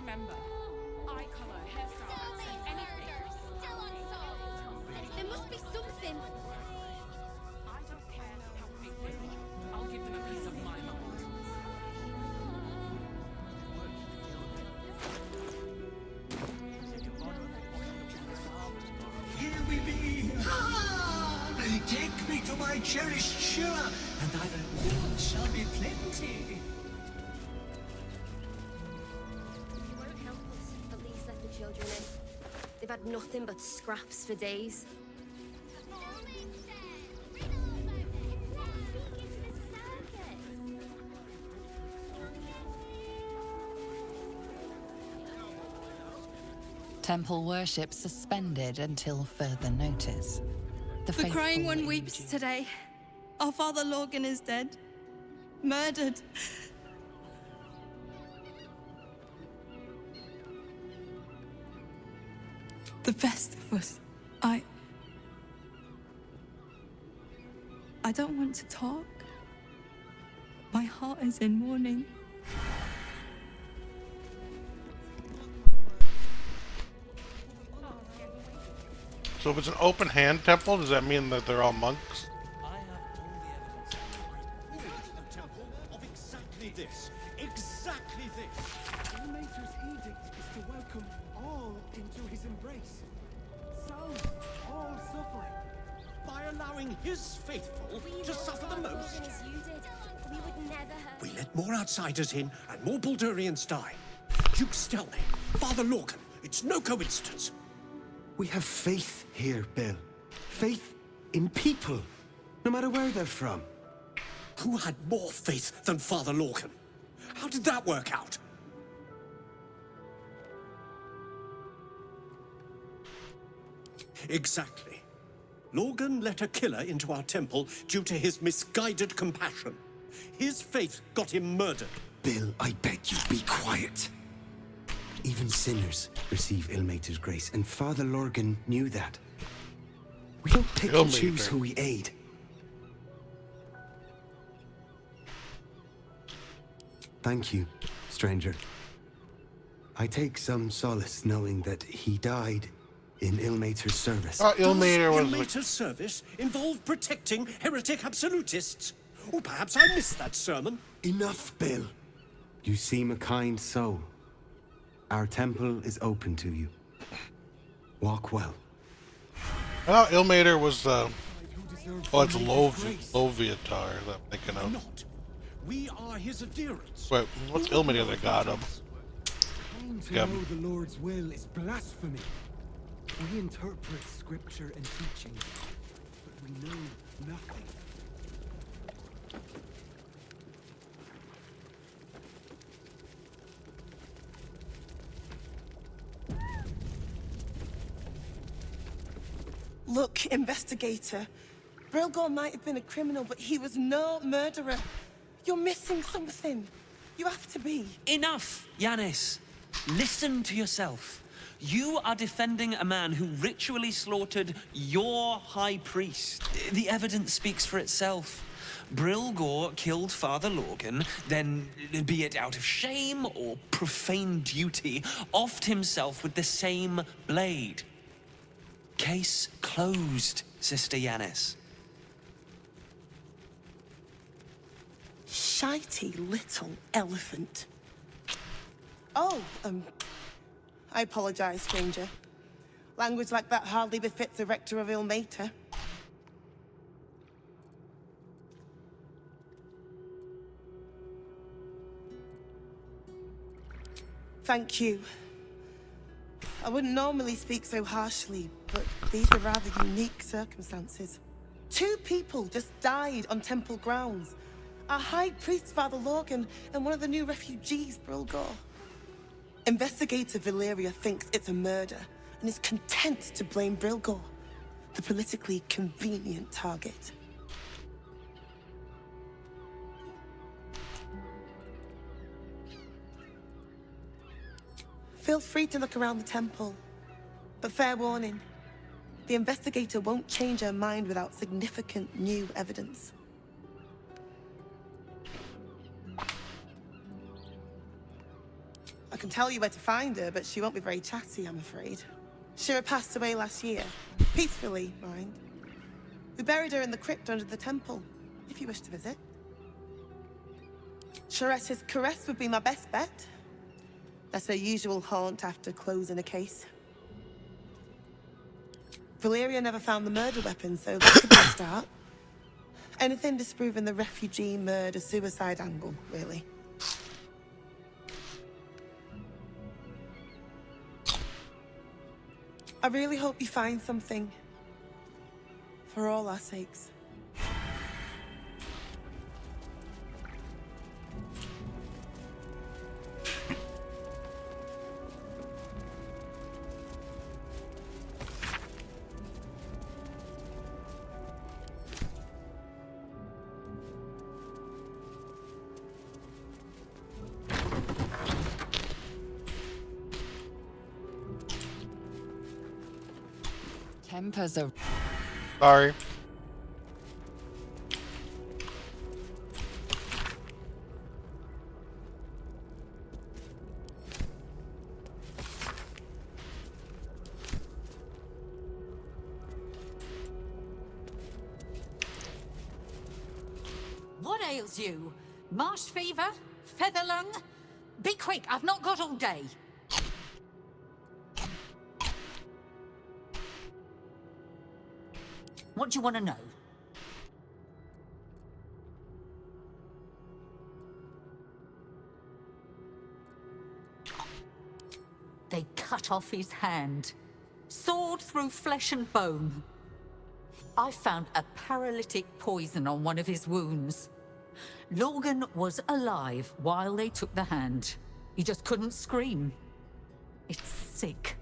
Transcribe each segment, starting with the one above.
remember. Eye color, hairstyle, anything. There must be something. I don't care how big they are. I'll give them a piece of my mind. Here we be! Ah! Take me to my cherished Shira, and thy reward shall be plenty. You won't help us. At least let the children in. They've had nothing but scraps for days. Temple worship suspended until further notice. The crying one weeps today. Our father Logan is dead. Murdered. The best of us. I don't want to talk. My heart is in mourning. So if it's an open hand temple, does that mean that they're all monks? I have all the evidence. The temple of exactly this. Exactly this. The Mater's edict is to welcome all into his embrace. So, all suffering. By allowing his faithful to suffer the most. As you did. We would never have. We let more outsiders in, and more Baldurians die. Duke Stelne, Father Lorcan, it's no coincidence. We have faith here, Bill. Faith in people, no matter where they're from. Who had more faith than Father Lorcan? How did that work out? Exactly. Lorcan let a killer into our temple due to his misguided compassion. His faith got him murdered. Bill, I beg you, be quiet. Even sinners receive Ilmater's grace, and Father Lorgan knew that. We don't pick and choose who we aid. Thank you, stranger. I take some solace knowing that he died in Ilmater's service. Ilmater was Ilmater's service involved protecting heretic absolutists? Or perhaps I missed that sermon. Enough, Bill. You seem a kind soul. Our temple is open to you. Walk well. I thought Ilmater was oh, it's Loviatar that I'm thinking of. Not. We are his adherents. Wait, what's Ilmater that got him? Claim to know the Lord's will is blasphemy. We interpret scripture and teachings, but we know nothing. Look, investigator. Brilgor might have been a criminal, but he was no murderer. You're missing something. You have to be. Enough, Yanis. Listen to yourself. You are defending a man who ritually slaughtered your high priest. The evidence speaks for itself. Brilgor killed Father Lorgan, then, be it out of shame or profane duty, offed himself with the same blade. Case closed, Sister Yanis. Shitey little elephant. Oh, I apologize, stranger. Language like that hardly befits a rector of Ilmater. Thank you. I wouldn't normally speak so harshly, but these are rather unique circumstances. 2 people just died on temple grounds. Our high priest, Father Lorgan, and one of the new refugees, Brilgor. Investigator Valeria thinks it's a murder and is content to blame Brilgor, the politically convenient target. Feel free to look around the temple, but fair warning, the investigator won't change her mind without significant new evidence. I can tell you where to find her, but she won't be very chatty, I'm afraid. Shira passed away last year. Peacefully, mind. We buried her in the crypt under the temple, if you wish to visit. Sharetta's caress would be my best bet. That's her usual haunt after closing a case. Valeria never found the murder weapon, so that could be a start. Anything disproving the refugee murder-suicide angle, really. I really hope you find something. For all our sakes. Tempers are... Sorry. What ails you? Marsh fever? Feather lung? Be quick, I've not got all day. What do you want to know? They cut off his hand. Sword through flesh and bone. I found a paralytic poison on one of his wounds. Logan was alive while they took the hand. He just couldn't scream. It's sick.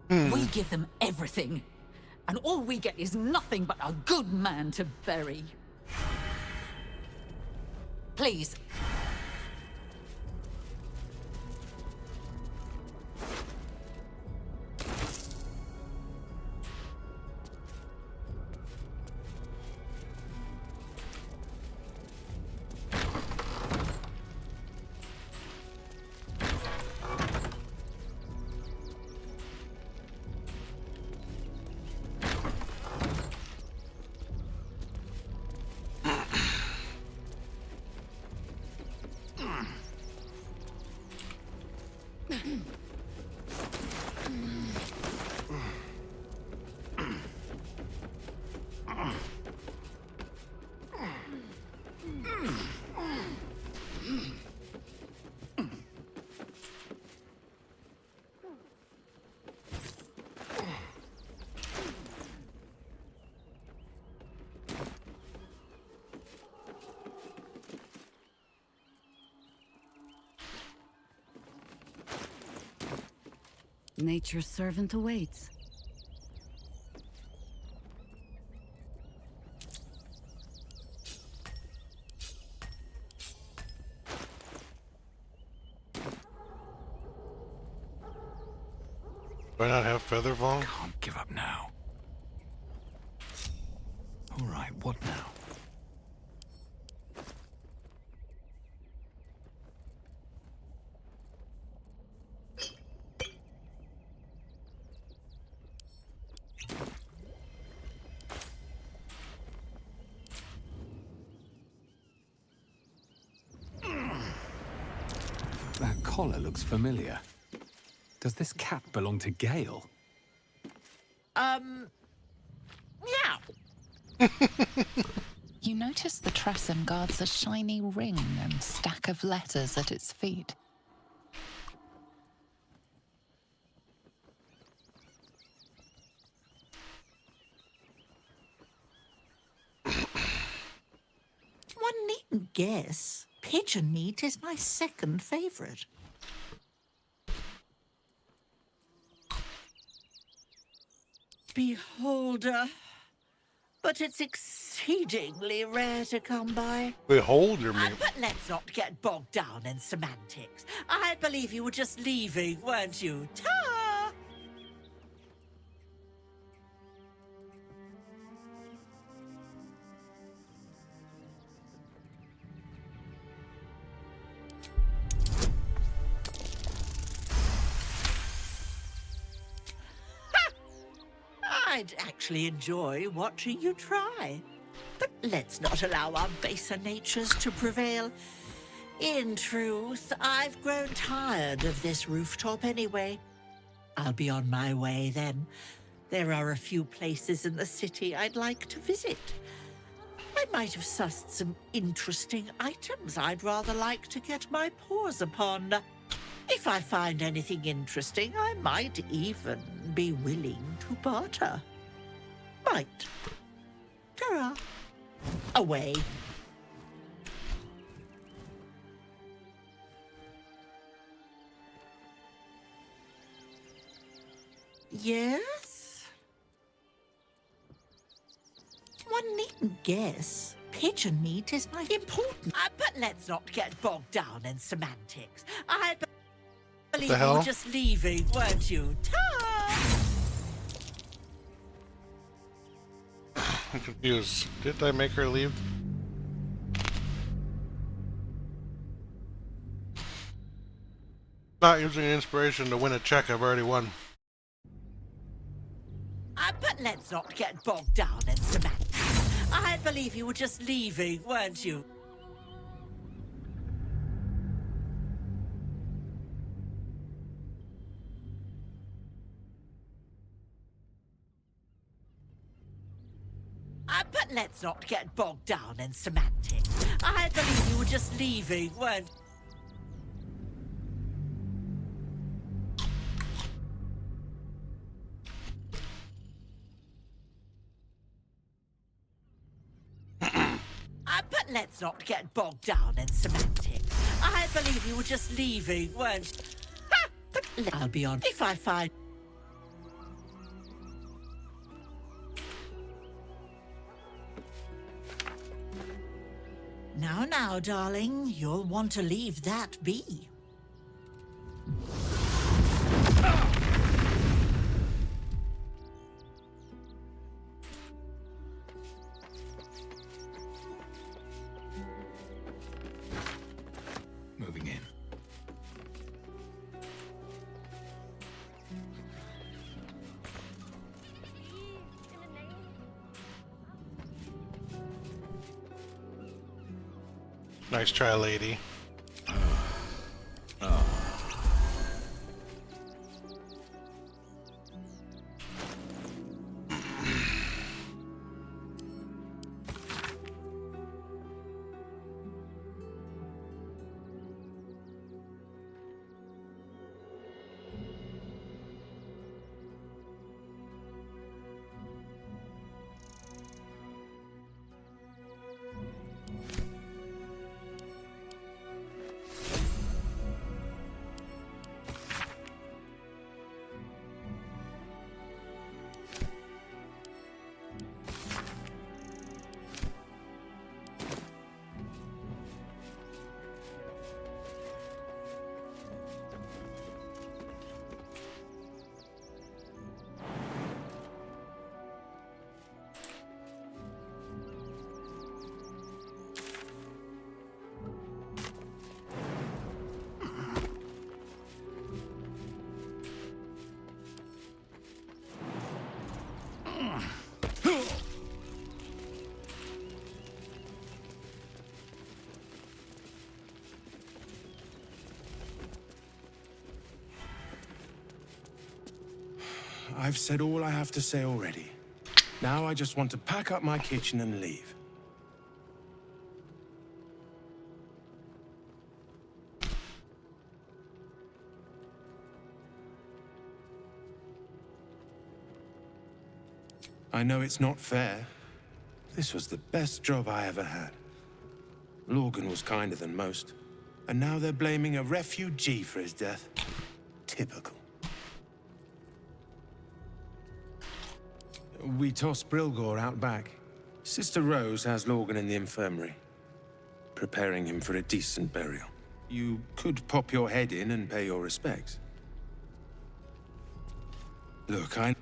We give them everything. And all we get is nothing but a good man to bury. Please. Nature's servant awaits. Do I not have feather fall? Can't give up now. All right, what now? That collar looks familiar. Does this cap belong to Gale? Yeah. You notice the Tressum guards a shiny ring and stack of letters at its feet. One needn't guess. Pigeon meat is my second favorite. Beholder. But it's exceedingly rare to come by. Beholder me. But let's not get bogged down in semantics. I believe you were just leaving, weren't you? Ta! I'd actually enjoy watching you try. But let's not allow our baser natures to prevail. In truth, I've grown tired of this rooftop anyway. I'll be on my way then. There are a few places in the city I'd like to visit. I might have sussed some interesting items I'd rather like to get my paws upon. If I find anything interesting, I might even be willing to barter. Right. Ta-ra. Away. Yes? One needn't guess. Pigeon meat is my important. But let's not get bogged down in semantics. I believe you were just leaving, weren't you? Ta! I'm confused. Did I make her leave? Not using inspiration to win a check I've already won. But let's not get bogged down in semantics. I believe you were just leaving, weren't you? But let's not get bogged down in semantics. I believe you were just leaving, weren't you? But let's not get bogged down in semantics. I believe you were just leaving, weren't you? But I'll be on if I find... Now, darling, you'll want to leave that be. Moving in. Nice try, lady. I've said all I have to say already. Now I just want to pack up my kitchen and leave. I know it's not fair. This was the best job I ever had. Lorgan was kinder than most. And now they're blaming a refugee for his death. Typical. We tossed Brilgor out back. Sister Rose has Lorgan in the infirmary, preparing him for a decent burial. You could pop your head in and pay your respects. Look, I...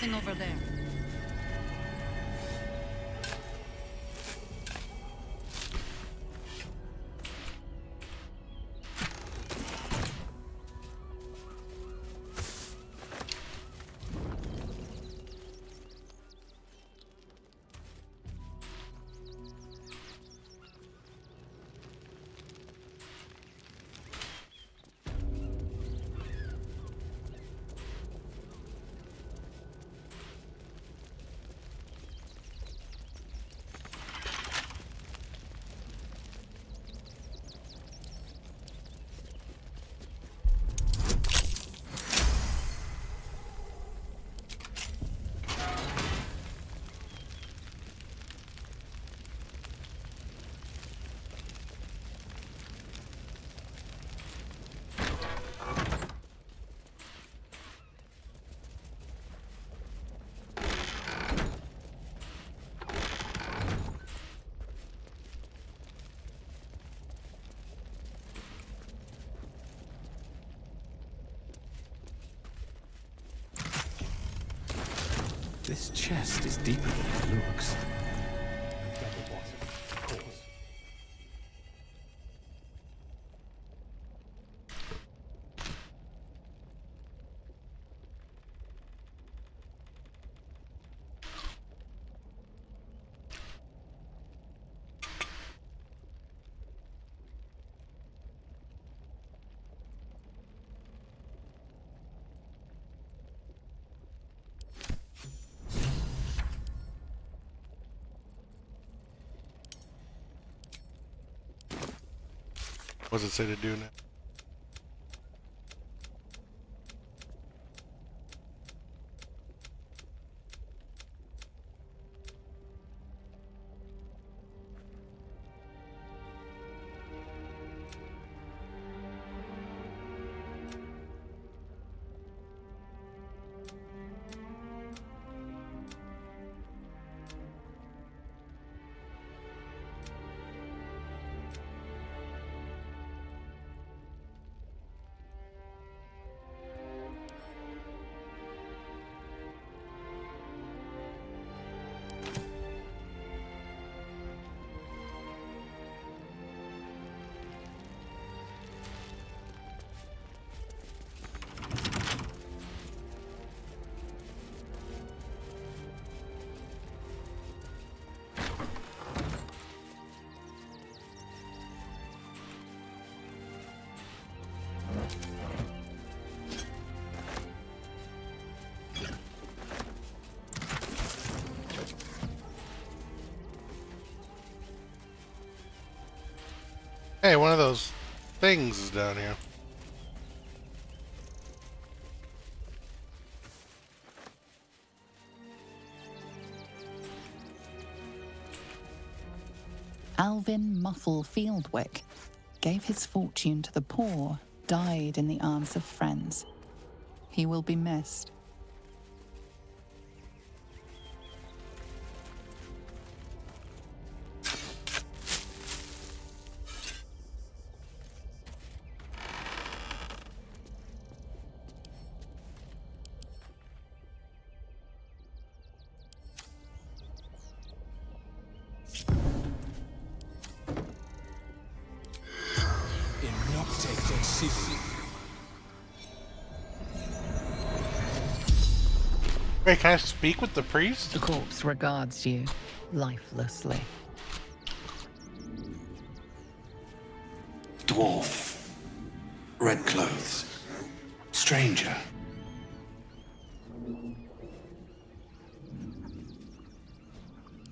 something over there. This chest is deeper than it looks. Double bottom, of course. What does it say to do now? Hey, one of those things is down here. Alvin Muffle Fieldwick gave his fortune to the poor, died in the arms of friends. He will be missed. Wait, can I speak with the priest? The corpse regards you lifelessly. Dwarf. Red clothes. Stranger.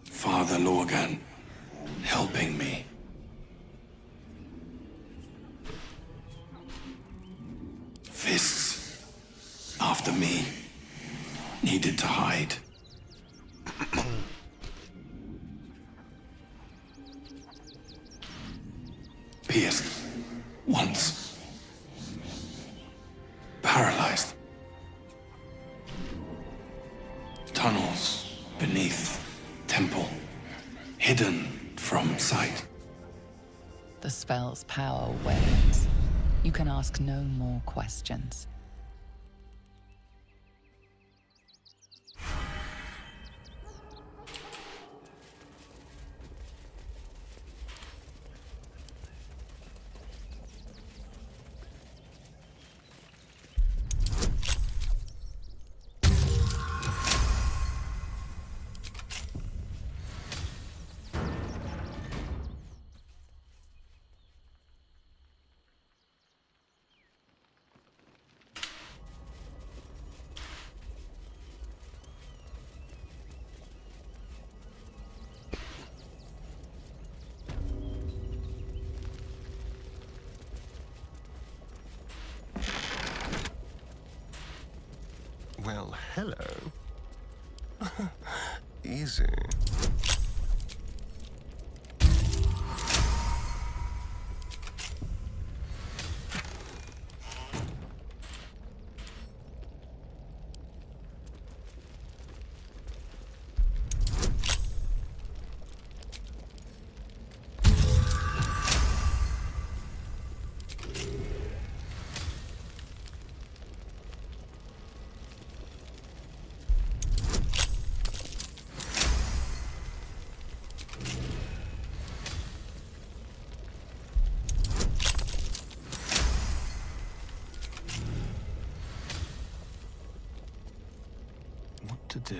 Father Lorgan, helping me. Fists. After me. Needed to hide. Pierced. Once. Paralyzed. Tunnels beneath temple. Hidden from sight. The spell's power wanes. You can ask no more questions. Hello. Easy. What to do?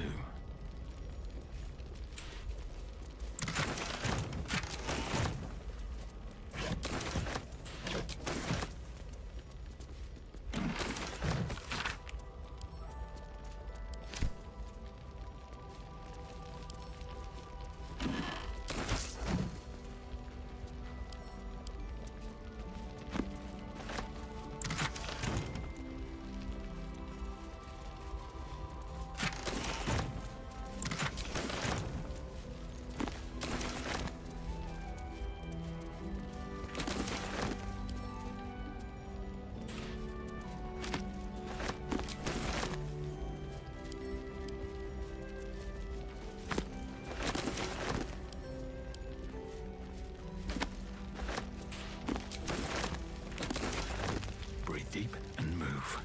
Breathe deep and move.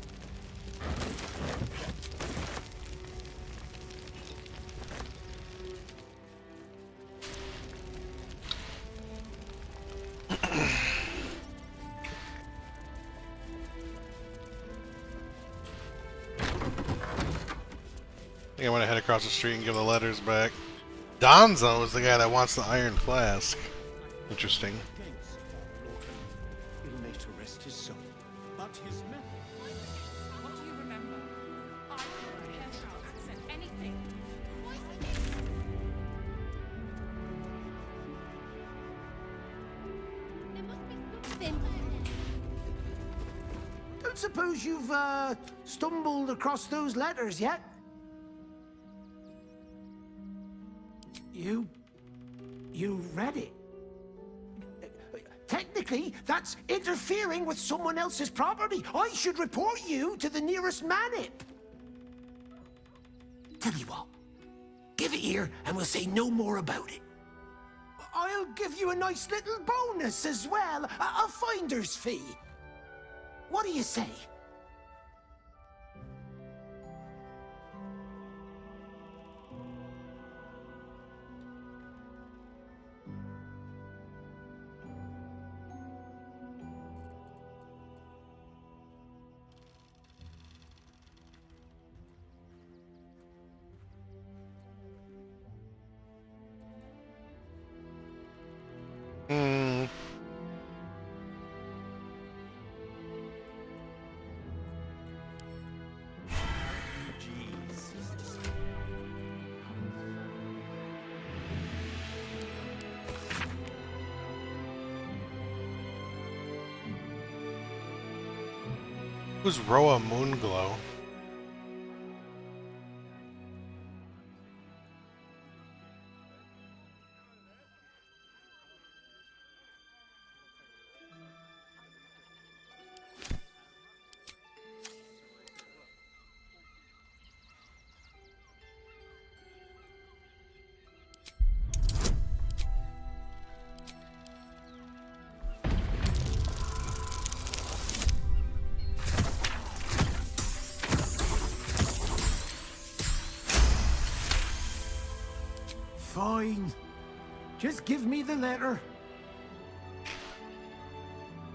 I think I'm gonna head across the street and give the letters back. Donzo is the guy that wants the iron flask. Interesting. Ill may to rest his soul, but his men. What do you remember? I remember hairstyle, accent, anything. Don't suppose you've stumbled across those letters yet? You read it? Technically, that's interfering with someone else's property. I should report you to the nearest manip. Tell you what, give it here and we'll say no more about it. I'll give you a nice little bonus as well, a finder's fee. What do you say? Who's Roa Moonglow? Fine. Just give me the letter.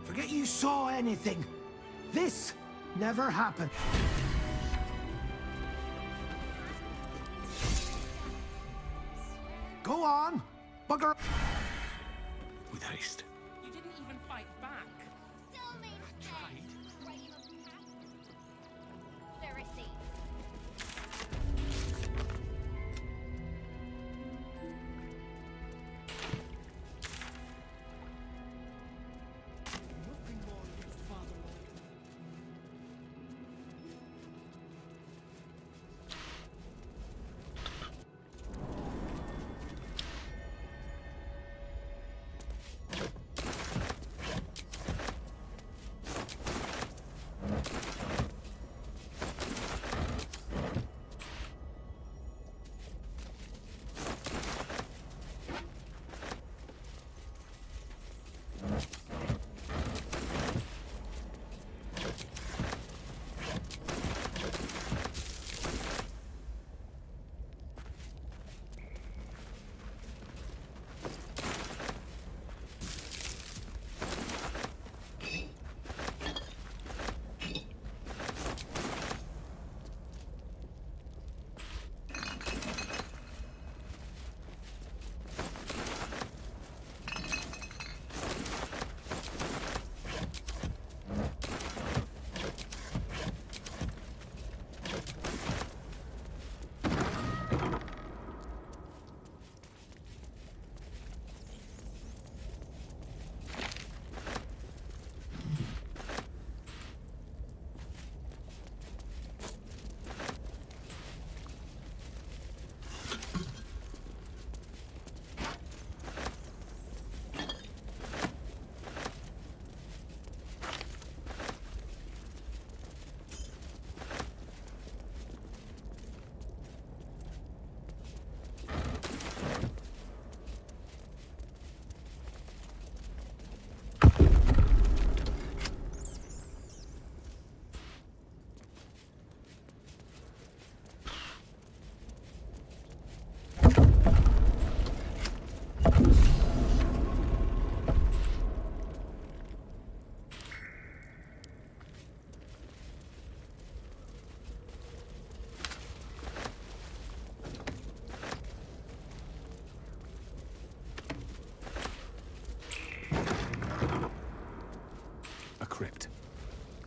Forget you saw anything. This never happened. Go on, bugger. With haste. You didn't even fight back.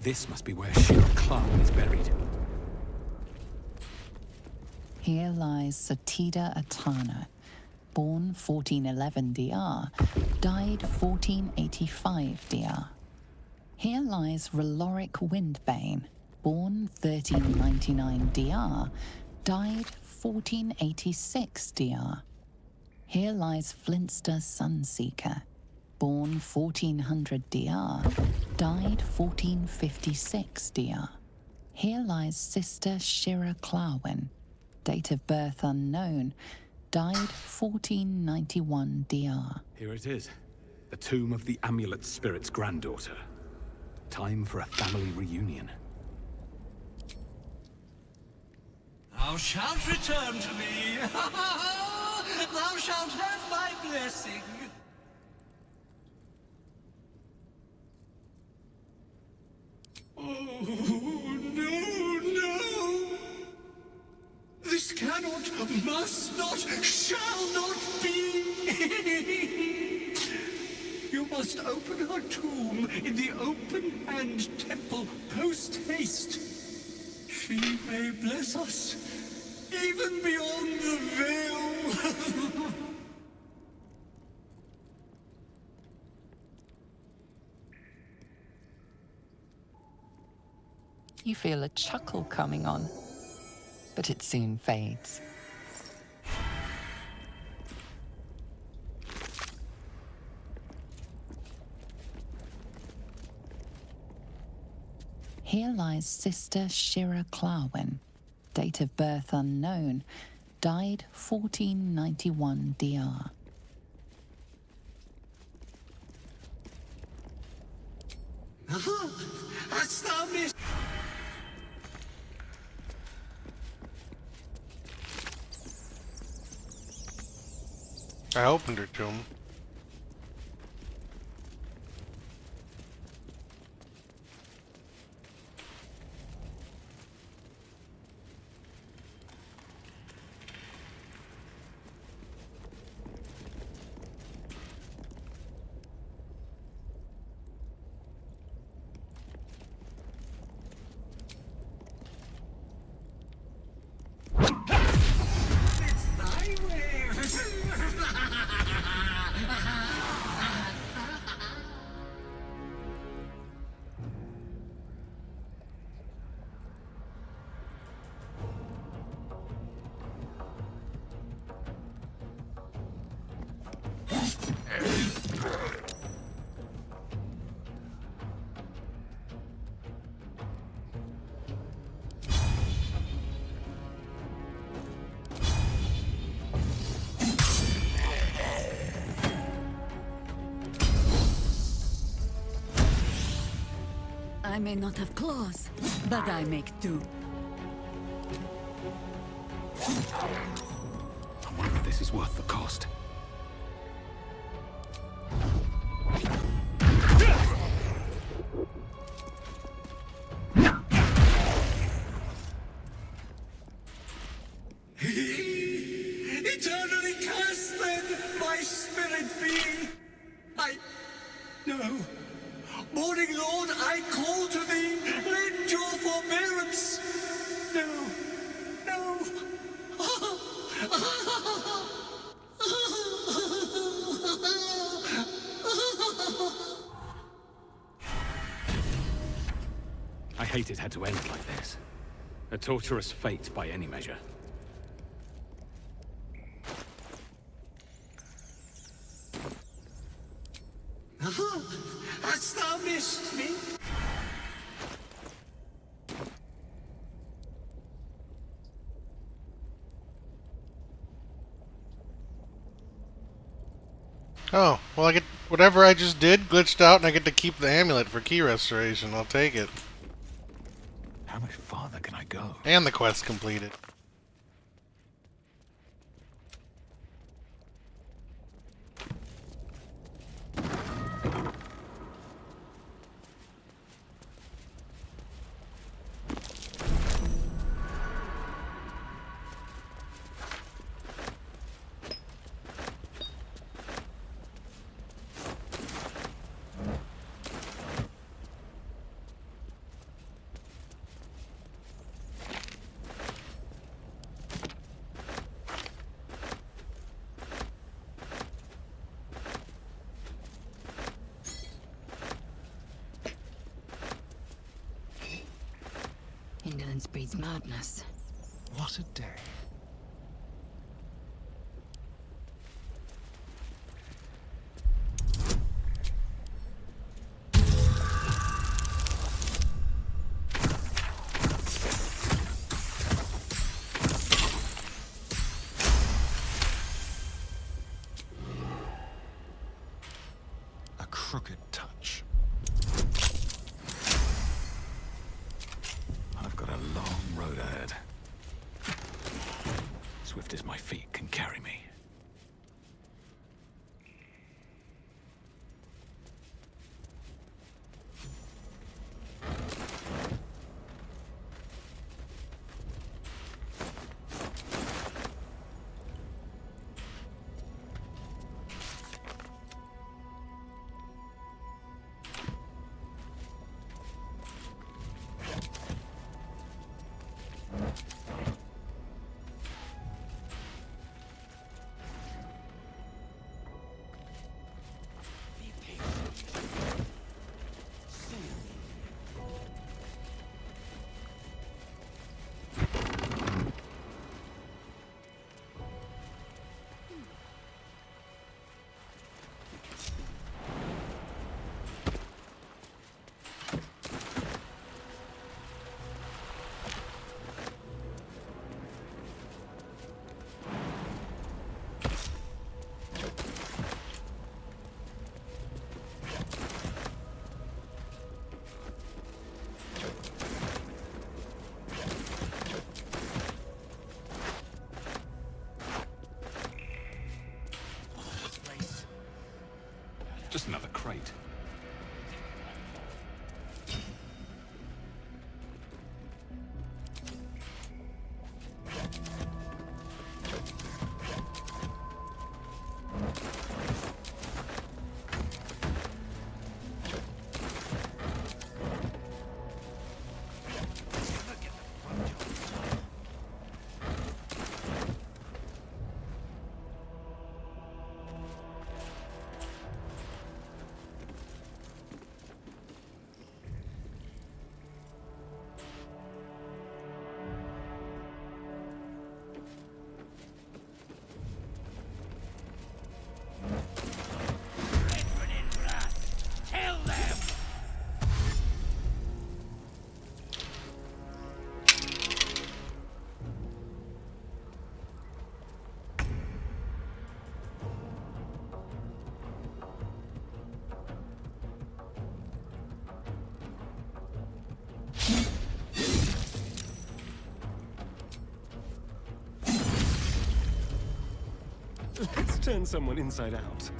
This must be where Shira Clark is buried. Here lies Satida Atana, born 1411 DR, died 1485 DR. Here lies Raloric Windbane, born 1399 DR, died 1486 DR. Here lies Flintster Sunseeker, born 1400 DR, died 1456 DR. Here lies Sister Shira Clarwin, date of birth unknown, died 1491 DR. Here it is, the tomb of the Amulet Spirit's granddaughter. Time for a family reunion. Thou shalt return to me. Thou shalt have my blessing. Oh, no. This cannot, must not, shall not be. You must open her tomb in the open-hand temple post-haste. She may bless us, even beyond the veil. You feel a chuckle coming on, but it soon fades. Here lies Sister Shira Clarwin, date of birth unknown, died 1491 DR. Hast thou missed? I opened her tomb. I may not have claws, but I make do. I wonder if this is worth the cost. Eternally cast then, my spirit be. No. Morning Lord, I call to thee, lend your forbearance. No. I hate it had to end like this. A torturous fate by any measure. Hast thou missed me? Oh, well I get whatever I just did glitched out and I get to keep the amulet for key restoration. I'll take it. How much farther can I go? And the quest completed. Ignorance breeds madness. What a day. A crooked touch. I've got a long road ahead. Swift as my feet can carry me. Just another crate. Let's turn someone inside out.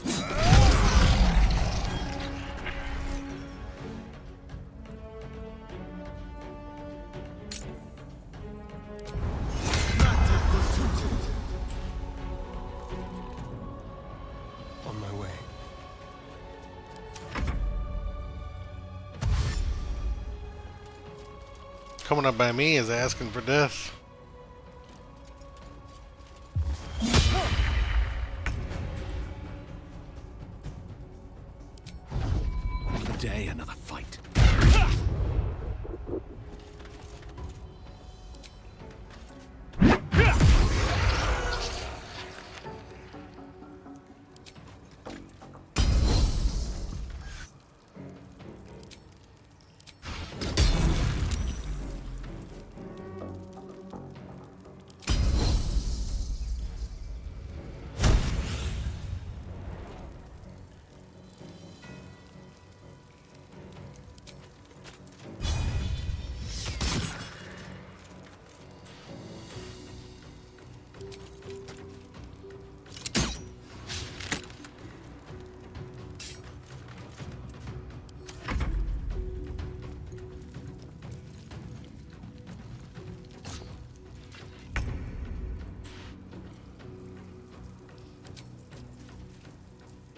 On my way. Coming up by me is asking for death. Another day, another fight.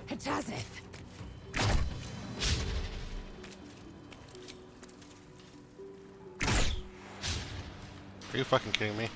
Hatazeth! Are you fucking kidding me?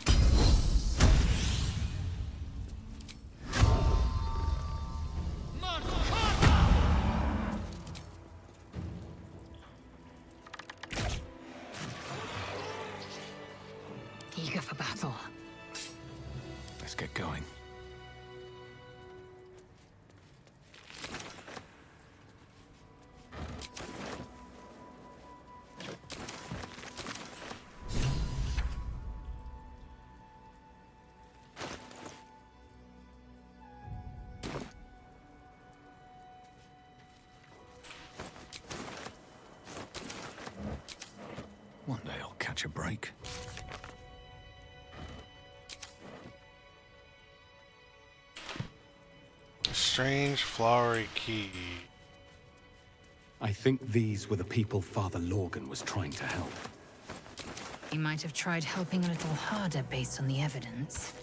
catch a break. A strange flowery key. I think these were the people Father Lorgan was trying to help. He might have tried helping a little harder based on the evidence.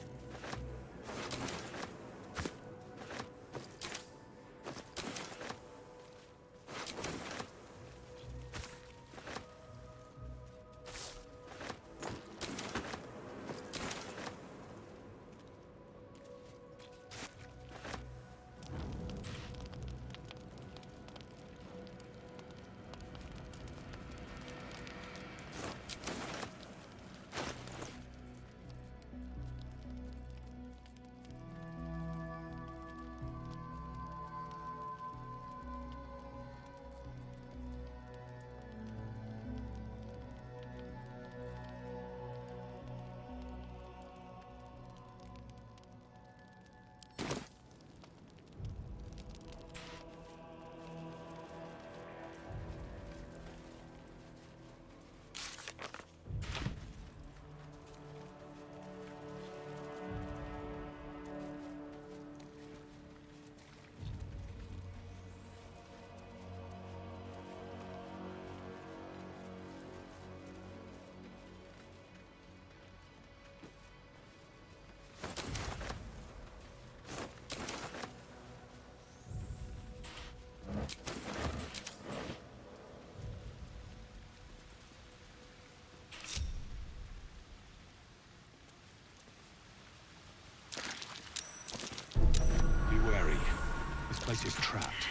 Be wary. This place is trapped.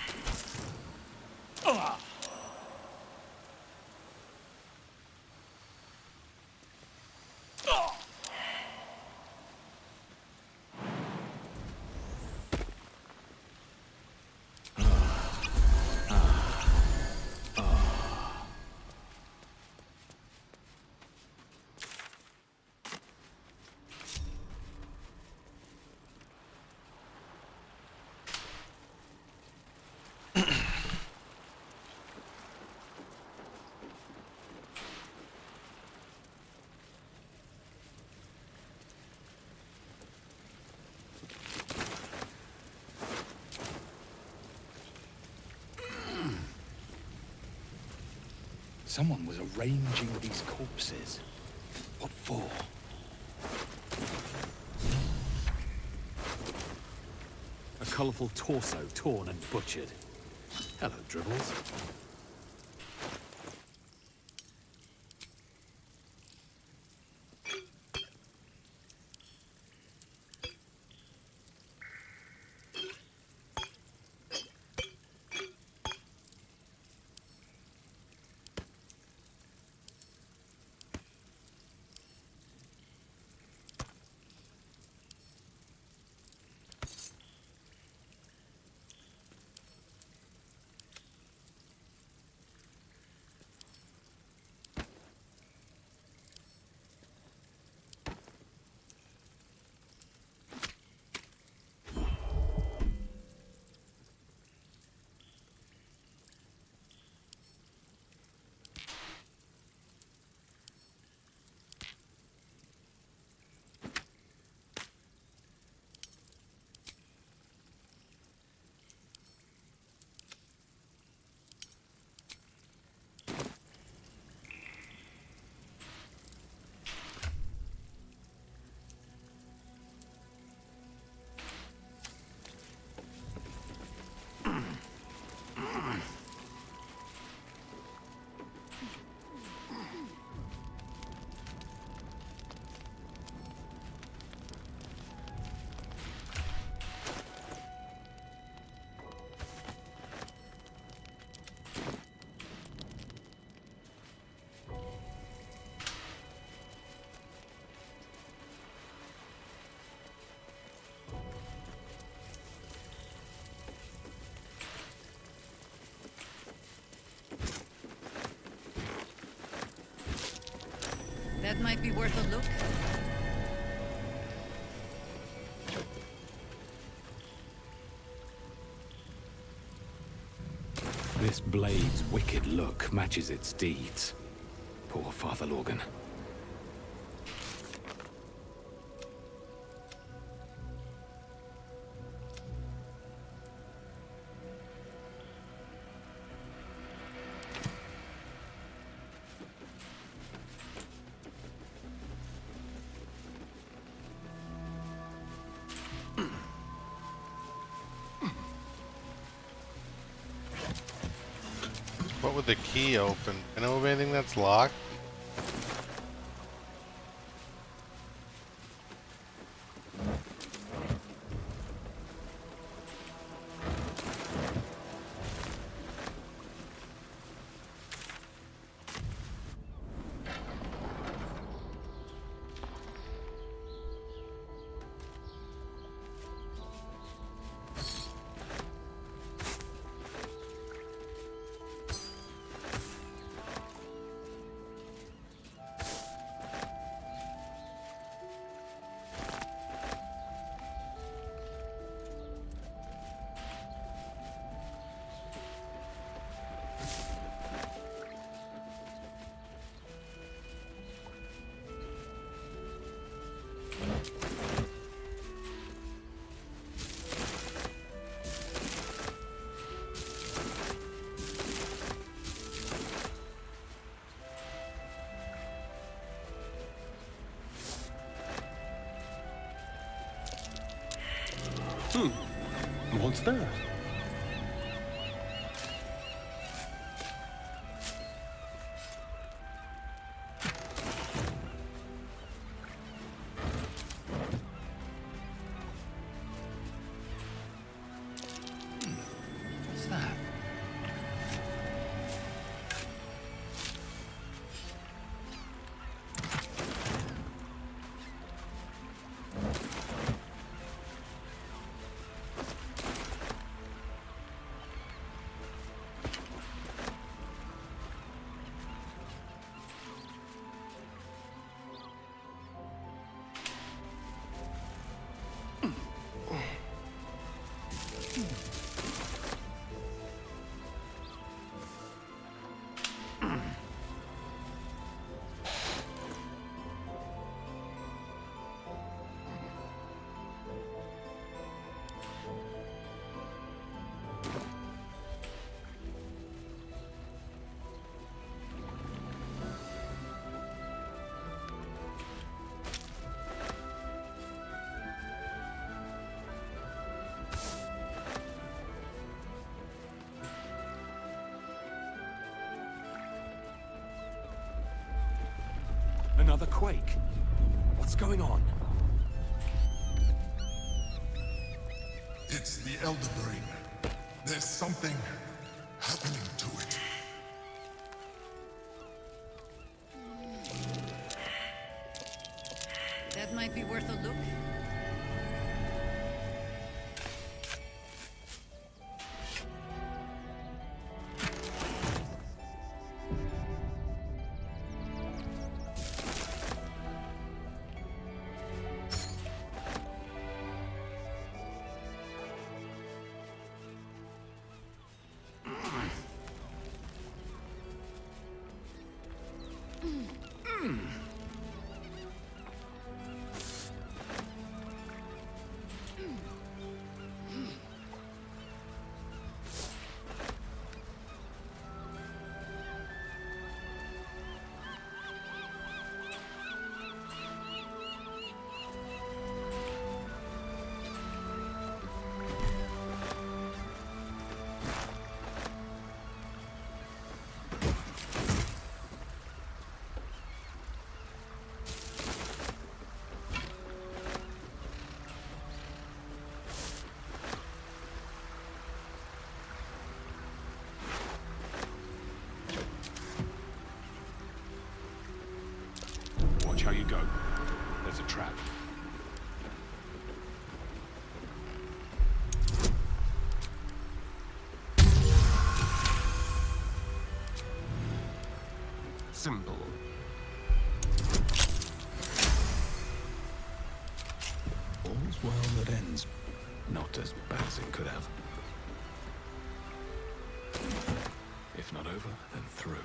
Someone was arranging these corpses. What for? A colourful torso torn and butchered. Hello, Dribbles. That might be worth a look. This blade's wicked look matches its deeds. Poor Father Lorgan. What would the key open? Can I move anything that's locked? What's that? What's that? Another quake. What's going on? It's the Elder Brain. There's something happening to it. That might be worth a look. Watch how you go. There's a trap. Simple. All's well that ends. Not as bad as it could have. If not over, then through.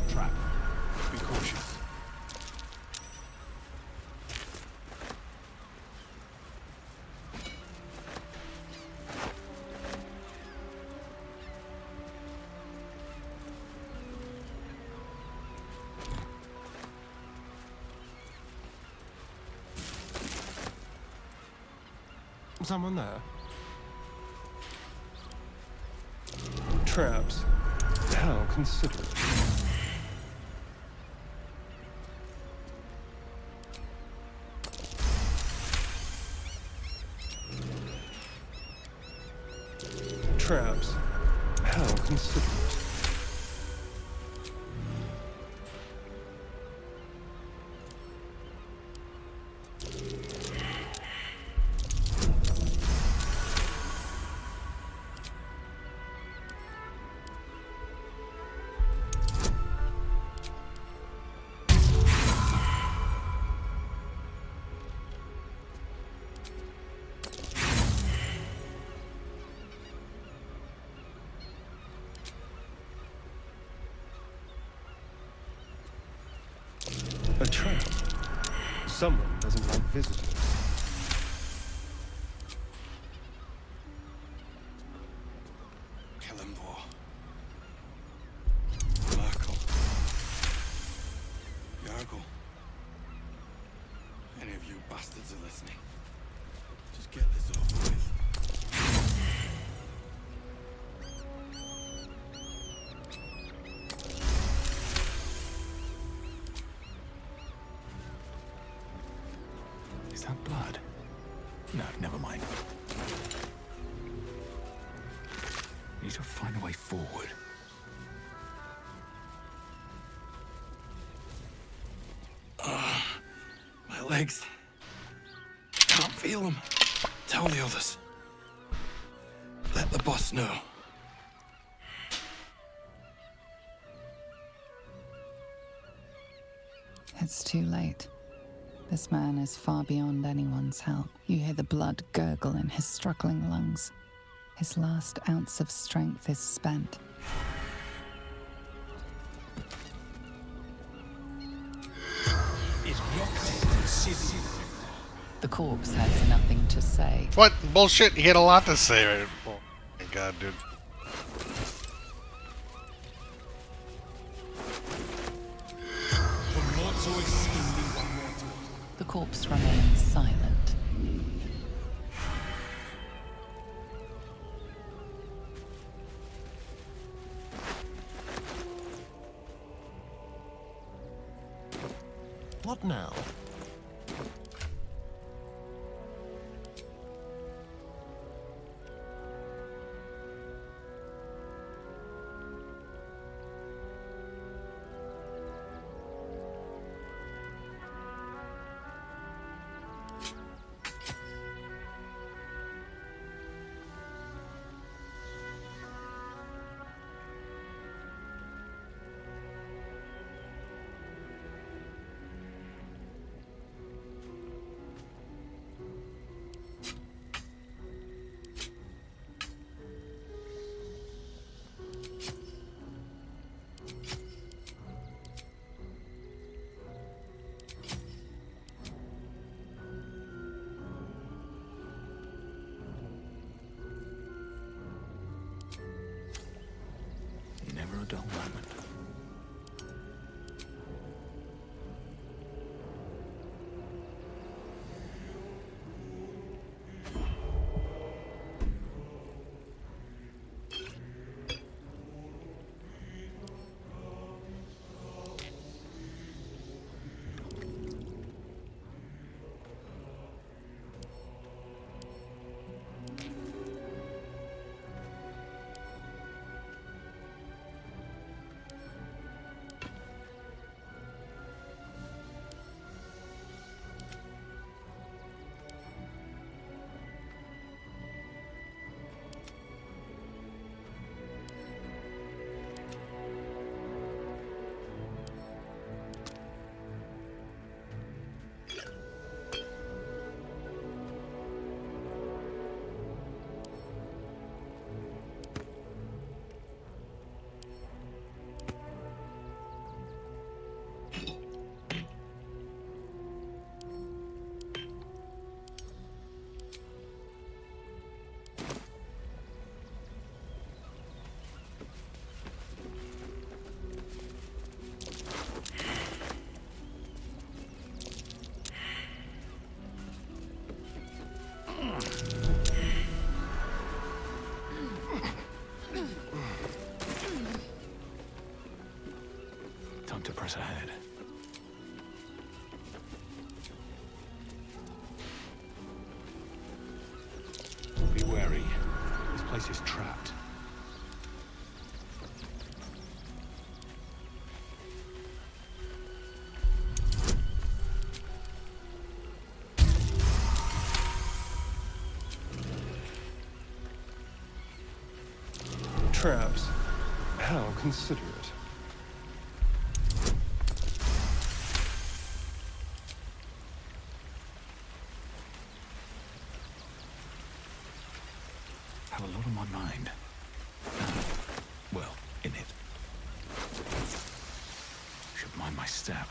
Trap. Be cautious. Someone there? Traps. How considerate. Traps. How considerate. A trap. Someone doesn't like visitors. Kellenvor. Merkel. Yargle. Any of you bastards are listening. Just get this over with. Is that blood? No, never mind. Need to find a way forward. My legs. Can't feel them. Tell the others. Let the boss know. It's too late. This man is far beyond anyone's help. You hear the blood gurgle in his struggling lungs. His last ounce of strength is spent. The corpse has nothing to say. What? Bullshit, he had a lot to say. Right? Oh my god, dude. The corpse remains silent. What now? place is trapped. Traps. How considerate. Have a lot on my mind. Well, in it. Should mind my step.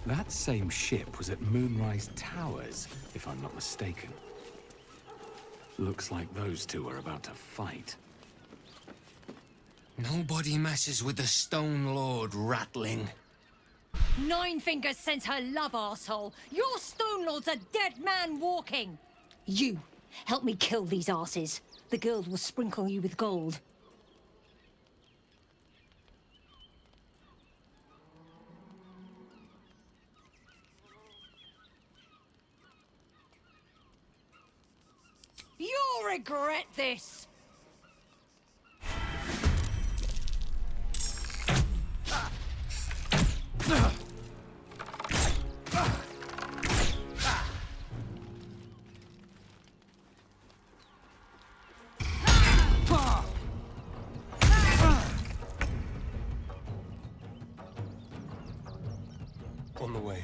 That same ship was at Moonrise Towers, if I'm not mistaken. Looks like those two are about to fight. Nobody messes with the Stone Lord, Ratling. Nine Fingers sends her love, arsehole. Your Stone Lord's a dead man walking. You, help me kill these asses. The guild will sprinkle you with gold. You'll regret this! On the way.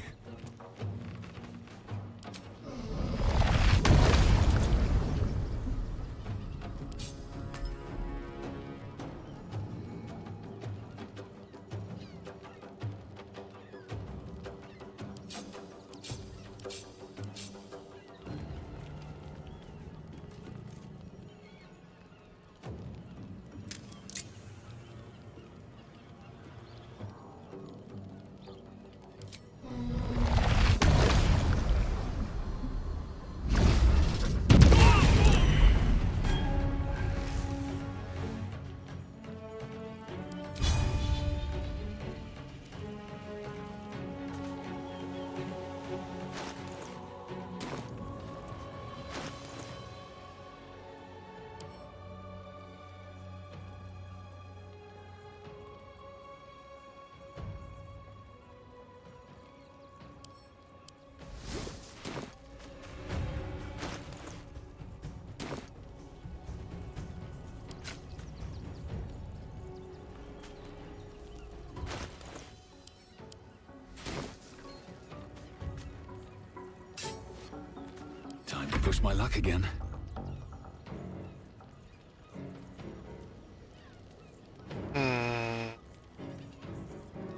Time to push my luck again.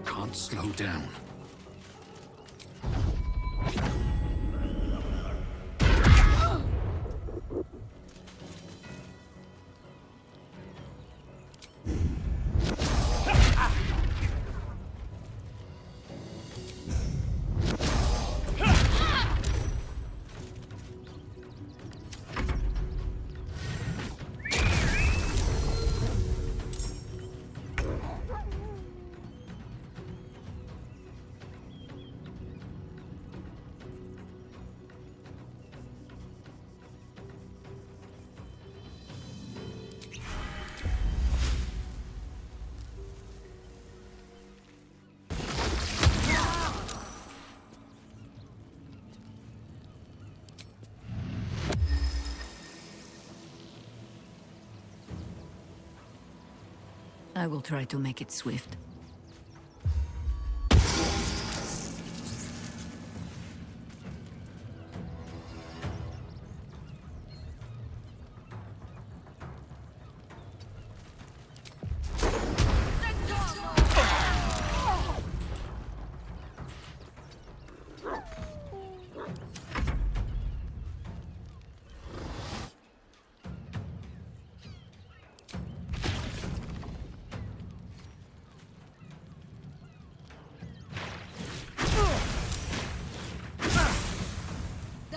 Can't slow down. I will try to make it swift.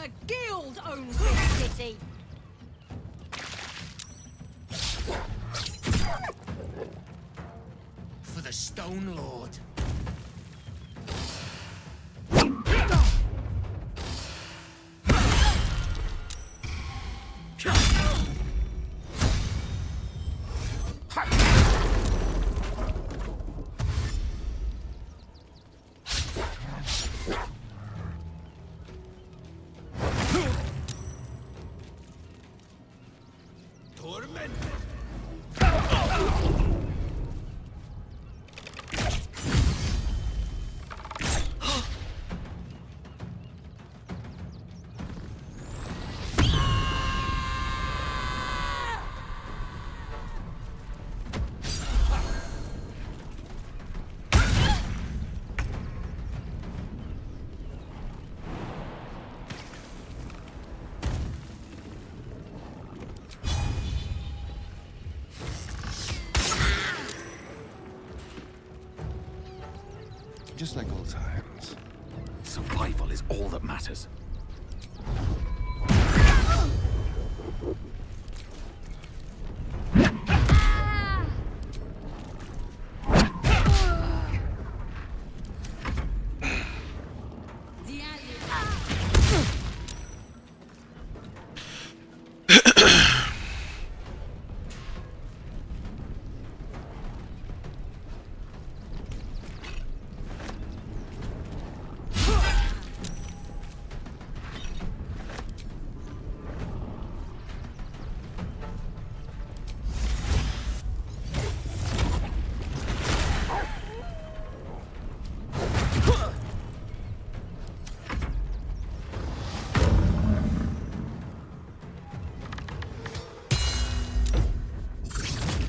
The guild owns this city. For the Stone Lord. Just like old times. Survival is all that matters.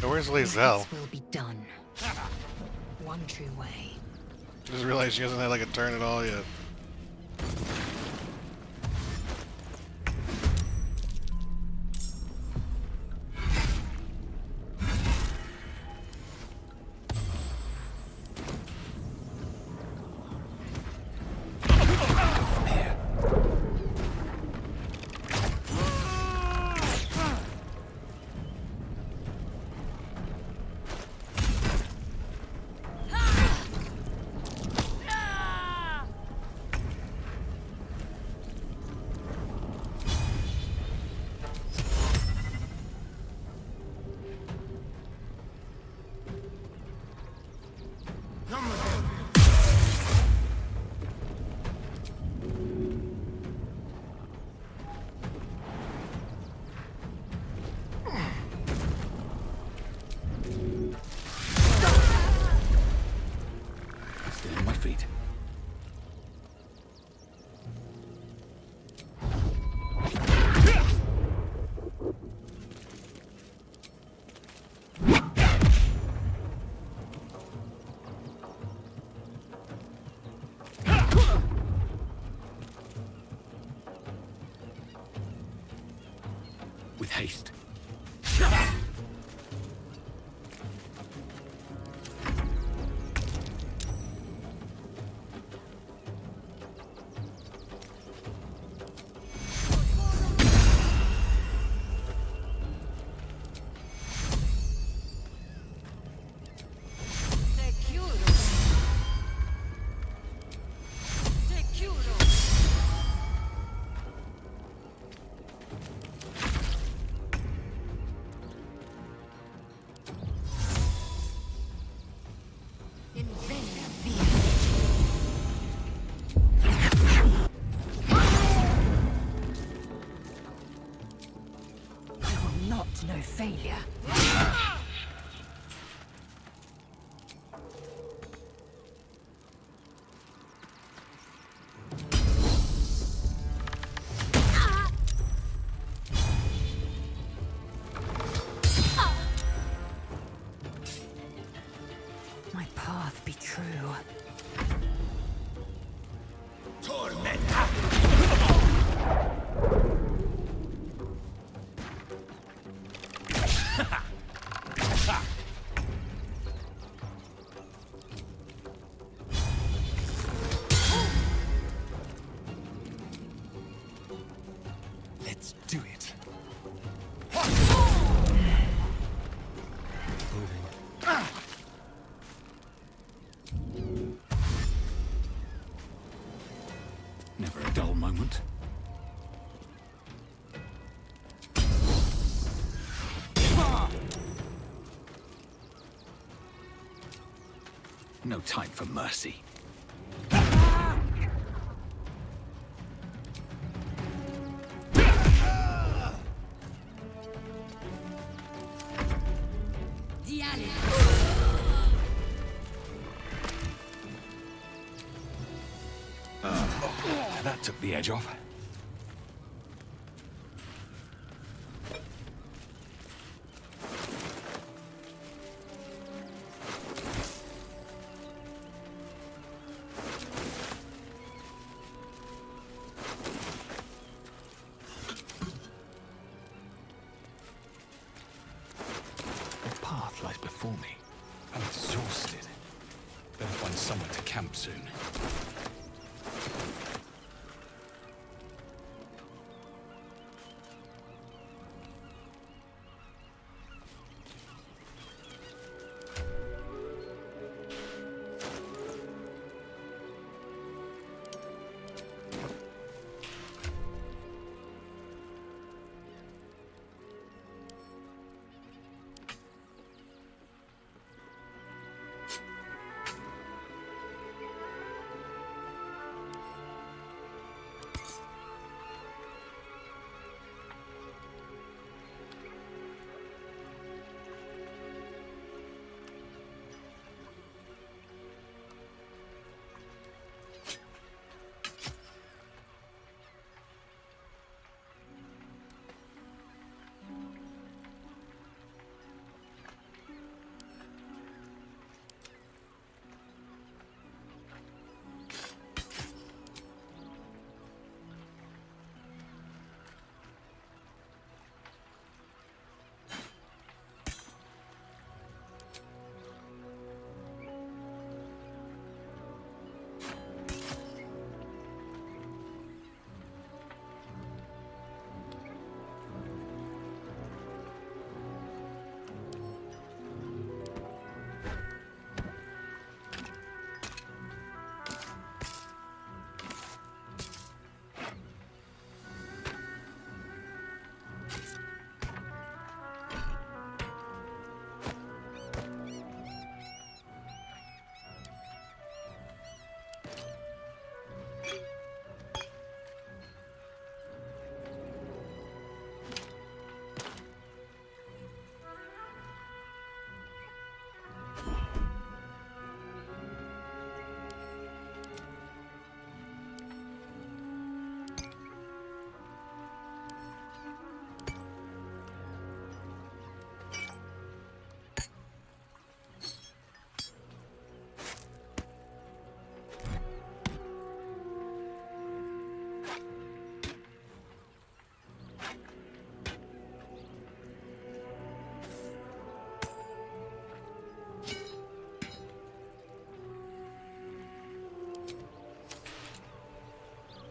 Where's Lae'zel? Will be done. One true way. Just realized she hasn't had like a turn at all yet. Still on my feet. With haste. No failure. My path be true. Never a dull moment. No time for mercy. That took the edge off. The path lies before me. I'm exhausted. Better find somewhere to camp soon.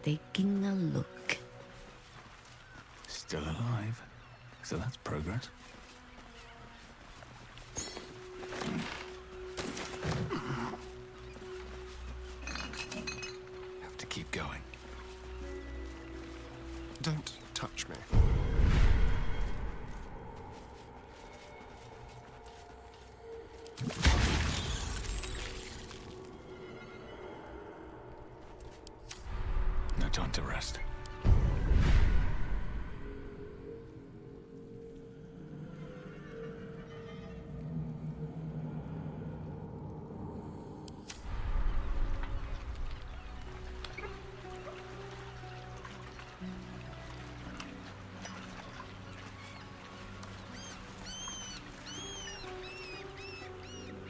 Taking a look. Still alive. So that's progress. Have to keep going. Don't touch me. No time to rest.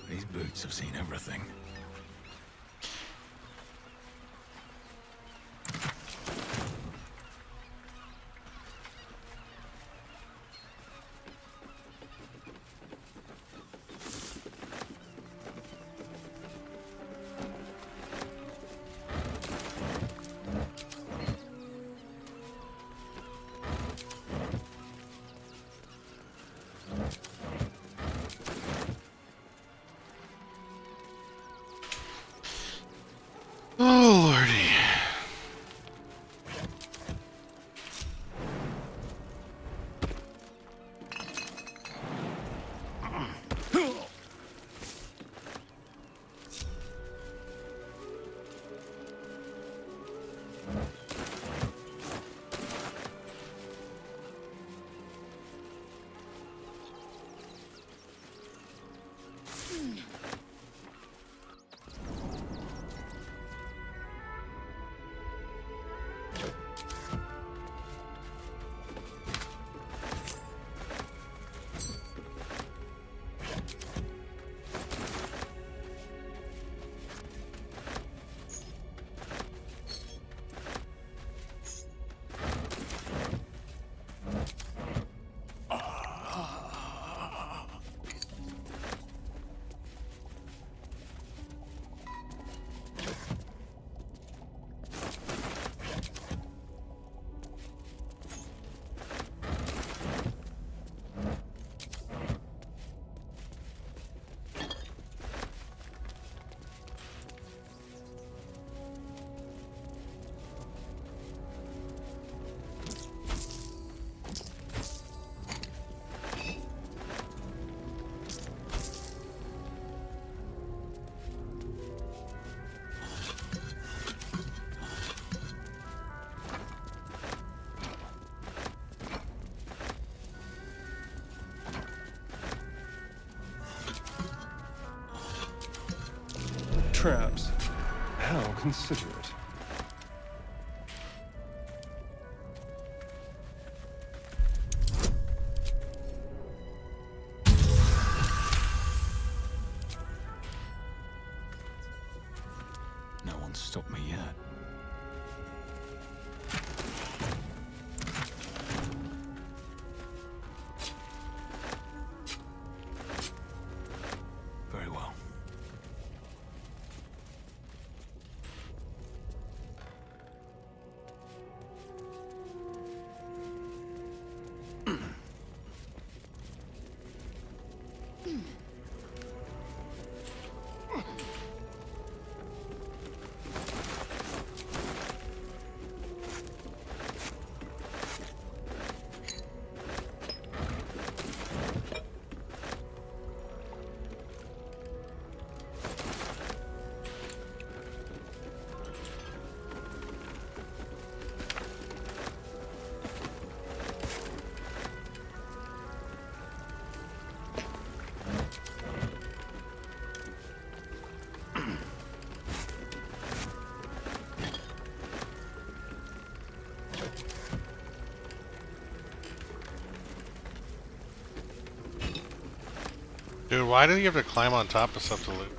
These boots have seen everything. Traps. How considerate. No one's stopped me yet. Very well. Dude, why do you have to climb on top of stuff to loot?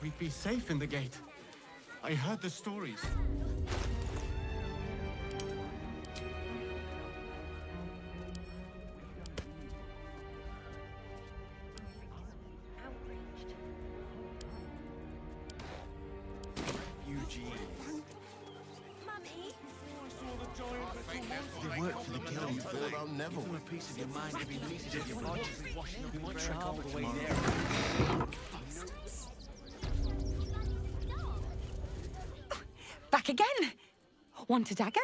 we'd be safe in the gate. I heard the stories. They work for the guild, but I'll never want a piece of your mind to be pieces of your body. You might trek all the way there. Back again? Want a dagger?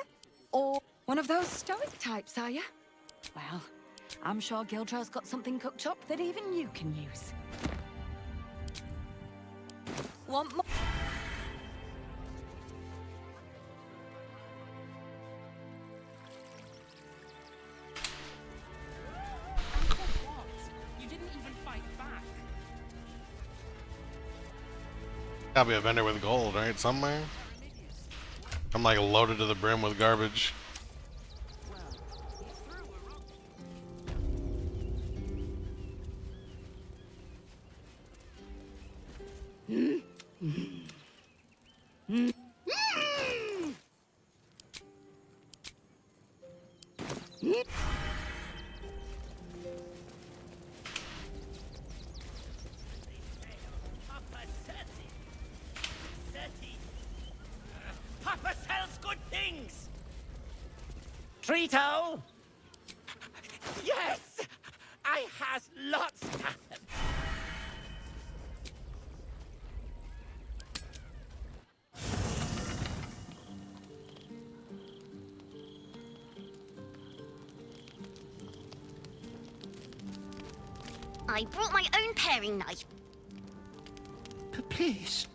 Or one of those stoic types, are you? Well, I'm sure Gildra's got something cooked up that even you can use. Want more? You didn't even fight back. Gotta be a vendor with gold, right? Somewhere. I'm like loaded to the brim with garbage. Papa sells good things! Trito! Yes! I has lots. I brought my own paring knife. But please.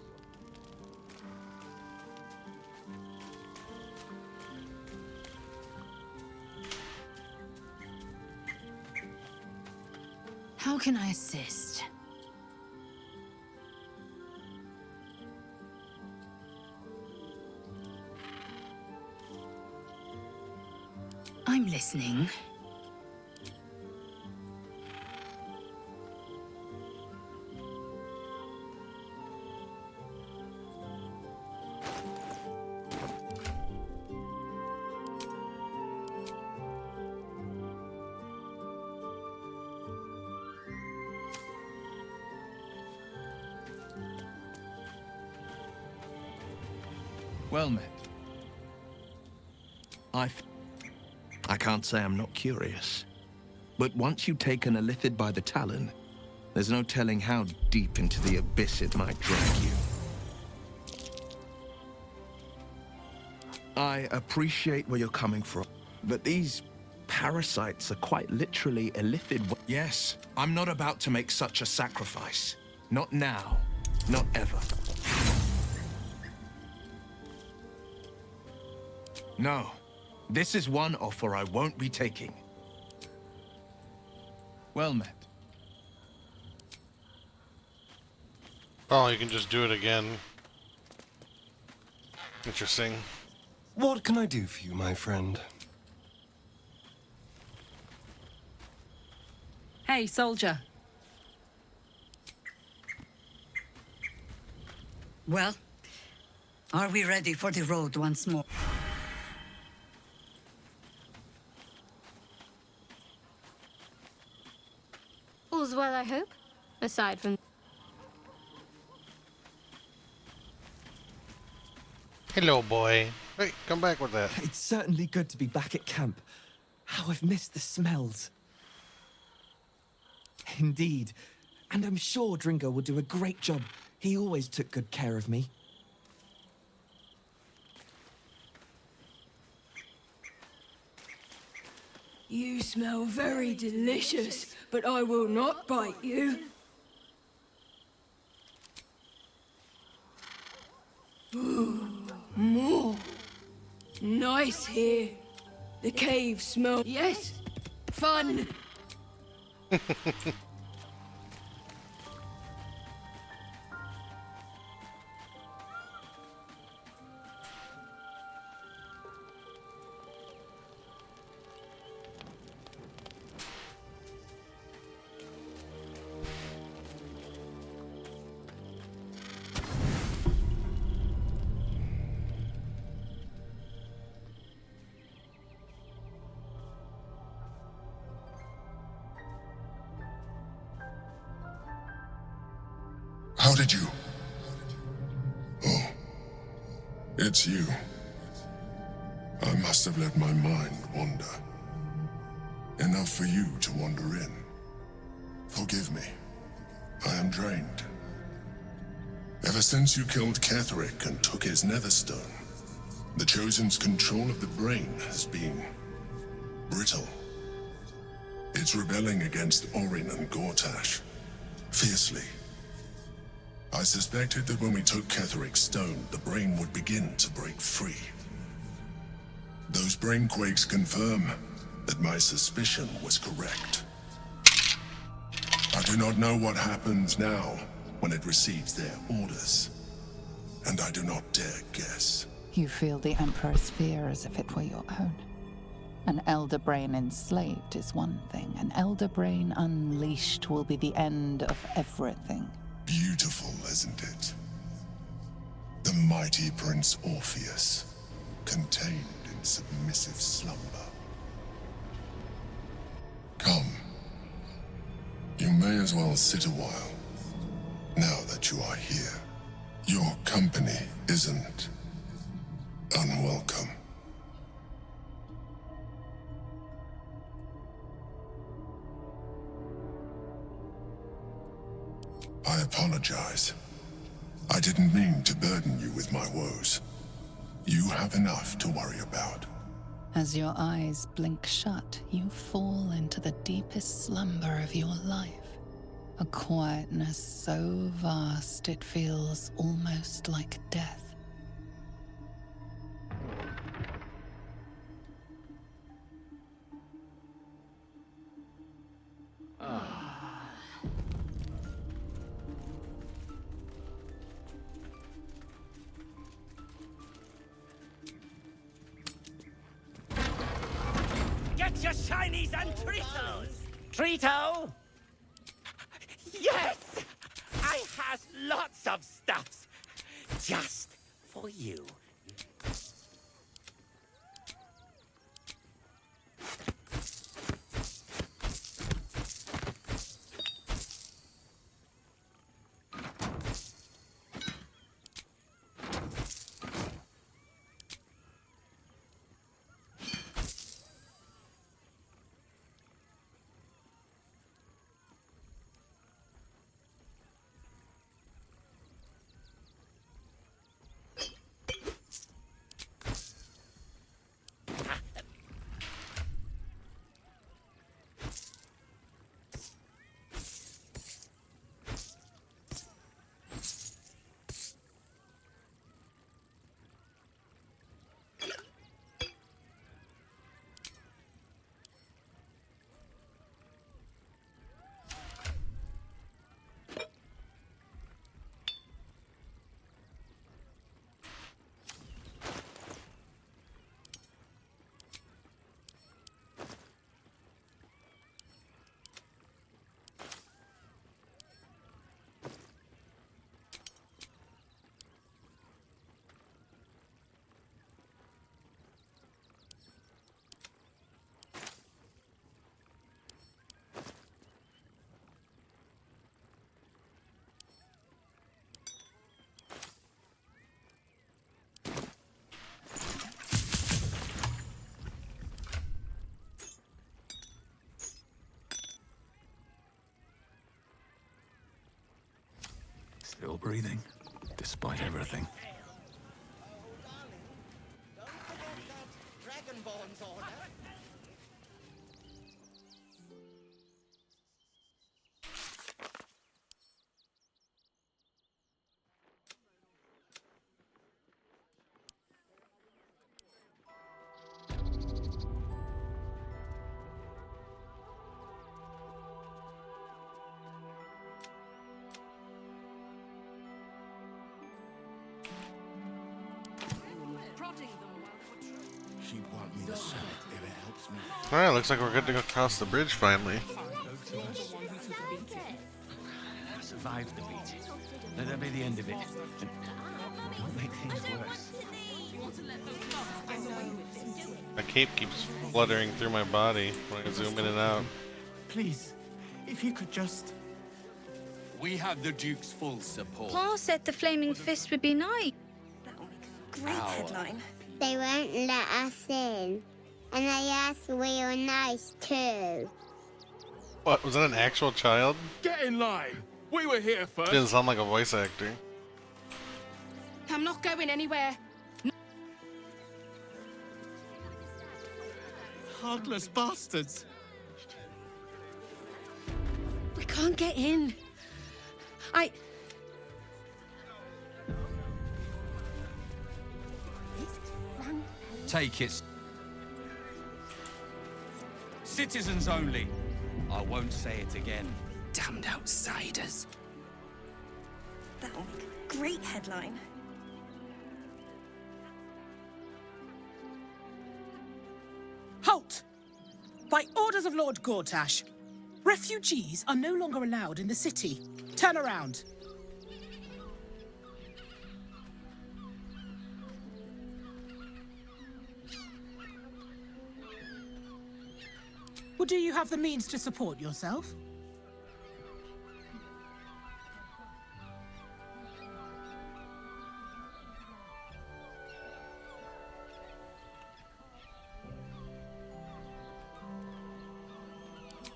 How can I assist? I'm listening. Well met. I can't say I'm not curious. But once you've taken a Lithid by the talon, there's no telling how deep into the abyss it might drag you. I appreciate where you're coming from, but these parasites are quite literally a Lithid. Yes, I'm not about to make such a sacrifice. Not now. Not ever. No. This is one offer I won't be taking. Well met. Oh, you can just do it again. Interesting. What can I do for you, my friend? Hey, soldier. Well, are we ready for the road once more? All's well, I hope. Aside from... Hello, boy. Hey, come back with that. It's certainly good to be back at camp. How I've missed the smells. Indeed. And I'm sure Dringo will do a great job. He always took good care of me. You smell very delicious, but I will not bite you. Ooh, more. Nice here. The cave smells. Yes, fun. How did you? Oh, it's you. I must have let my mind wander. Enough for you to wander in. Forgive me. I am drained. Ever since you killed Ketheric and took his Netherstone, the Chosen's control of the brain has been brittle. It's rebelling against Orin and Gortash, fiercely. I suspected that when we took Ketheric's stone, the brain would begin to break free. Those brain quakes confirm that my suspicion was correct. I do not know what happens now when it receives their orders, and I do not dare guess. You feel the Emperor's fear as if it were your own. An Elder Brain enslaved is one thing. An Elder Brain unleashed will be the end of everything. Beautiful, isn't it? The mighty Prince Orpheus, contained in submissive slumber. Come. You may as well sit a while, now that you are here. Your company isn't unwelcome. I apologize. I didn't mean to burden you with my woes. You have enough to worry about. As your eyes blink shut, you fall into the deepest slumber of your life. A quietness so vast it feels almost like death. Get your shinies and Tritos! Trito? Yes! I has lots of stuffs. Just for you. Still breathing, despite everything. Alright, looks like we're good to go across the bridge finally. I survived the beating. Let that be the end of it. And don't make things worse. My cape keeps fluttering through my body when I zoom in and out. Please, if you could just... We have the Duke's full support. Paul said the Flaming Fist would be nice. Great headline. They won't let us in. And they asked we were nice too. What, was that an actual child? Get in line. We were here first. Didn't sound like a voice actor. I'm not going anywhere. Heartless bastards. We can't get in. Take it. Citizens only. I won't say it again. Damned outsiders. That'll make a great headline. Halt! By orders of Lord Gortash, refugees are no longer allowed in the city. Turn around. Well, do you have the means to support yourself?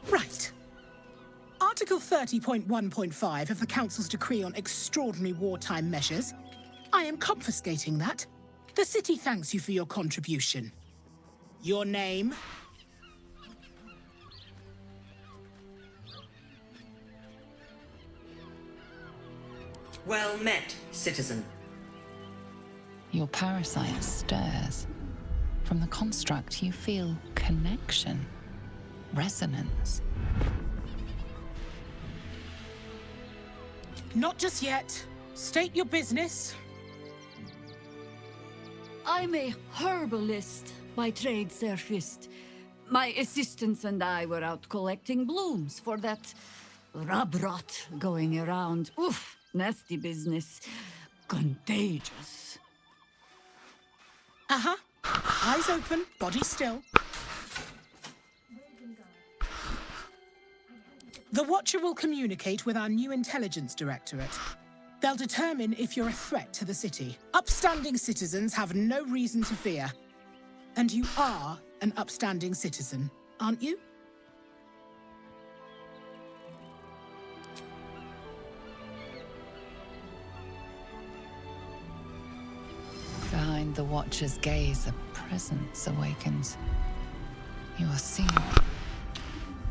Right. Article 30.1.5 of the Council's Decree on Extraordinary Wartime Measures. I am confiscating that. The city thanks you for your contribution. Your name? Well met, citizen. Your parasite stirs. From the construct, you feel connection, resonance. Not just yet. State your business. I'm a herbalist by trade, Sir Fist. My assistants and I were out collecting blooms for that rub rot going around. Oof, nasty business. Contagious. Uh-huh. Eyes open, body still. The Watcher will communicate with our new intelligence directorate. They'll determine if you're a threat to the city. Upstanding citizens have no reason to fear. And you are an upstanding citizen, aren't you? Behind the Watcher's gaze, a presence awakens. You are seen.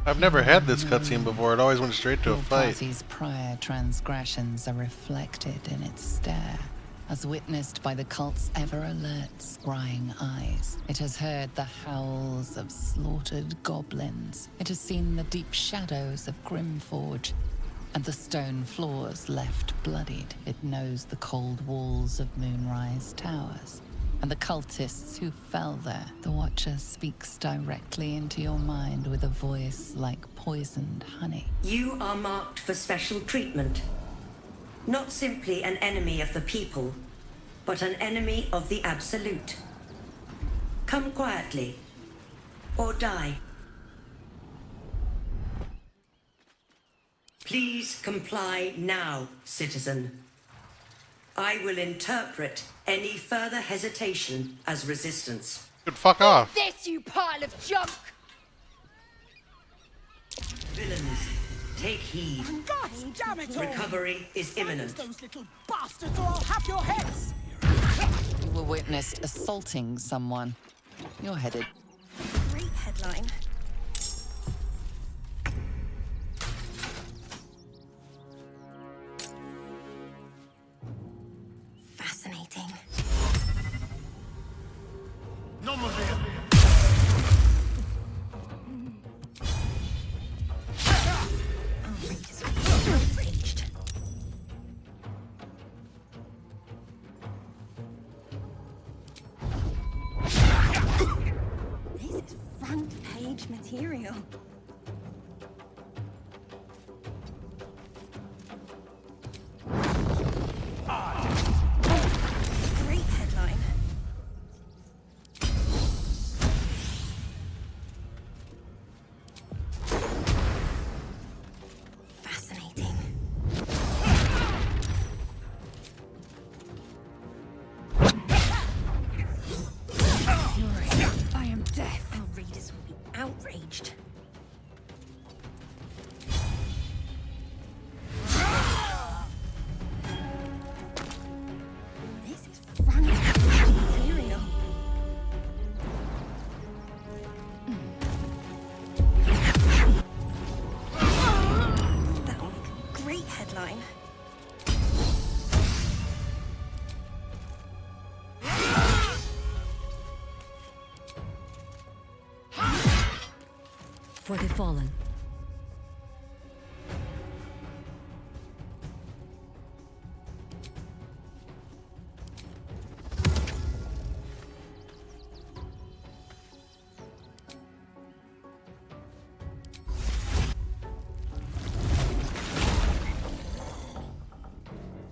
I've never had this cutscene before. It always went straight to a Your fight. party's prior transgressions are reflected in its stare, as witnessed by the cult's ever-alert, scrying eyes. It has heard the howls of slaughtered goblins. It has seen the deep shadows of Grimforge, and the stone floors left bloodied. It knows the cold walls of Moonrise Towers, and the cultists who fell there. The Watcher speaks directly into your mind with a voice like poisoned honey. You are marked for special treatment. Not simply an enemy of the people, but an enemy of the Absolute. Come quietly, or die. Please comply now, citizen. I will interpret any further hesitation as resistance. Good fuck off. This, you pile of junk! Villains, take heed. God damn it all! Recovery is imminent. Those little bastards, or I'll have your heads! You were witnessed assaulting someone. You're headed. Great headline. Fascinating. Outraged. This is front page material. Great headline. Fascinating. enraged. This is frantic material. That'll make a great headline. For the fallen.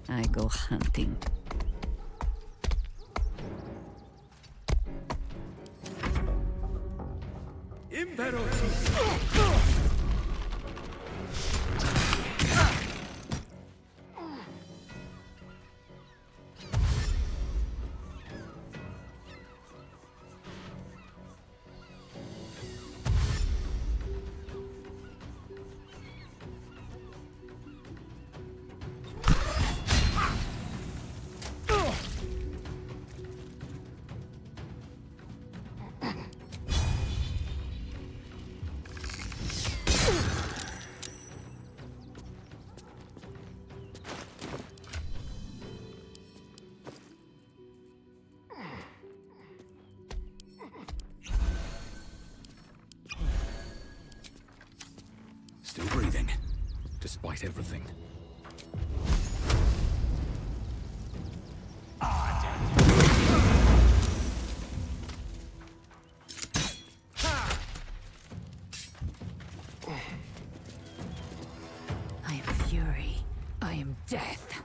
I go hunting. Still breathing, despite everything. I am fury. I am death.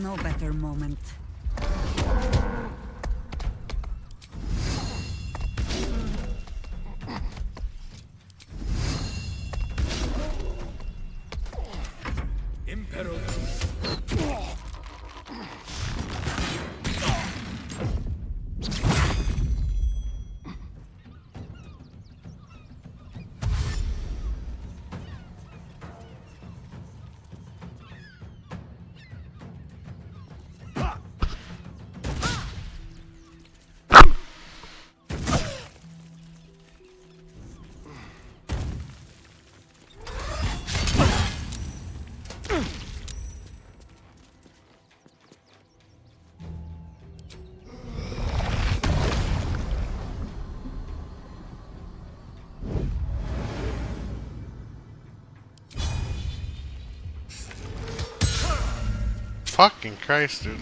No better moment. Fucking Christ, dude.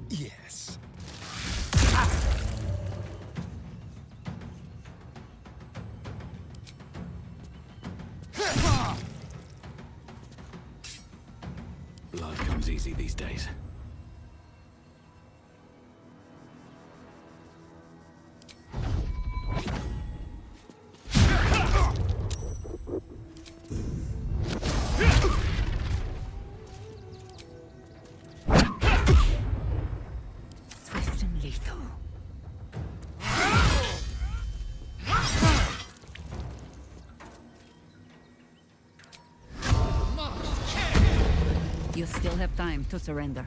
Yes. Blood comes easy these days. Swift and lethal. You still have time to surrender.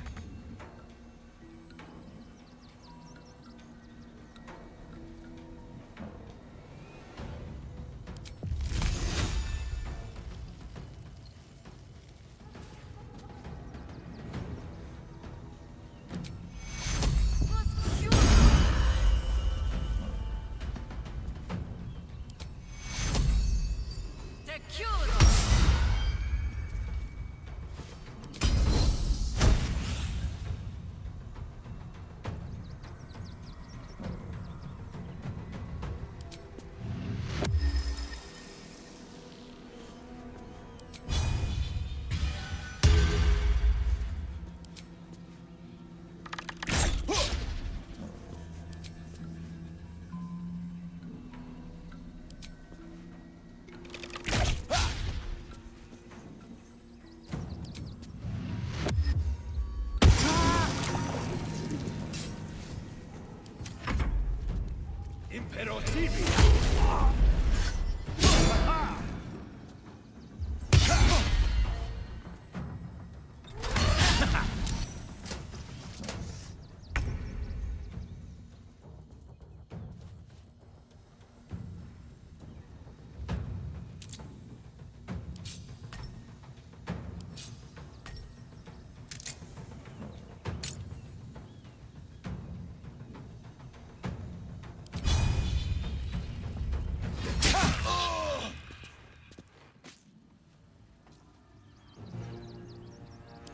Pero tibia.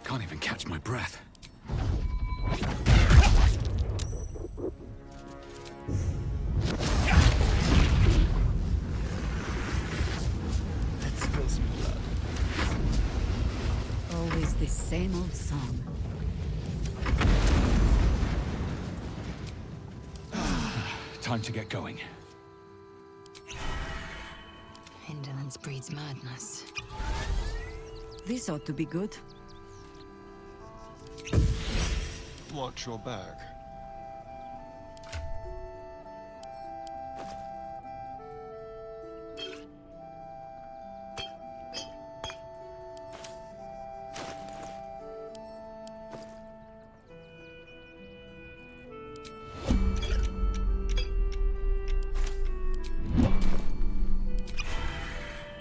Can't even catch my breath. Let's spill some blood. Always the same old song. Time to get going. Indolence breeds madness. This ought to be good. Watch your back.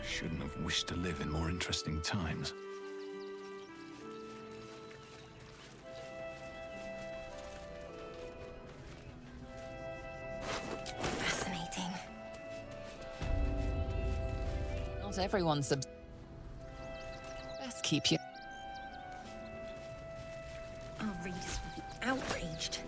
Shouldn't have wished to live in more interesting times. Fascinating. Not everyone's Best keep you. Our readers will be outraged.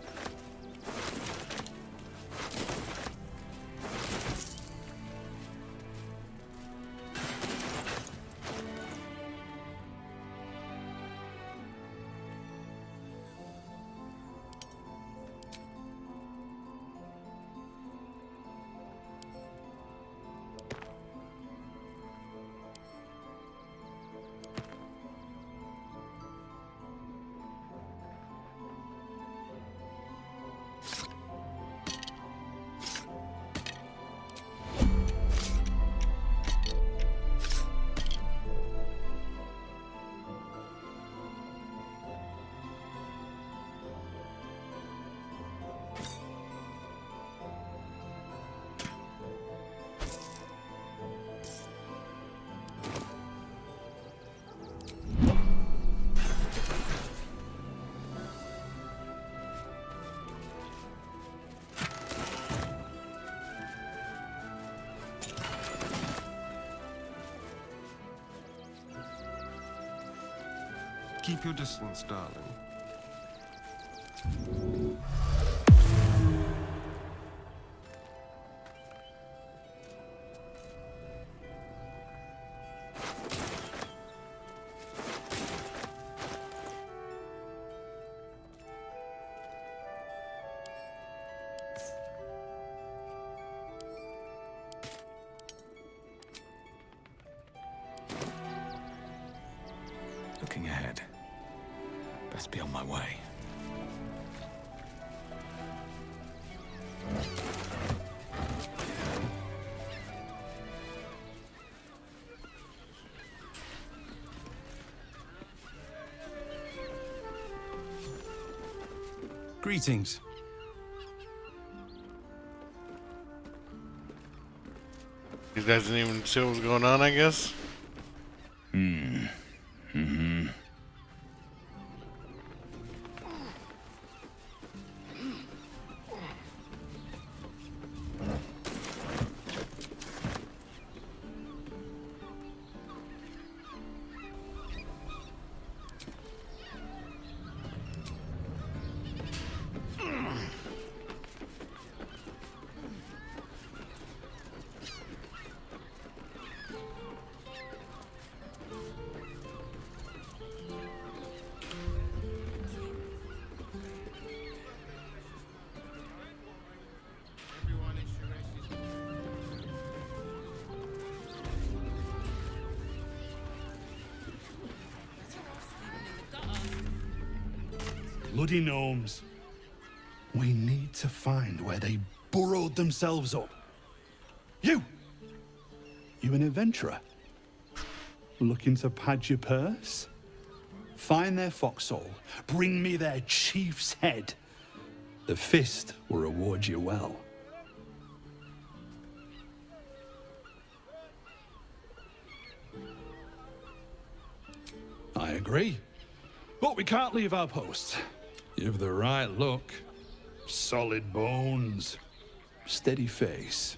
Keep your distance, darling. Looking ahead. Best be on my way. Greetings. You guys didn't even see what was going on, I guess? Bloody gnomes. We need to find where they burrowed themselves up. You an adventurer? Looking to pad your purse? Find their foxhole, bring me their chief's head. The fist will reward you well. I agree. But we can't leave our post. You've the right look. Solid bones. Steady face.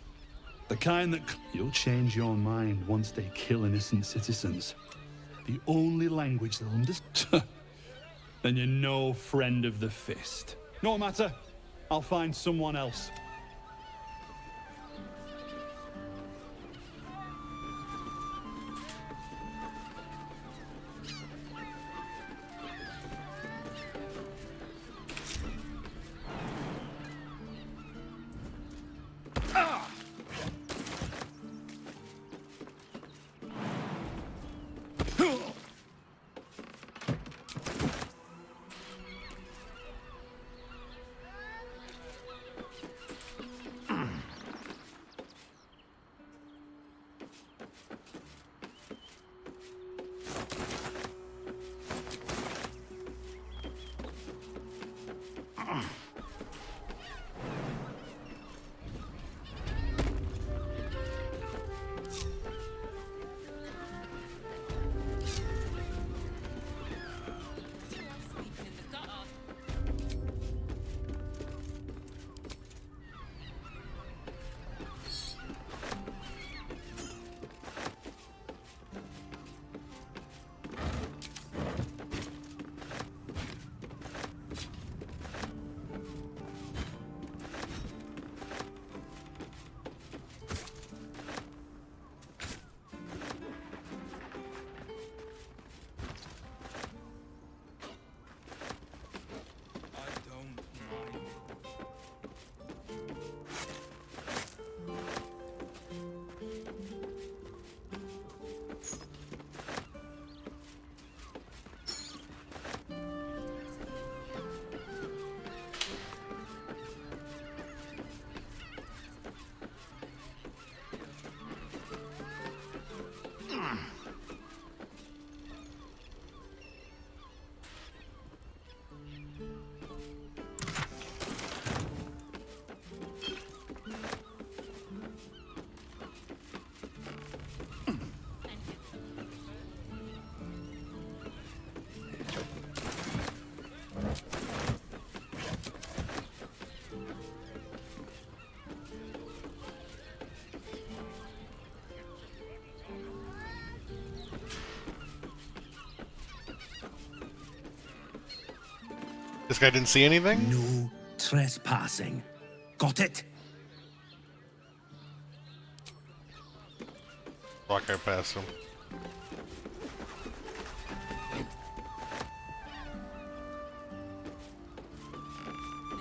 The kind that... You'll change your mind once they kill innocent citizens. The only language they'll understand. Then you're no friend of the fist. No matter. I'll find someone else. This guy didn't see anything? No trespassing. Got it? Walk right past him.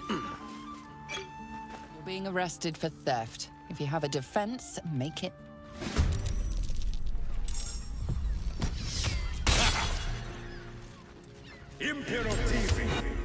You're being arrested for theft. If you have a defense, make it. Imperativi.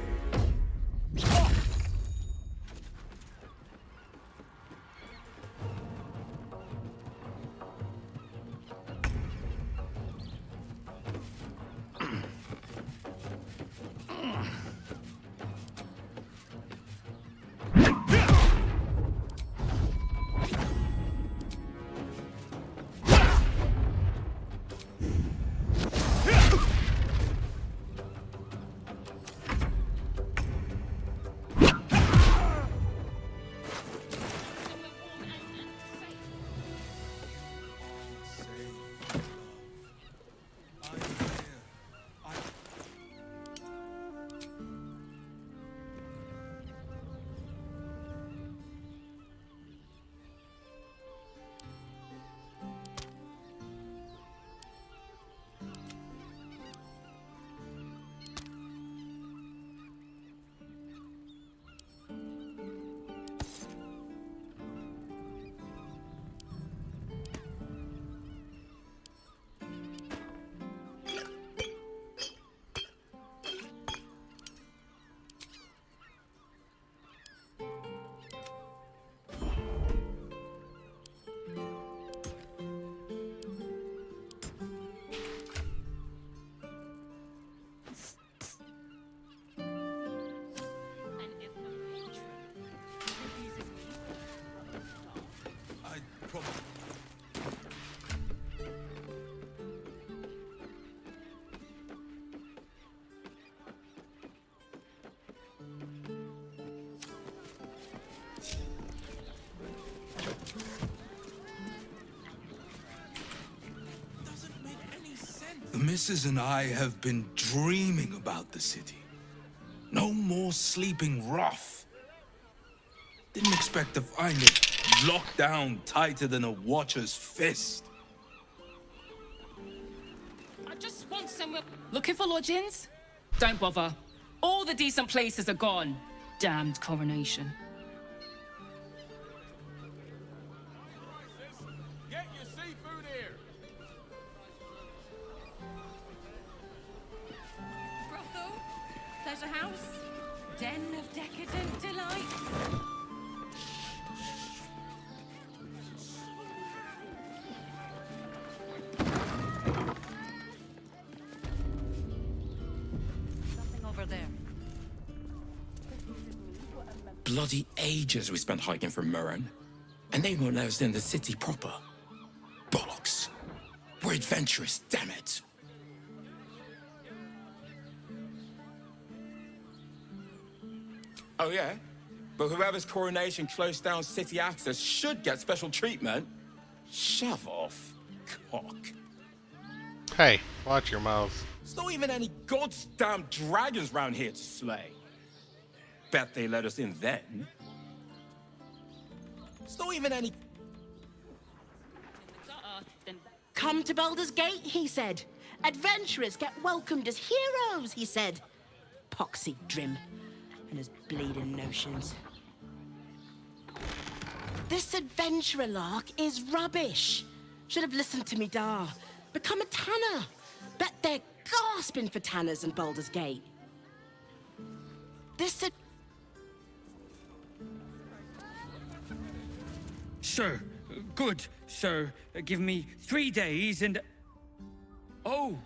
The missus and I have been dreaming about the city. No more sleeping rough. Didn't expect to find it locked down tighter than a watcher's fist. I just want somewhere. Looking for lodgings? Don't bother. All the decent places are gone. Damned coronation. Get your seafood here. Brothel, pleasure house, den of decadent delight. Something over there. Bloody ages we spent hiking from Murren, and they won't let us in the city proper. Bollocks. We're adventurous, damn it. Oh yeah? But whoever's coronation closed down city access should get special treatment. Shove off, cock. Hey, watch your mouth. There's not even any goddamn dragons round here to slay. Bet they let us in then. There's not even any... Come to Baldur's Gate, he said. Adventurers get welcomed as heroes, he said. Poxy Drim and his bleeding notions. This adventurer lark is rubbish. Should have listened to me, Dar. Become a tanner. Bet they're gasping for tanners in Baldur's Gate. This Sir, good, sir. Give me 3 days and... Oh,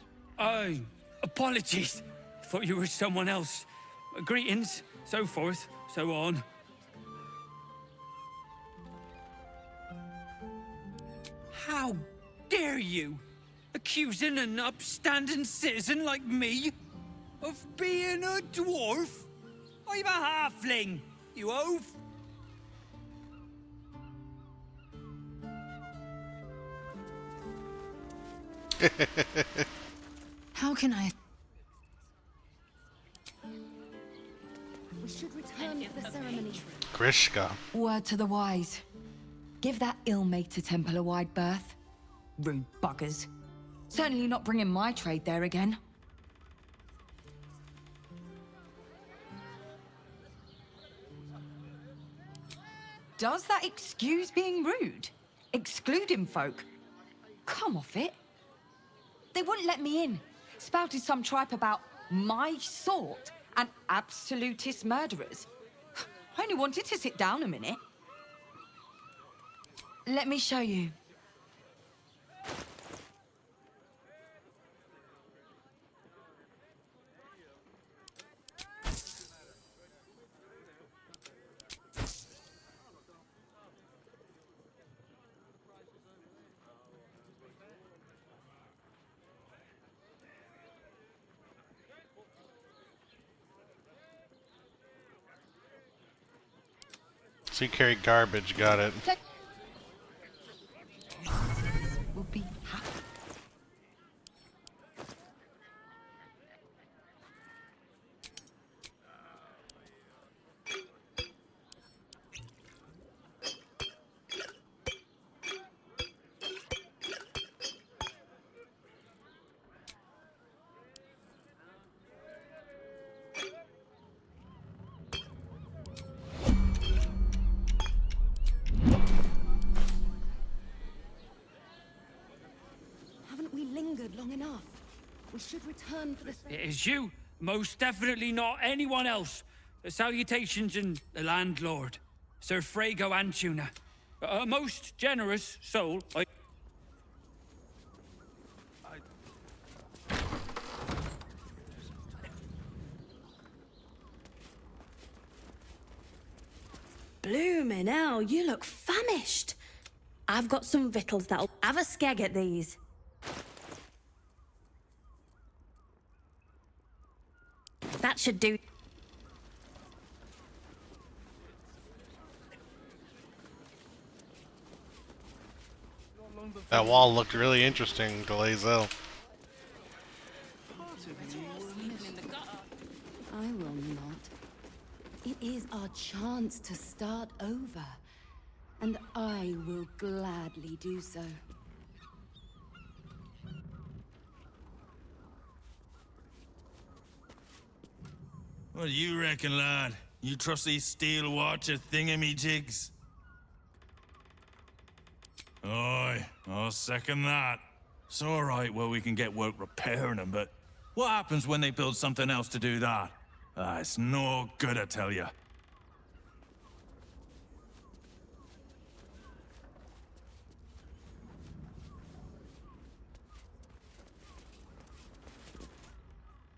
apologies. Thought you were someone else. Greetings, so forth, so on. How dare you? Accusing an upstanding citizen like me of being a dwarf? I'm a halfling, you oaf. How can I... We should return for the ceremony. Grishka. Word to the wise. Give that ill-mate a temple a wide berth. Rude buggers. Certainly not bringing my trade there again. Does that excuse being rude? Excluding folk? Come off it. They wouldn't let me in. Spouted some tripe about my sort and absolutist murderers. I only wanted to sit down a minute. Let me show you. So you carry garbage, got it. Will be happy. Haven't we lingered long enough? We should return for the... It is you, most definitely not anyone else. Salutations and the landlord, Sir Frago Antuna. A most generous soul. Bloomin' hell, you look famished. I've got some victuals that'll... Have a skeg at these. That should do. That wall looked really interesting to Lae'zel. I will not. It is our chance to start over, and I will gladly do so. What do you reckon, lad? You trust these steel watcher thingamajigs? Aye, I'll second that. It's alright where we can get work repairing them, but what happens when they build something else to do that? Ah, it's no good, I tell you.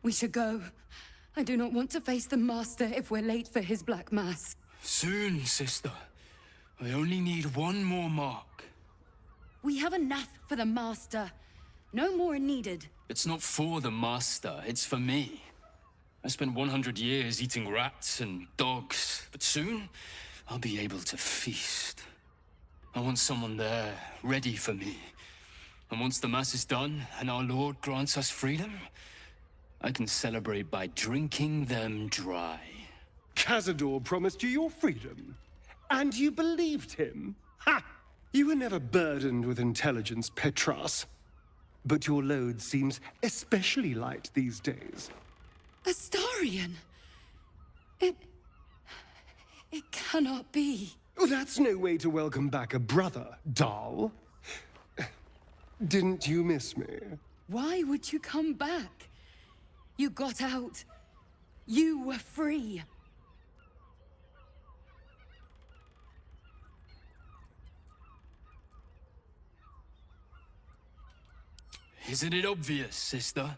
We should go. I do not want to face the Master if we're late for his Black Mass. Soon, sister. I only need one more mark. We have enough for the Master. No more are needed. It's not for the Master, it's for me. I spent 100 years eating rats and dogs, but soon I'll be able to feast. I want someone there, ready for me. And once the Mass is done and our Lord grants us freedom, I can celebrate by drinking them dry. Cazador promised you your freedom, and you believed him? Ha! You were never burdened with intelligence, Petras. But your load seems especially light these days. Astarion! It cannot be. Oh, that's no way to welcome back a brother, doll. Didn't you miss me? Why would you come back? You got out. You were free. Isn't it obvious, sister?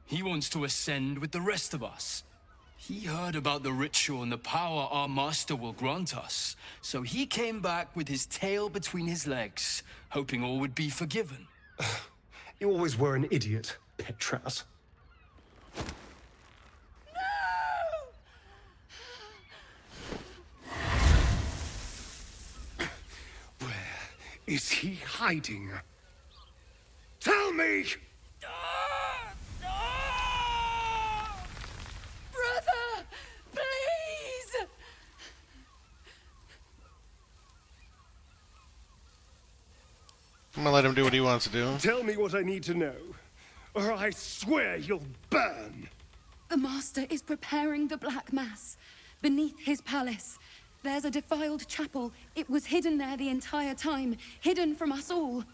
He wants to ascend with the rest of us. He heard about the ritual and the power our master will grant us, so he came back with his tail between his legs, hoping all would be forgiven. You always were an idiot, Petras. Is he hiding? Tell me! Brother! Please! I'm gonna let him do what he wants to do. Tell me what I need to know, or I swear you'll burn! The Master is preparing the Black Mass. Beneath his palace, there's a defiled chapel. It was hidden there the entire time, hidden from us all.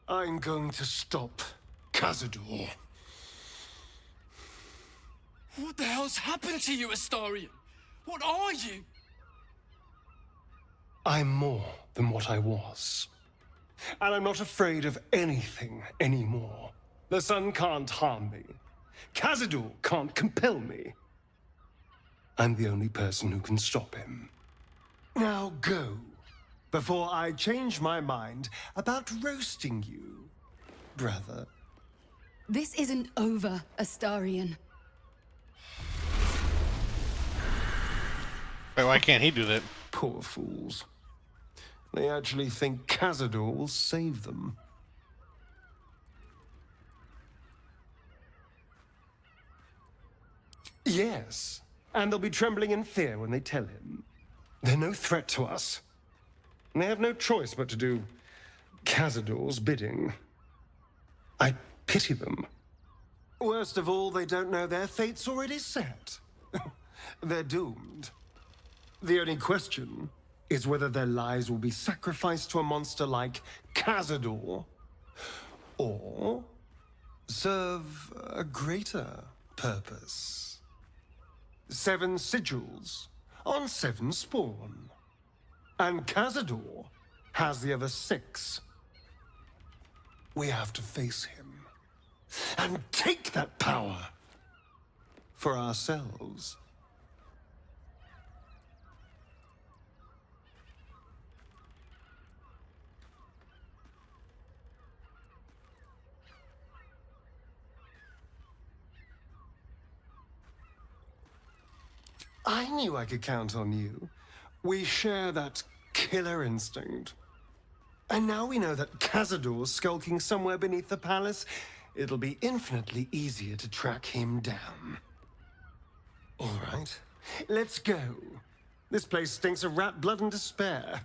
I'm going to stop Cazador. What the hell's happened to you, Astarion? What are you? I'm more than what I was. And I'm not afraid of anything anymore. The sun can't harm me. Cazador can't compel me. I'm the only person who can stop him. Now go, before I change my mind about roasting you, brother. This isn't over, Astarion. Wait, why can't he do that? Poor fools. They actually think Cazador will save them. Yes, and they'll be trembling in fear when they tell him. They're no threat to us. And they have no choice but to do Cazador's bidding. I pity them. Worst of all, they don't know their fate's already set. They're doomed. The only question is whether their lives will be sacrificed to a monster like Cazador, or serve a greater purpose. 7 sigils on 7 spawn. And Cazador has the other 6. We have to face him and take that power for ourselves. I knew I could count on you. We share that killer instinct. And now we know that Cazador's skulking somewhere beneath the palace. It'll be infinitely easier to track him down. All right, let's go. This place stinks of rat blood and despair.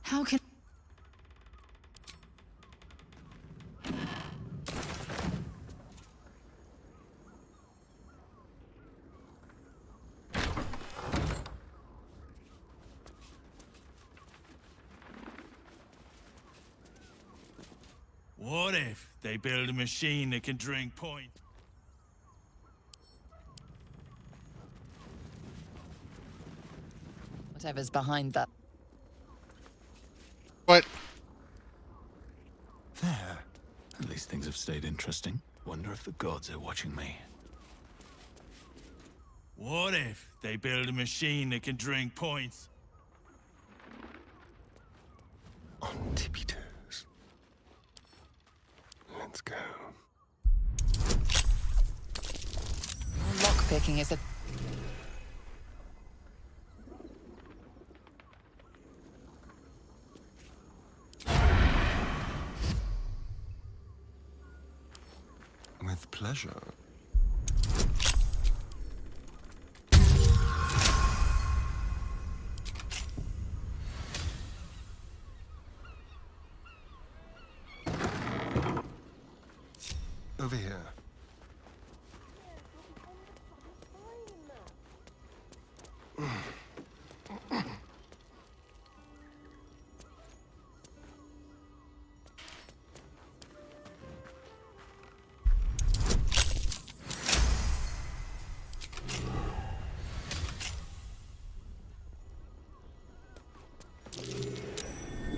How can... What if they build a machine that can drink points? Whatever's behind that. What? There. At least things have stayed interesting. Wonder if the gods are watching me. What if they build a machine that can drink points? On tippy toes. Let's go. Lockpicking is a... With pleasure. Over here.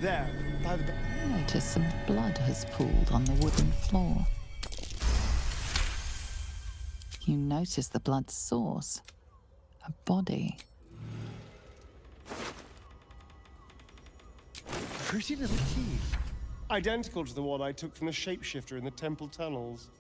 There, by the... Notice some blood has pooled on the wooden floor. You notice the blood's source. A body. Pretty little key. Identical to the one I took from the shapeshifter in the temple tunnels.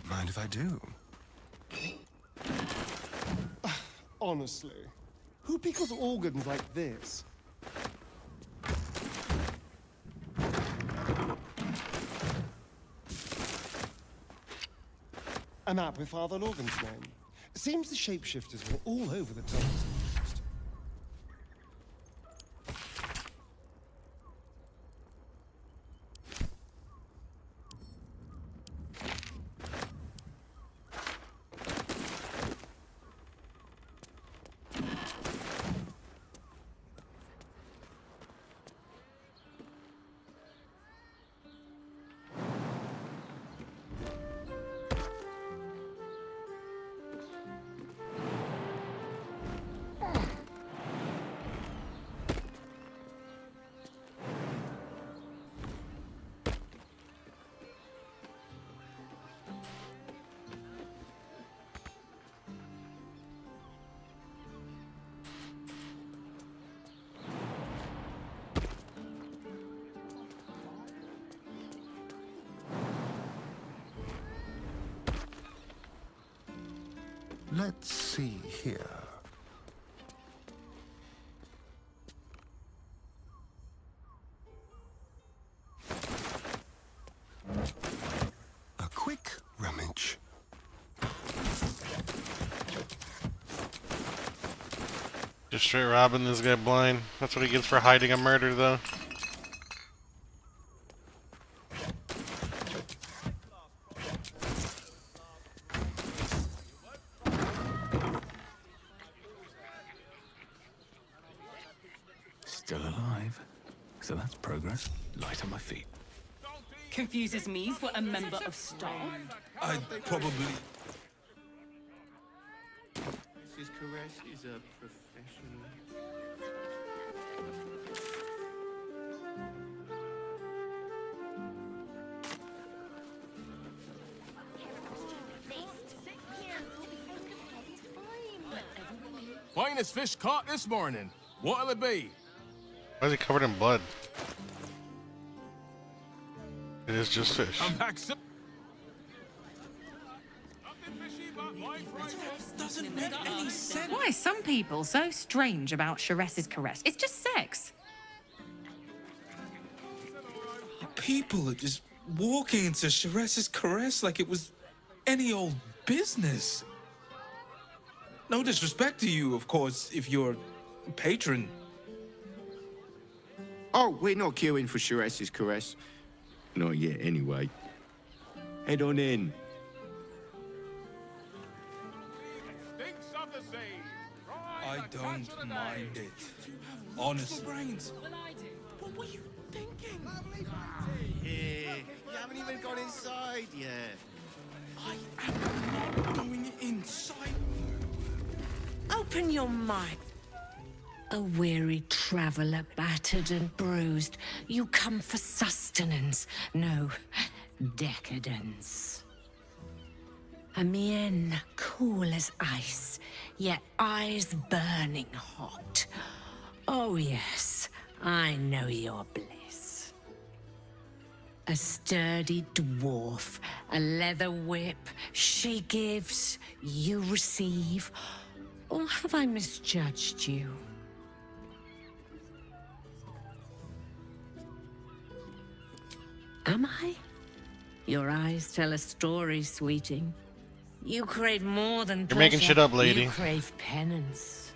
Mind if I do? Honestly, who pickles organs like this? A map with Father Logan's name. Seems the shapeshifters were all over the tunnels. Let's see here. A quick rummage. Just straight robbing this guy blind. That's what he gets for hiding a murder, though. Still alive. So that's progress. Light on my feet. Confuses me for a member of staff. I'd probably... Mrs. Caress is a professional. Finest fish caught this morning. What'll it be? Why is he covered in blood? It is just fish. I'm back soon. Doesn't make any sense. Why are some people so strange about Sharess's caress? It's just sex. People are just walking into Sharess's caress like it was any old business. No disrespect to you, of course, if you're a patron. Oh, we're not queuing for Sharess's caress. Not yet, anyway. Head on in. I don't mind it. Honestly. What were you thinking? Here, you haven't even gone inside yet. I am not going inside. Open your mind. A weary traveller, battered and bruised. You come for sustenance, no decadence. A mien cool as ice, yet eyes burning hot. Oh yes, I know your bliss. A sturdy dwarf, a leather whip, she gives, you receive. Or have I misjudged you? Am I? Your eyes tell a story, sweeting. You crave more than You're making shit up, lady. You crave penance.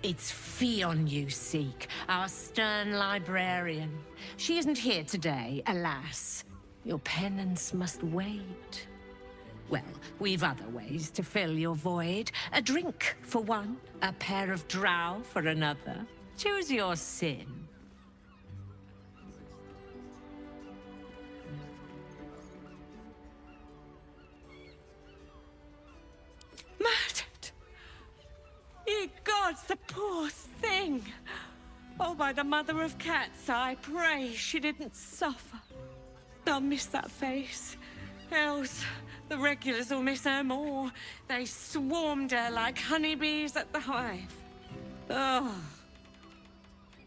It's Fionn you seek, our stern librarian. She isn't here today, alas. Your penance must wait. Well, we've other ways to fill your void. A drink for one, a pair of drow for another. Choose your sin. Murdered! Ye gods, the poor thing! Oh, by the mother of cats, I pray she didn't suffer. I'll miss that face. Else, the regulars will miss her more. They swarmed her like honeybees at the hive. Oh.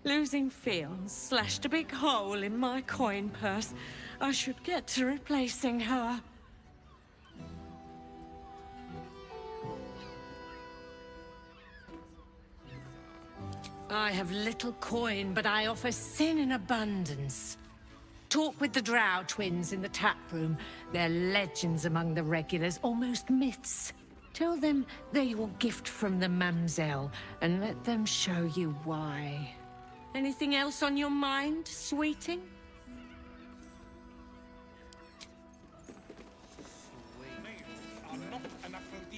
Losing Fionn slashed a big hole in my coin purse. I should get to replacing her. I have little coin, but I offer sin in abundance. Talk with the Drow twins in the tap room. They're legends among the regulars, almost myths. Tell them they're your gift from the Mamselle, and let them show you why. Anything else on your mind, sweeting?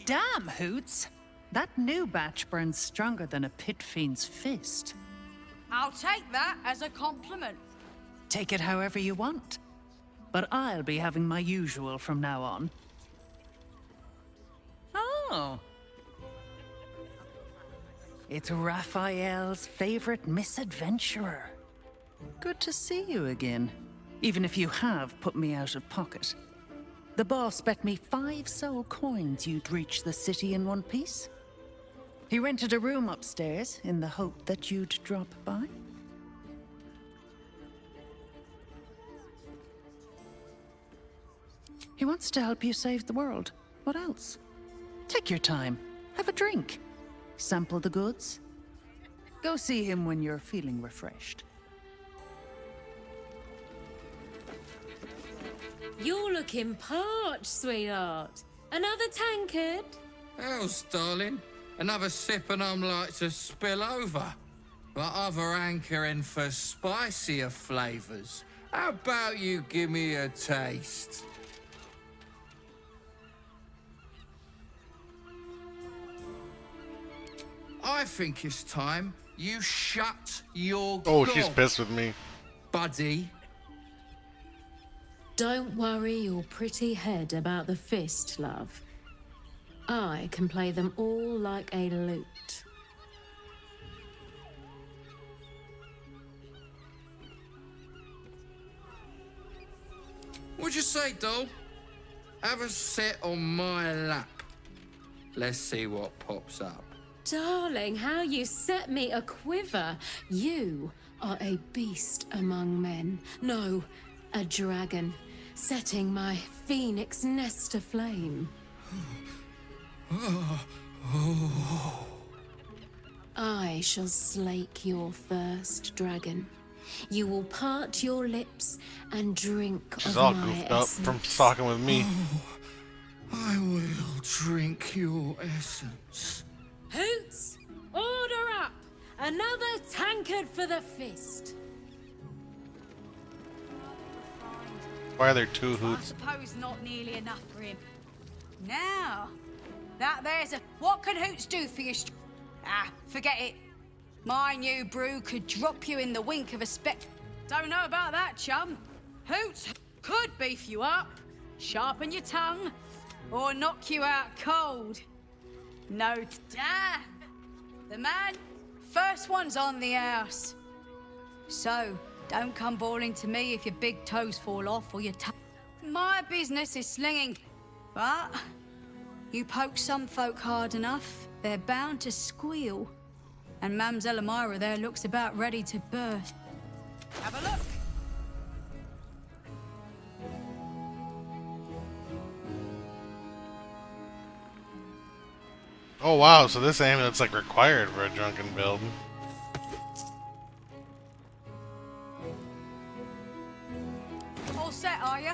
Damn, Hoots! That new batch burns stronger than a pit fiend's fist. I'll take that as a compliment. Take it however you want. But I'll be having my usual from now on. Oh. It's Raphael's favorite misadventurer. Good to see you again, even if you have put me out of pocket. The boss bet me 5 soul coins you'd reach the city in one piece. He rented a room upstairs in the hope that you'd drop by. He wants to help you save the world. What else? Take your time. Have a drink. Sample the goods. Go see him when you're feeling refreshed. You're looking parched, sweetheart. Another tankard? Else, darling. Another sip and I'm like to spill over. But other hankering for spicier flavours. How about you give me a taste? I think it's time You shut your Oh, gob, she's pissed with me. buddy. Don't worry your pretty head about the fist, love. I can play them all like a lute. What'd you say, doll? Have a sit on my lap. Let's see what pops up. Darling, how you set me a quiver. You are a beast among men. No, a dragon, setting my phoenix nest aflame. I shall slake your thirst, dragon. You will part your lips and drink She's of all my goofed up essence. from talking with me. I will drink your essence. Hoots, order up! Another tankard for the fist. Why are there two I hoots? suppose not nearly enough for him. Now, that there's a... What can Hoots do for you? Forget it. My new brew could drop you in the wink of a speck. Don't know about that, chum. Hoots could beef you up, sharpen your tongue, or knock you out cold. No, damn. The man, first one's on the house. So, don't come bawling to me if your big toes fall off or your tongue. My business is slinging, but you poke some folk hard enough, they're bound to squeal. And Mamselle Elmira there looks about ready to burst. Have a look. Oh wow, so this amulet's like required for a drunken build. All set, are you?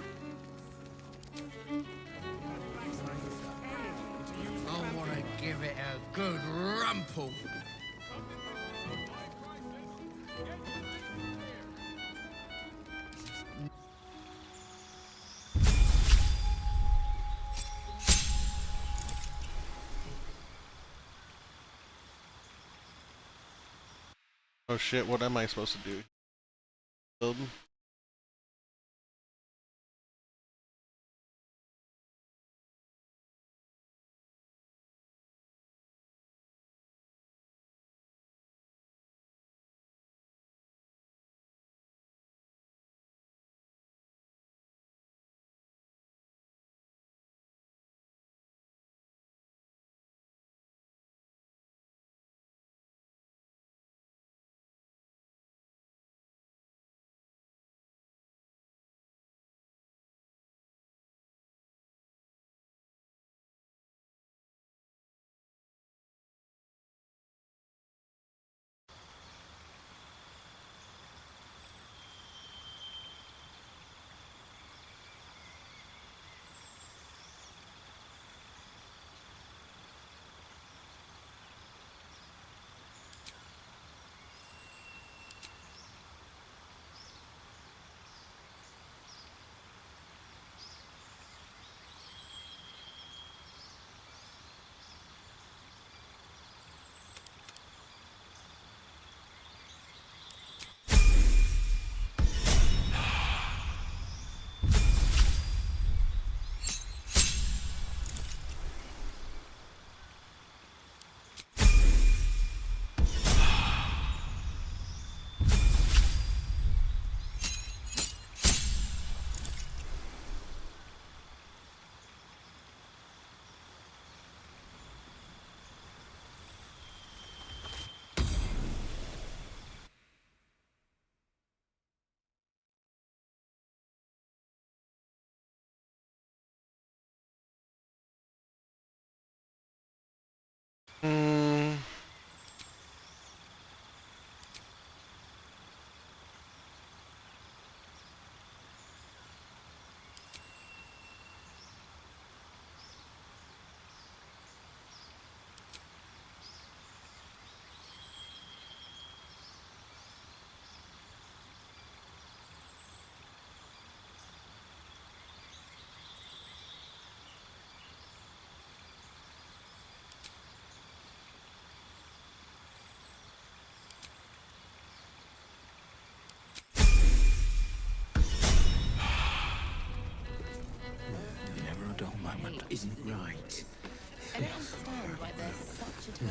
I want to give it a good rumple. Oh shit, what am I supposed to do? Build?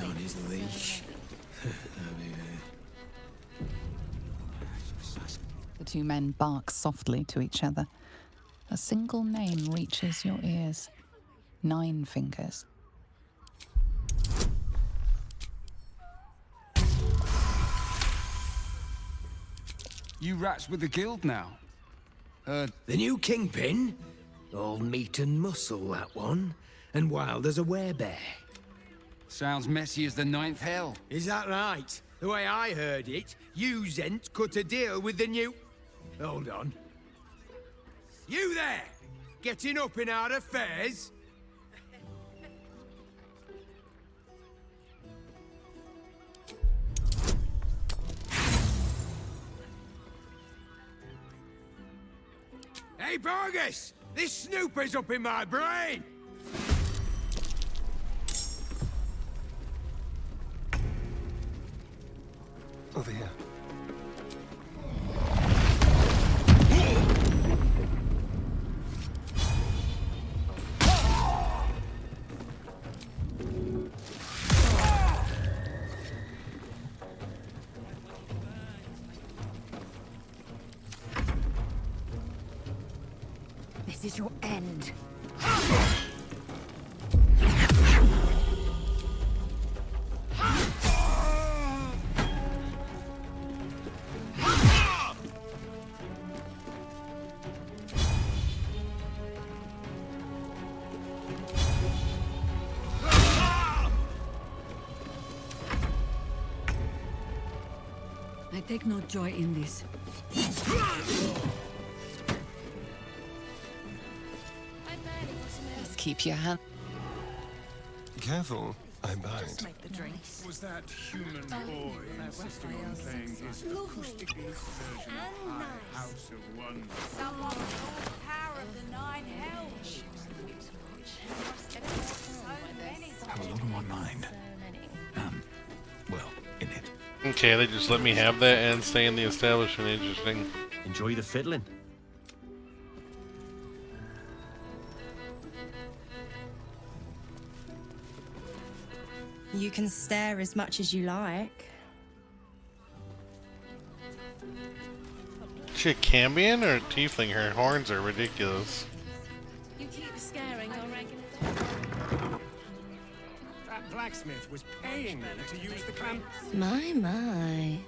On his leash. The two men bark softly to each other. A single name reaches your ears. 9 Fingers. You rats with the guild now? The new kingpin? All meat and muscle, that one. And wild as a werebear. Sounds messy as the 9th hell. Is that right? The way I heard it, you Zent cut a deal with the new... Hold on. You there! Getting up in our affairs? Hey, Vargas! This snooper's up in my brain! Over here. This is your end. I take no joy in this. Keep your hand. Careful, I bite. Was that human boy insisting on playing his acoustic version of High House of Wonder? Someone with the power of the 9 hells. Have a lot on my mind. Well, in it. Okay, they just let me have that and stay in the establishment. Interesting. Enjoy the fiddling. You can stare as much as you like. Is she a Cambion or a Tiefling? Her horns are ridiculous. You keep scaring your regular. That blacksmith was paying me to use the clamp. My.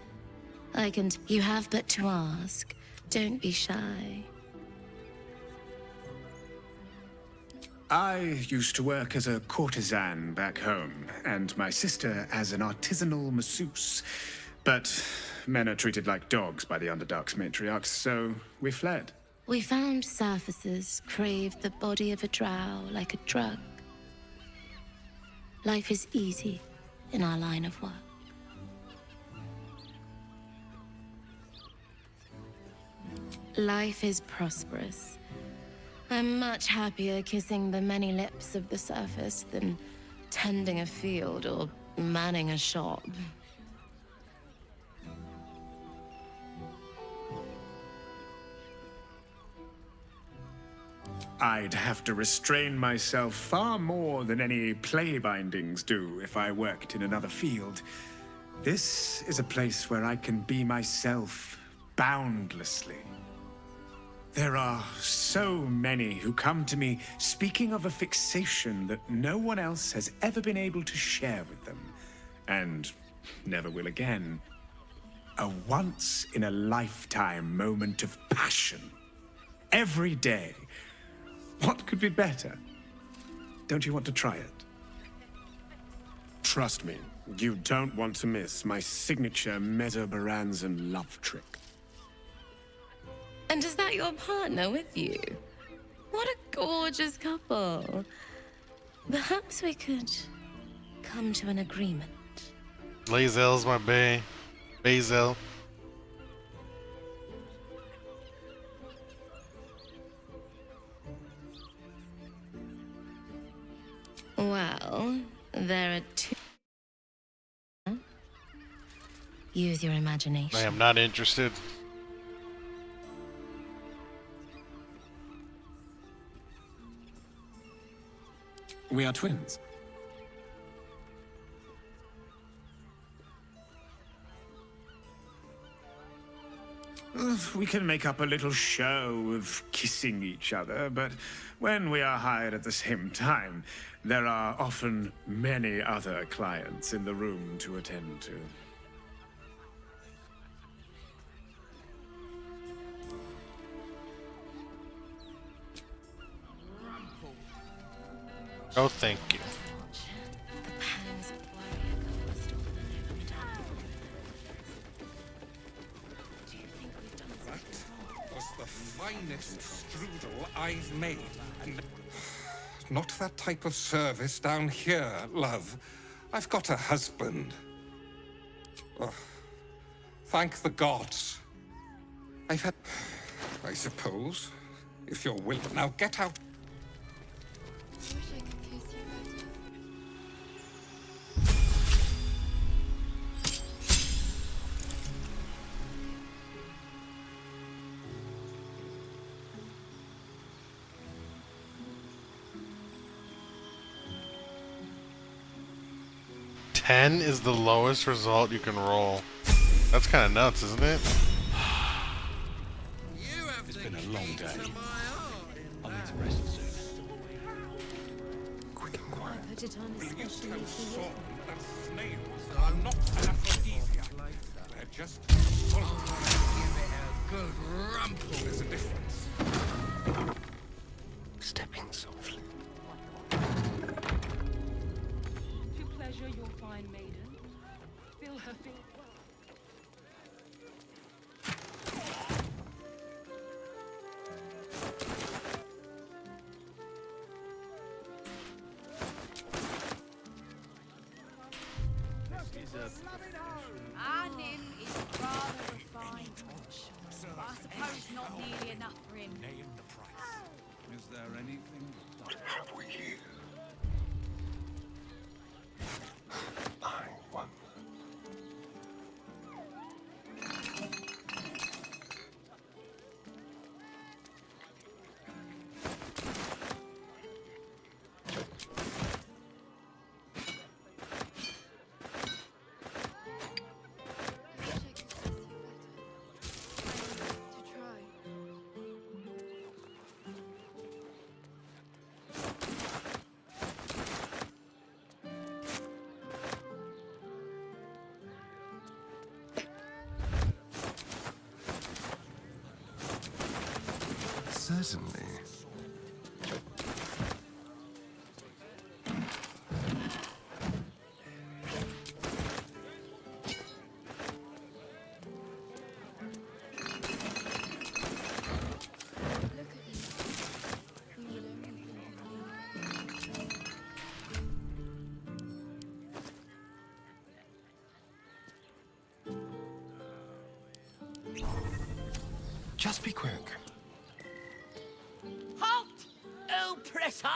You have but to ask. Don't be shy. I used to work as a courtesan back home, and my sister as an artisanal masseuse. But men are treated like dogs by the Underdark's matriarchs, so we fled. We found surfacers craved the body of a drow like a drug. Life is easy in our line of work. Life is prosperous. I'm much happier kissing the many lips of the surface than tending a field or manning a shop. I'd have to restrain myself far more than any play bindings do if I worked in another field. This is a place where I can be myself boundlessly. There are so many who come to me speaking of a fixation that no one else has ever been able to share with them, and never will again. A once-in-a-lifetime moment of passion. Every day. What could be better? Don't you want to try it? Trust me, you don't want to miss my signature Mesobaranzan love trick. And is that your partner with you? What a gorgeous couple. Perhaps we could come to an agreement. Lazel's my bae. Bazel. Well, there are two. Use your imagination. I am not interested. We are twins. We can make up a little show of kissing each other, but when we are hired at the same time, there are often many other clients in the room to attend to. Oh, thank you. That was the finest strudel I've made, and not that type of service down here, love. I've got a husband. Oh, thank the gods. I've had... I suppose, if you're willing. Now get out. Ten is the lowest result you can roll. That's kind of nuts, isn't it? It's been a long day. I need to rest soon. Quick and quiet. I put it on especially for you. Snails are not an aphrodisiac. They're just... Give it a good rumple. There's a difference. Stepping softly. To pleasure your fine maiden, fill her feet. Our Nim is rather refined. But I suppose not nearly enough for him. Name the price. Is there anything? What have we here? I wonder. Certainly. Just be quick. Halt, oppressor!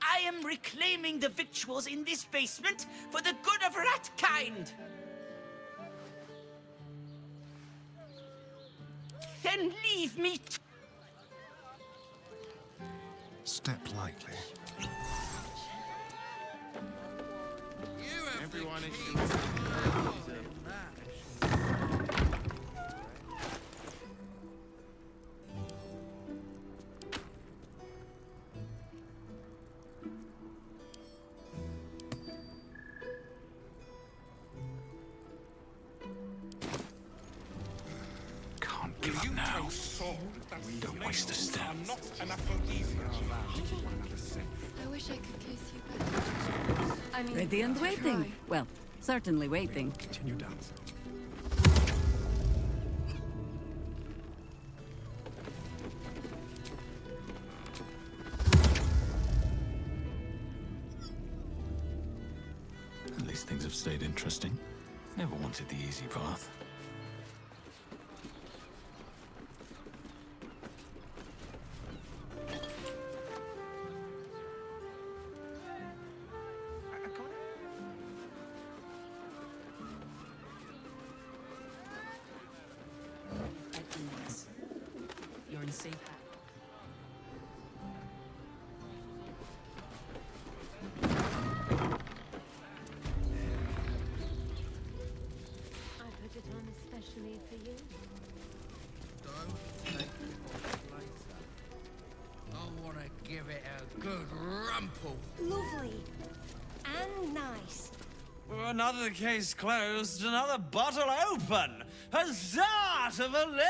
I am reclaiming the victuals in this basement for the good of ratkind. Then leave me. Step lightly. Everyone is Can't give up now. Don't waste a step. Not an aphrodisiac. I wish I could kiss you better. I mean, Ready and waiting. Well, certainly waiting. Continue dancing. At least things have stayed interesting. Never wanted the easy path. You're in safe hands. I put it on especially for you. another case closed, another bottle open. Huzzah to Valeria!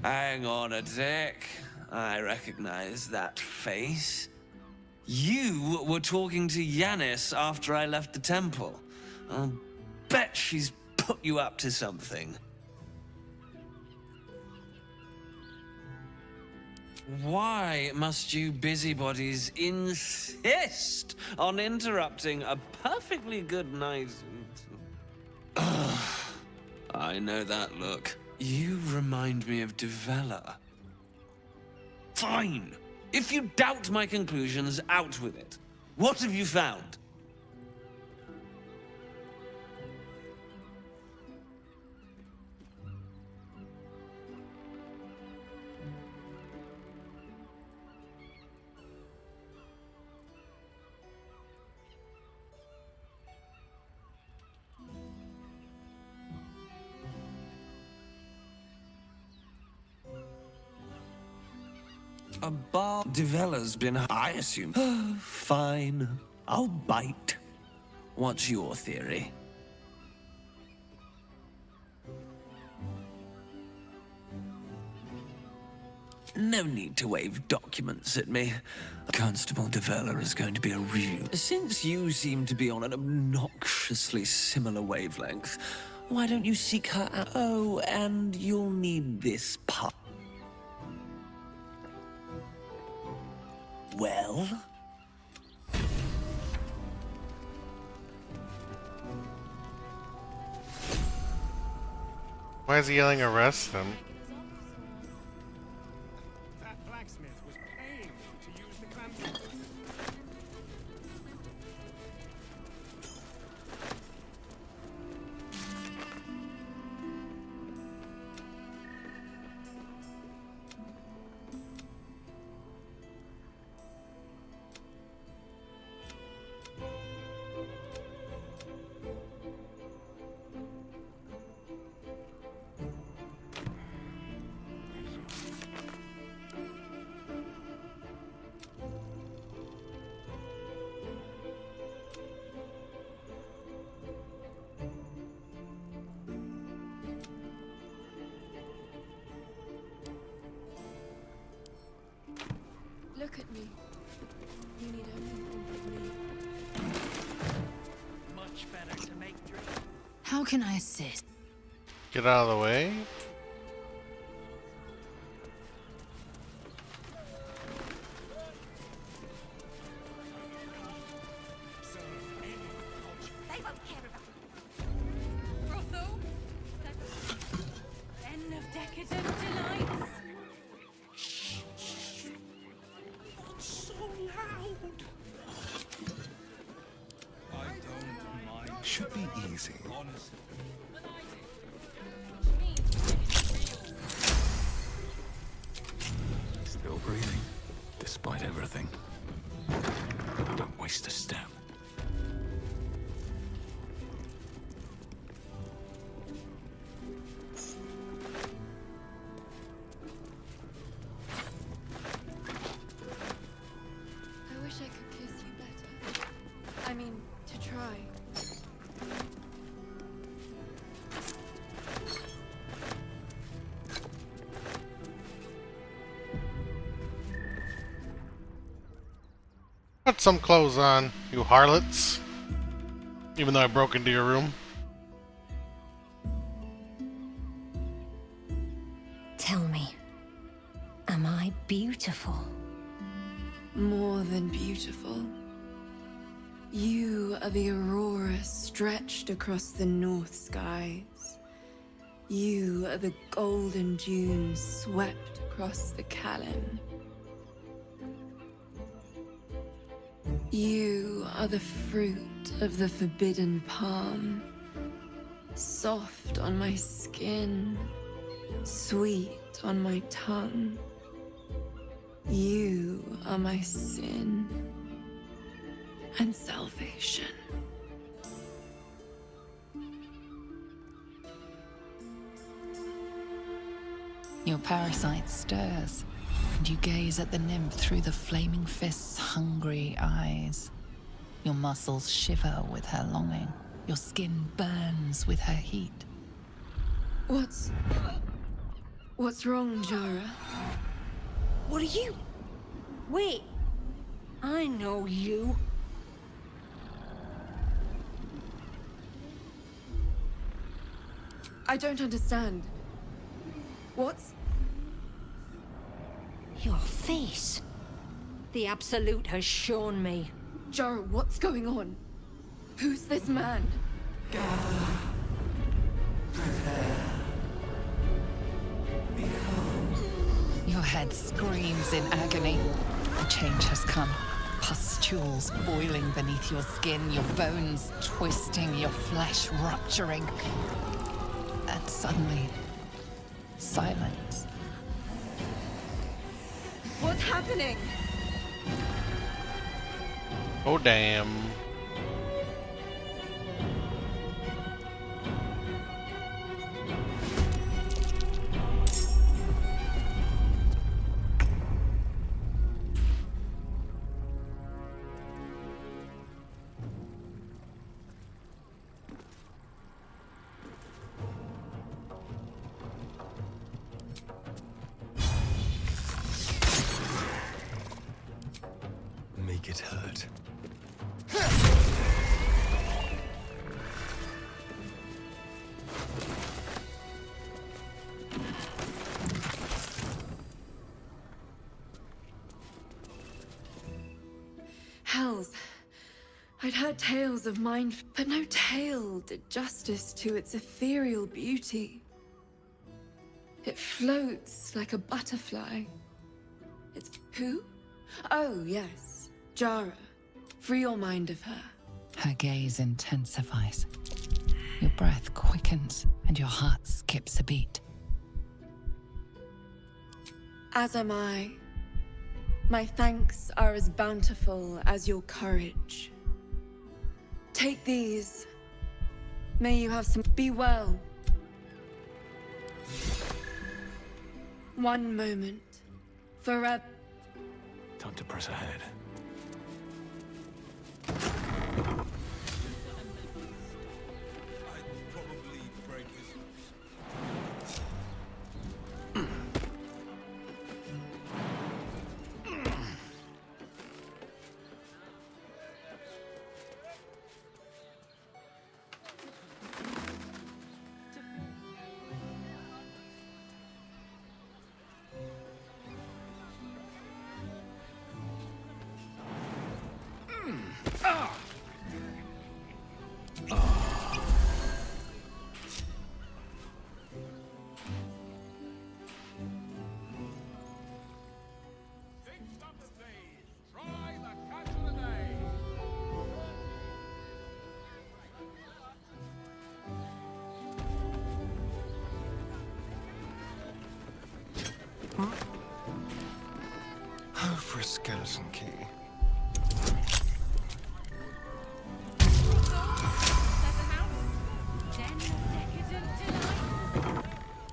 Hang on a tick. I recognize that face. You were talking to Yanis after I left the temple. I'll bet she's put you up to something. Why must you busybodies insist on interrupting a perfectly good night? Ugh, I know that look. You remind me of Devella. Fine. If you doubt my conclusions, out with it. What have you found? A bar Devella's been, I assume. Fine. I'll bite. What's your theory? No need to wave documents at me. Constable Devella is going to be a real... Since you seem to be on an obnoxiously similar wavelength, why don't you seek her out? Oh, and you'll need this part. Well? Why is he yelling arrest them? That blacksmith was paying me to use the clamp. Look at me. You need only think of me. Much better to make drink. How can I assist? Get out of the way. They won't care about brothel. End of decadent delights. So loud. I don't mind. Should be easy. Honestly. Still breathing, despite everything. Don't waste a step. I wish I could kiss you better. I mean, to try. Put some clothes on, you harlots. Even though I broke into your room. Tell me, am I beautiful? More than beautiful. You are the aurora stretched across the north skies. You are the golden dunes swept across the Callan. You are the fruit of the forbidden palm, soft on my skin, sweet on my tongue. You are my sin and salvation. Your parasite stirs, and you gaze at the nymph through the flaming fist's hungry eyes. Your muscles shiver with her longing. Your skin burns with her heat. What's wrong, Jara? What are you? Wait. I know you. I don't understand. What's... Your face. The Absolute has shown me. Jara, what's going on? Who's this man? Your head screams in agony. The change has come. Pustules boiling beneath your skin, your bones twisting, your flesh rupturing. And suddenly, silence. What's happening? Oh, damn. Make it hurt. Hells. I'd heard tales of mine, but no tale did justice to its ethereal beauty. It floats like a butterfly. It's who? Oh, yes. Jara. Free your mind of her. Her gaze intensifies. Your breath quickens and your heart skips a beat. As am I. My thanks are as bountiful as your courage. Take these. May you have some. Be well. One moment. Forever. Time to press ahead. Oh, for a skeleton key.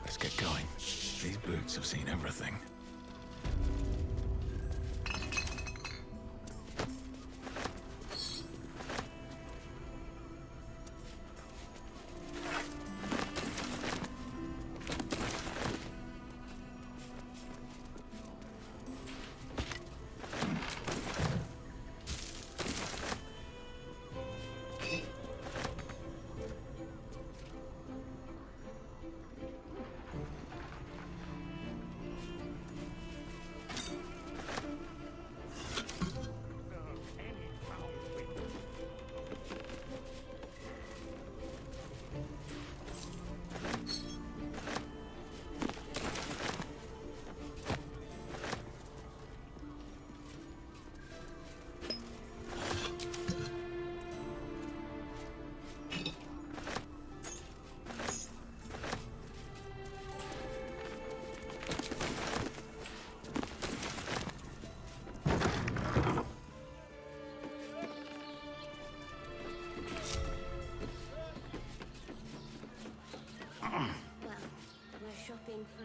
Let's get going. These boots have seen everything. shopping for...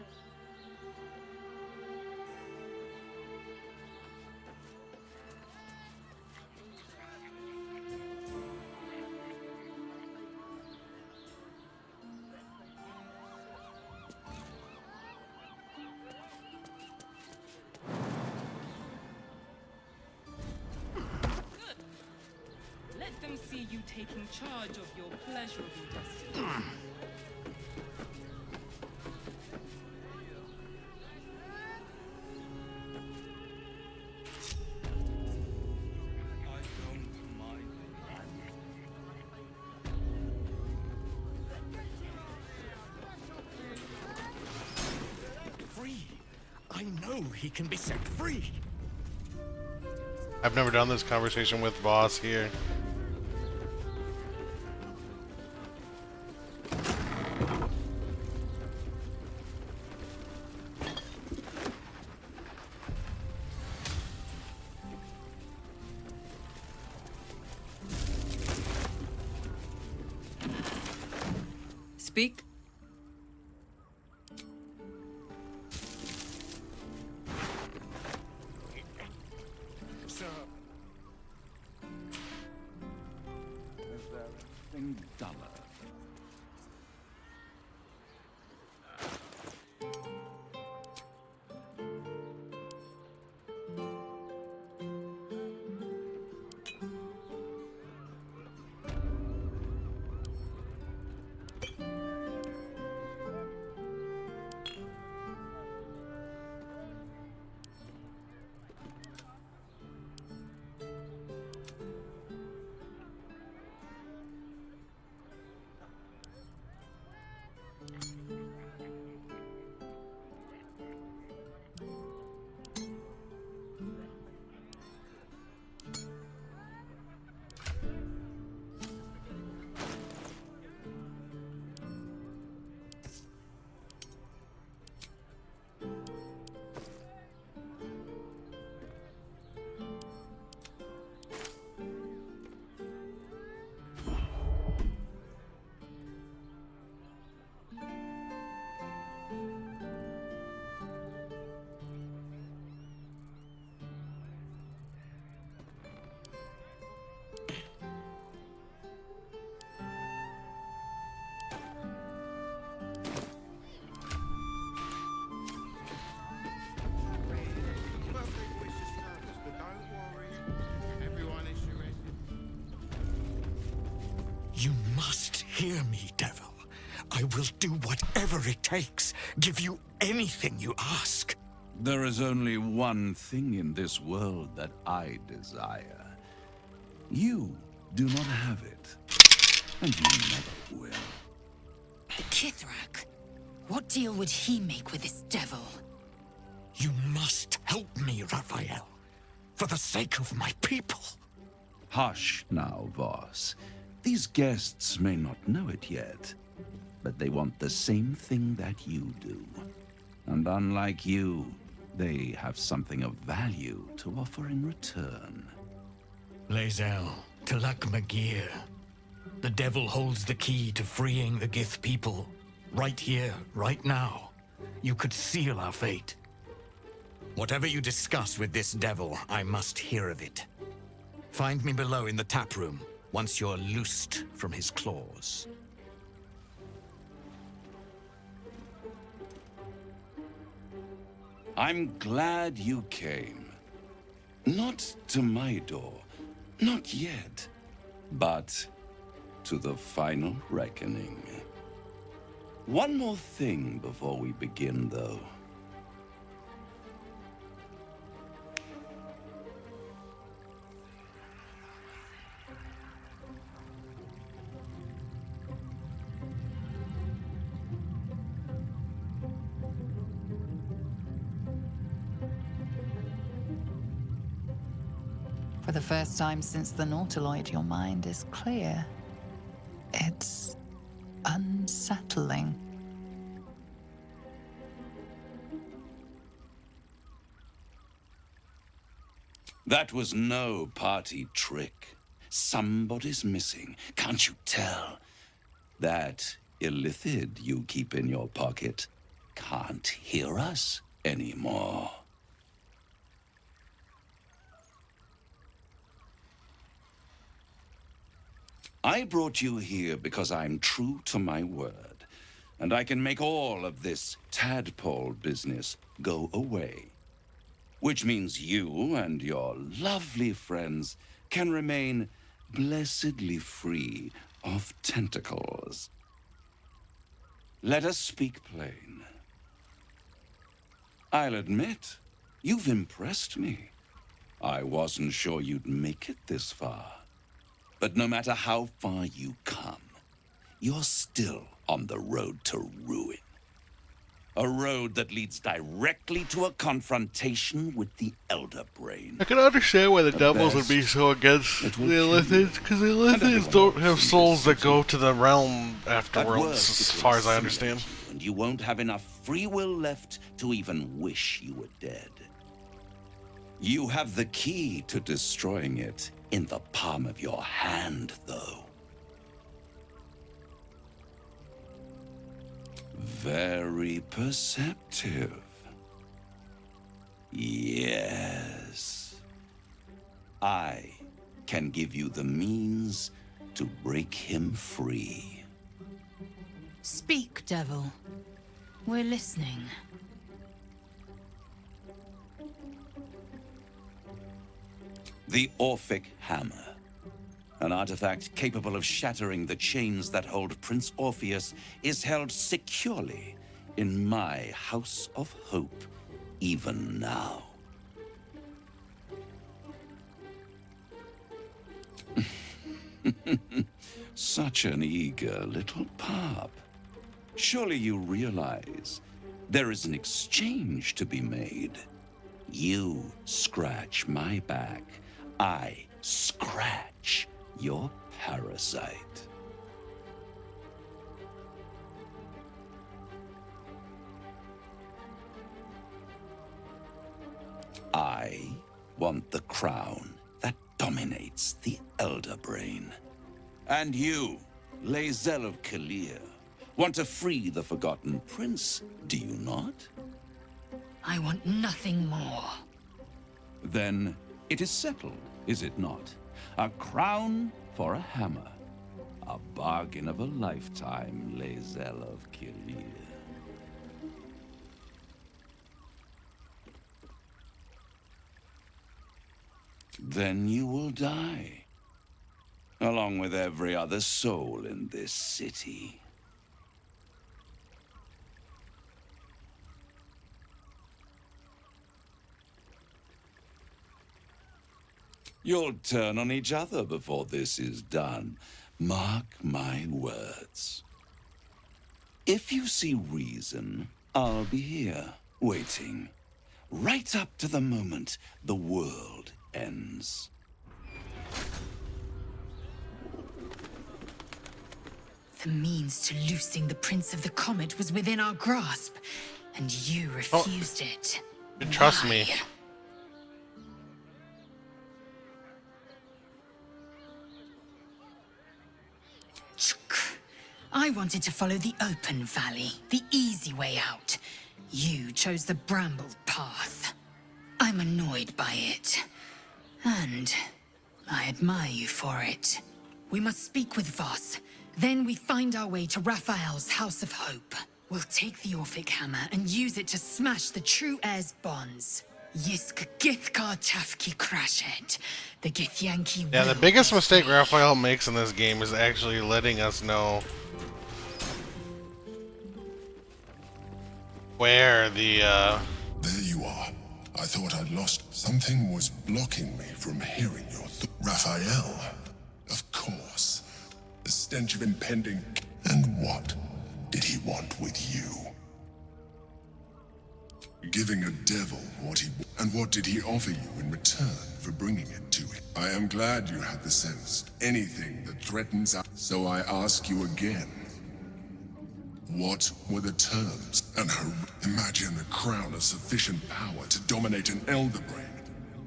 you taking charge of your pleasurable destiny. Free. I know he can be set free. I've never done this conversation with Voss here. Speak. Sir. Is there anything duller? You must hear me, devil. I will do whatever it takes. Give you anything you ask. There is only one thing in this world that I desire. You do not have it, and you never will. Kithrak, what deal would he make with this devil? You must help me, Raphael. For the sake of my people. Hush now, Voss. These guests may not know it yet, but they want the same thing that you do. And unlike you, they have something of value to offer in return. Lae'zel, Tilak Magir. The devil holds the key to freeing the Gith people. Right here, right now. You could seal our fate. Whatever you discuss with this devil, I must hear of it. Find me below in the tap room, once you're loosed from his claws. I'm glad you came. Not to my door, not yet, but to the final reckoning. One more thing before we begin, though. For the first time since the Nautiloid, your mind is clear. It's unsettling. That was no party trick. Somebody's missing, can't you tell? That illithid you keep in your pocket can't hear us anymore. I brought you here because I'm true to my word, and I can make all of this tadpole business go away. Which means you and your lovely friends can remain blessedly free of tentacles. Let us speak plain. I'll admit, you've impressed me. I wasn't sure you'd make it this far. But no matter how far you come, you're still on the road to ruin. A road that leads directly to a confrontation with the Elder Brain. I can understand why the devils would be so against the Ilithians, because the Ilithians don't have souls that go to the realm afterwards, as far as I understand. And you won't have enough free will left to even wish you were dead. You have the key to destroying it in the palm of your hand, though. Very perceptive. Yes. I can give you the means to break him free. Speak, devil. We're listening. The Orphic Hammer. An artifact capable of shattering the chains that hold Prince Orpheus is held securely in my House of Hope, even now. Such an eager little pup. Surely you realize there is an exchange to be made. You scratch my back, I scratch your parasite. I want the crown that dominates the Elder Brain. And you, Lae'zel of Kalir, want to free the Forgotten Prince, do you not? I want nothing more. Then it is settled, is it not? A crown for a hammer. A bargain of a lifetime, Lae'zel of Kalir. Then you will die, along with every other soul in this city. You'll turn on each other before this is done. Mark my words. If you see reason, I'll be here, waiting. Right up to the moment the world ends. The means to loosing the Prince of the Comet was within our grasp, and you refused it. Trust me. I wanted to follow the open valley, the easy way out. You chose the brambled path. I'm annoyed by it. And I admire you for it. We must speak with Voss. Then we find our way to Raphael's House of Hope. We'll take the Orphic Hammer and use it to smash the True Heir's bonds. Yisk Githkar Tafki Crashet. The Githyanki. Yeah, the biggest mistake Raphael makes in this game is actually letting us know where the There you are. I thought I'd lost. Something was blocking me from hearing your Raphael. Of course. The stench of impending. And what did he want with you? Giving a devil what he... And what did he offer you in return for bringing it to him? I am glad you had the sense. Anything that threatens us. So I ask you again. What were the terms? And imagine a crown of sufficient power to dominate an Elder Brain.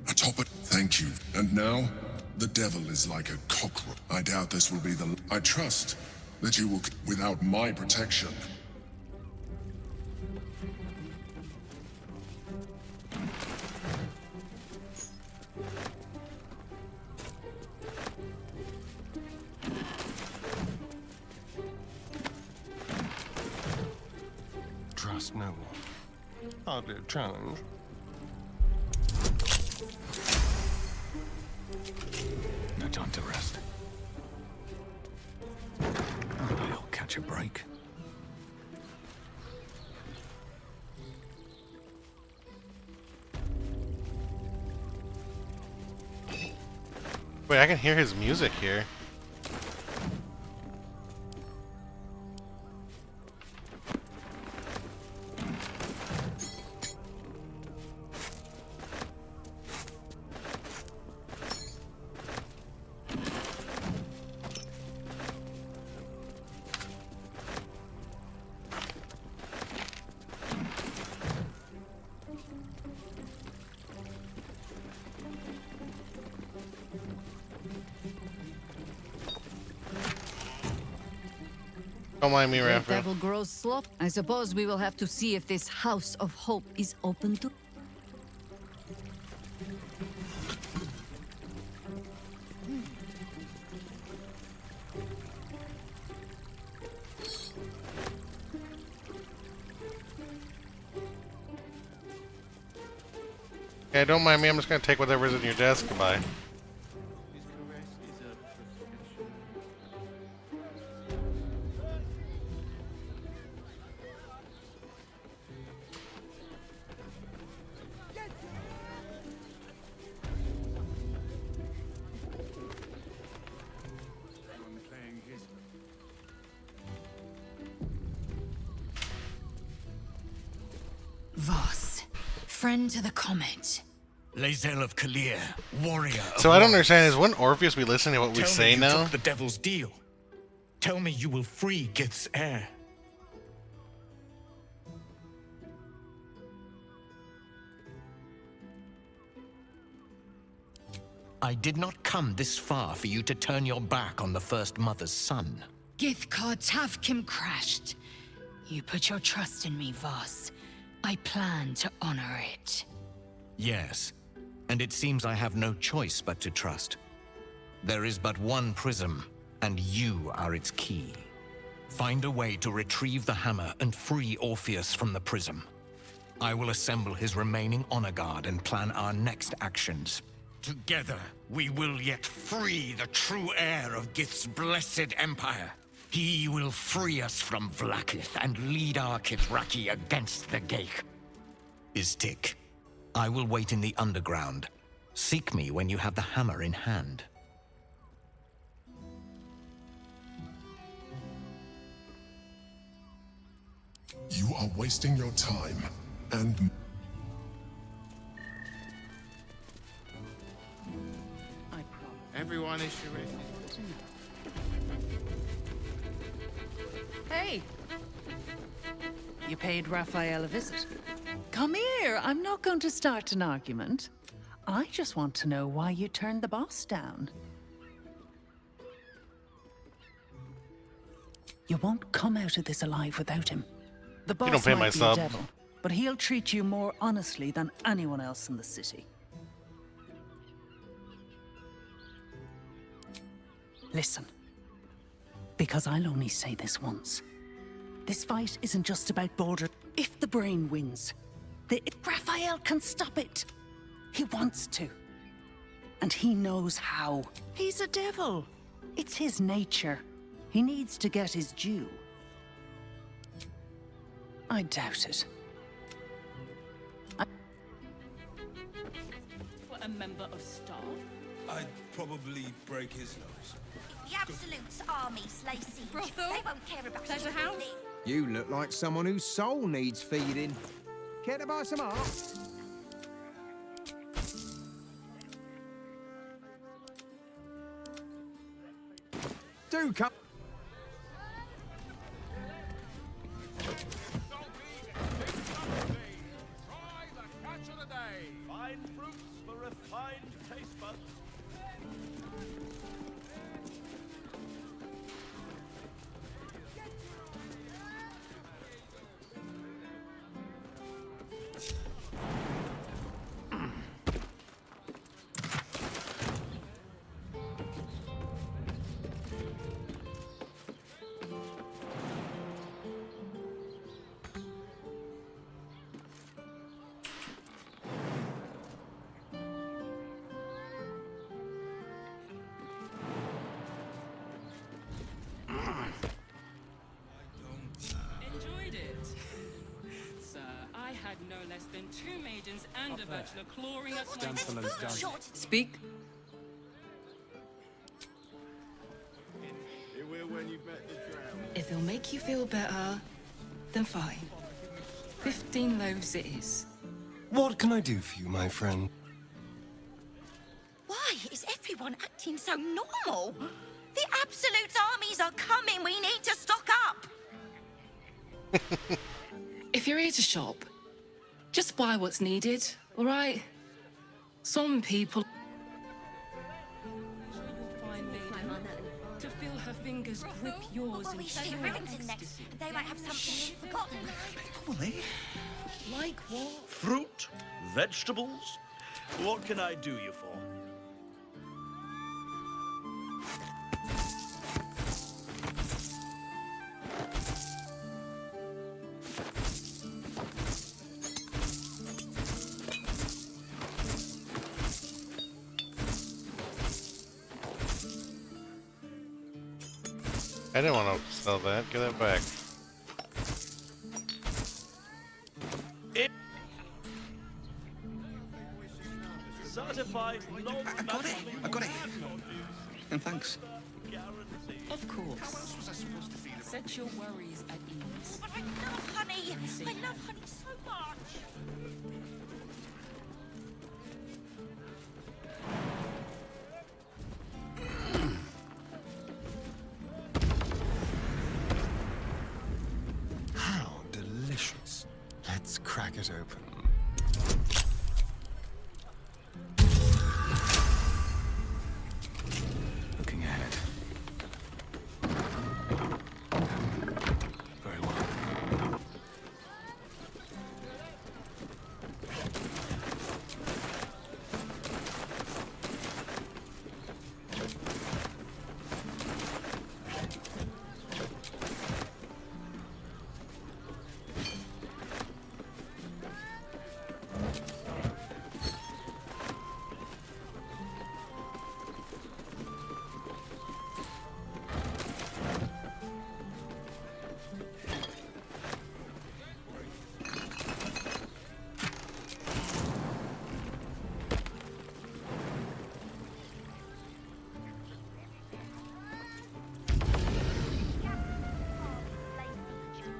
Atop it. Thank you. And now, the devil is like a cockroach. I doubt this will be the... I trust that you will... Without my protection. Trust no one. Hardly a challenge. No time to rest. catch a break. Wait, I can hear his music here. Don't mind me, The Rapper. devil grows slow. I suppose we will have to see if this House of Hope is open to... Yeah, don't mind me. I'm just gonna take whatever's in your desk. Goodbye. Voss, friend to the comet. Lae'zel of Kalir, warrior. So I don't understand. Is wouldn't Orpheus be listening to what we Tell say me you now? took the devil's deal. Tell me you will free Gith's heir. I did not come this far for you to turn your back on the First Mother's son. Githkar Tavkim crashed. You put your trust in me, Voss. I plan to honor it. Yes, and it seems I have no choice but to trust. There is but one prism, and you are its key. Find a way to retrieve the hammer and free Orpheus from the prism. I will assemble his remaining honor guard and plan our next actions. Together, we will yet free the true heir of Gith's blessed empire. He will free us from Vlaakith and lead our Kithraki against the Geich. Istik, I will wait in the underground. Seek me when you have the hammer in hand. You are wasting your time, and... Everyone is sure. Hey! You paid Raphael a visit. Come here, I'm not going to start an argument. I just want to know why you turned the boss down. You won't come out of this alive without him. The boss don't pay my might be sub. a devil, but he'll treat you more honestly than anyone else in the city. Listen, because I'll only say this once. This fight isn't just about Baldur. If the brain wins, Raphael can stop it. He wants to. And he knows how. He's a devil. It's his nature. He needs to get his due. I doubt it. For a member of staff? I'd probably break his nose. The Absolute's armies lay siege. Brothel? They won't care about Pleasure you. house? You look like someone whose soul needs feeding. Care to buy some art? Do come. Fine fruits for refined taste buds. less than 2 maidens and a bachelor clawing at my Gentleman's done. Speak. If it'll make you feel better, then fine. 15 loaves it is. What can I do for you, my friend? Why is everyone acting so normal? The Absolute's armies are coming. We need to stock up. If you're here to shop, just buy what's needed, all right? Some people... to feel her fingers grip yours Will and we show pure Rivington next? ecstasy. They might have something we've forgotten. Polly? Like what? Fruit? Vegetables? What can I do you for? I didn't want to sell that. Give that back. Certified I got it. I got it. And thanks. Of course. Set your worries at ease. But I love honey. I love honey so much. How delicious. Let's crack it open. Looking ahead. Very well.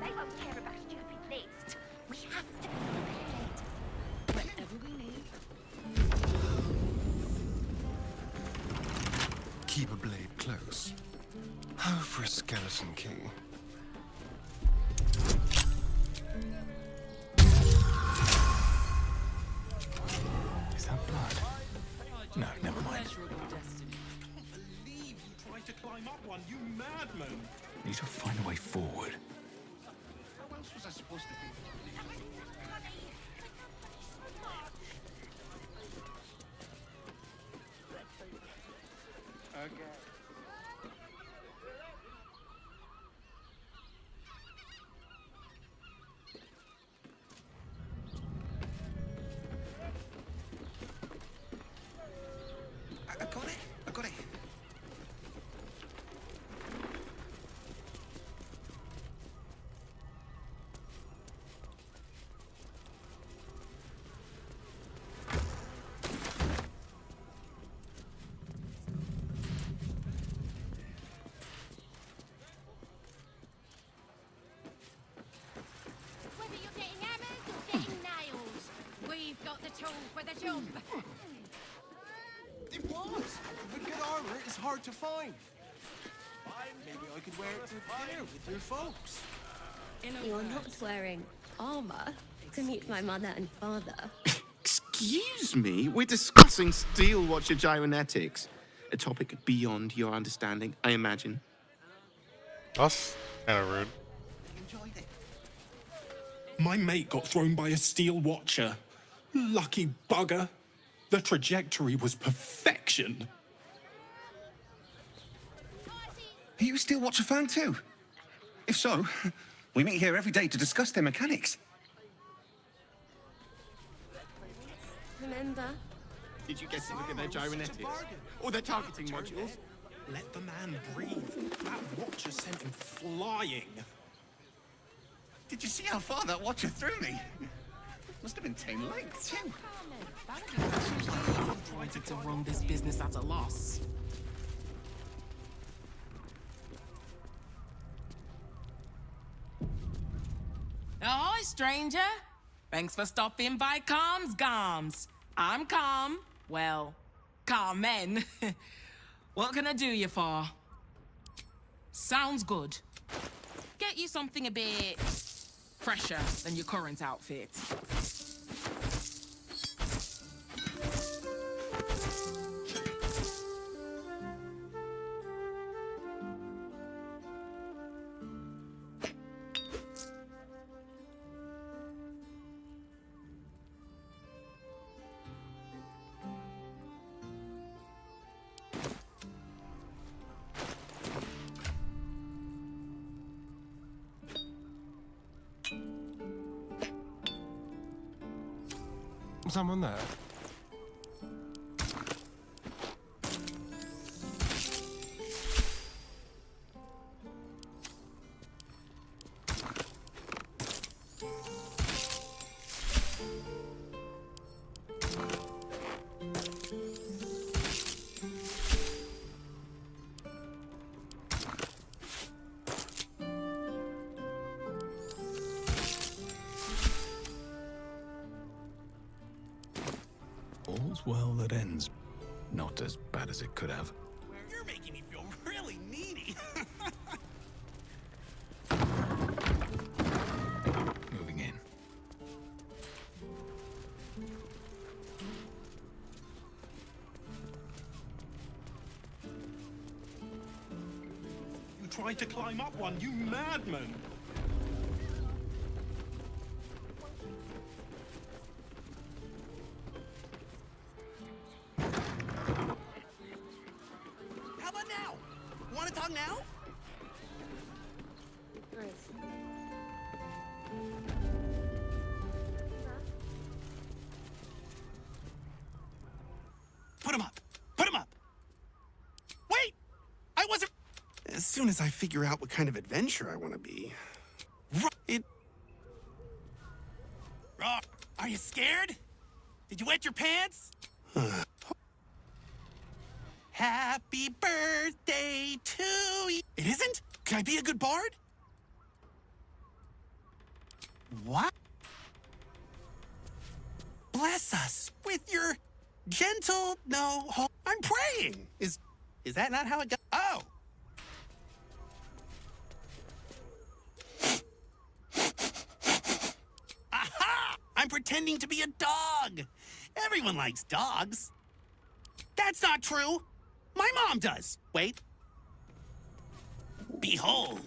They won't care about a stupid list. We have to be prepared. Whatever we need. Keep a blade close. How for a skeleton key? Is that blood? No, never mind. Believe you tried to climb up one, you madman! Need to find a way forward. How else was I supposed to be? Okay. I got it. I got it. Whether you're getting hammers or getting nails, we've got the tool for the job. It was. But good armor is hard to find. Maybe I could wear it to dinner with your folks. You're not wearing armor to meet my mother and father. Excuse me? We're discussing steel watcher gyromatics. A topic beyond your understanding, I imagine. That's kind of rude. Enjoyed it. My mate got thrown by a steel watcher. Lucky bugger. The trajectory was perfection. Are you a Steel Watcher fan too? If so, we meet here every day to discuss their mechanics. Remember? Did you get to look at their gyromatics? Or their targeting modules? Let the man breathe. That watcher sent him flying. Did you see how far that Watcher threw me? Must have been tame length, too. Wanted to run this business at a loss. Ahoy, stranger! Thanks for stopping by Calm's Garms. I'm Calm. Well, Carmen. What can I do you for? Sounds good. Get you something a bit fresher than your current outfit. Someone there? All's well that ends. Not as bad as it could have. You're making me feel really needy. Moving in. You tried to climb up one, you madman! How about now? Want to talk now? Put him up! Put him up! Wait! I wasn't... As soon as I figure out what kind of adventure I want to be... Are you scared? Did you wet your pants? Happy birthday to you. It isn't? Can I be a good bard? What? Bless us with your gentle I'm praying. Is that not how it goes? Oh. Aha! I'm pretending to be a dog. Everyone likes dogs. That's not true. My mom does. Wait. Behold,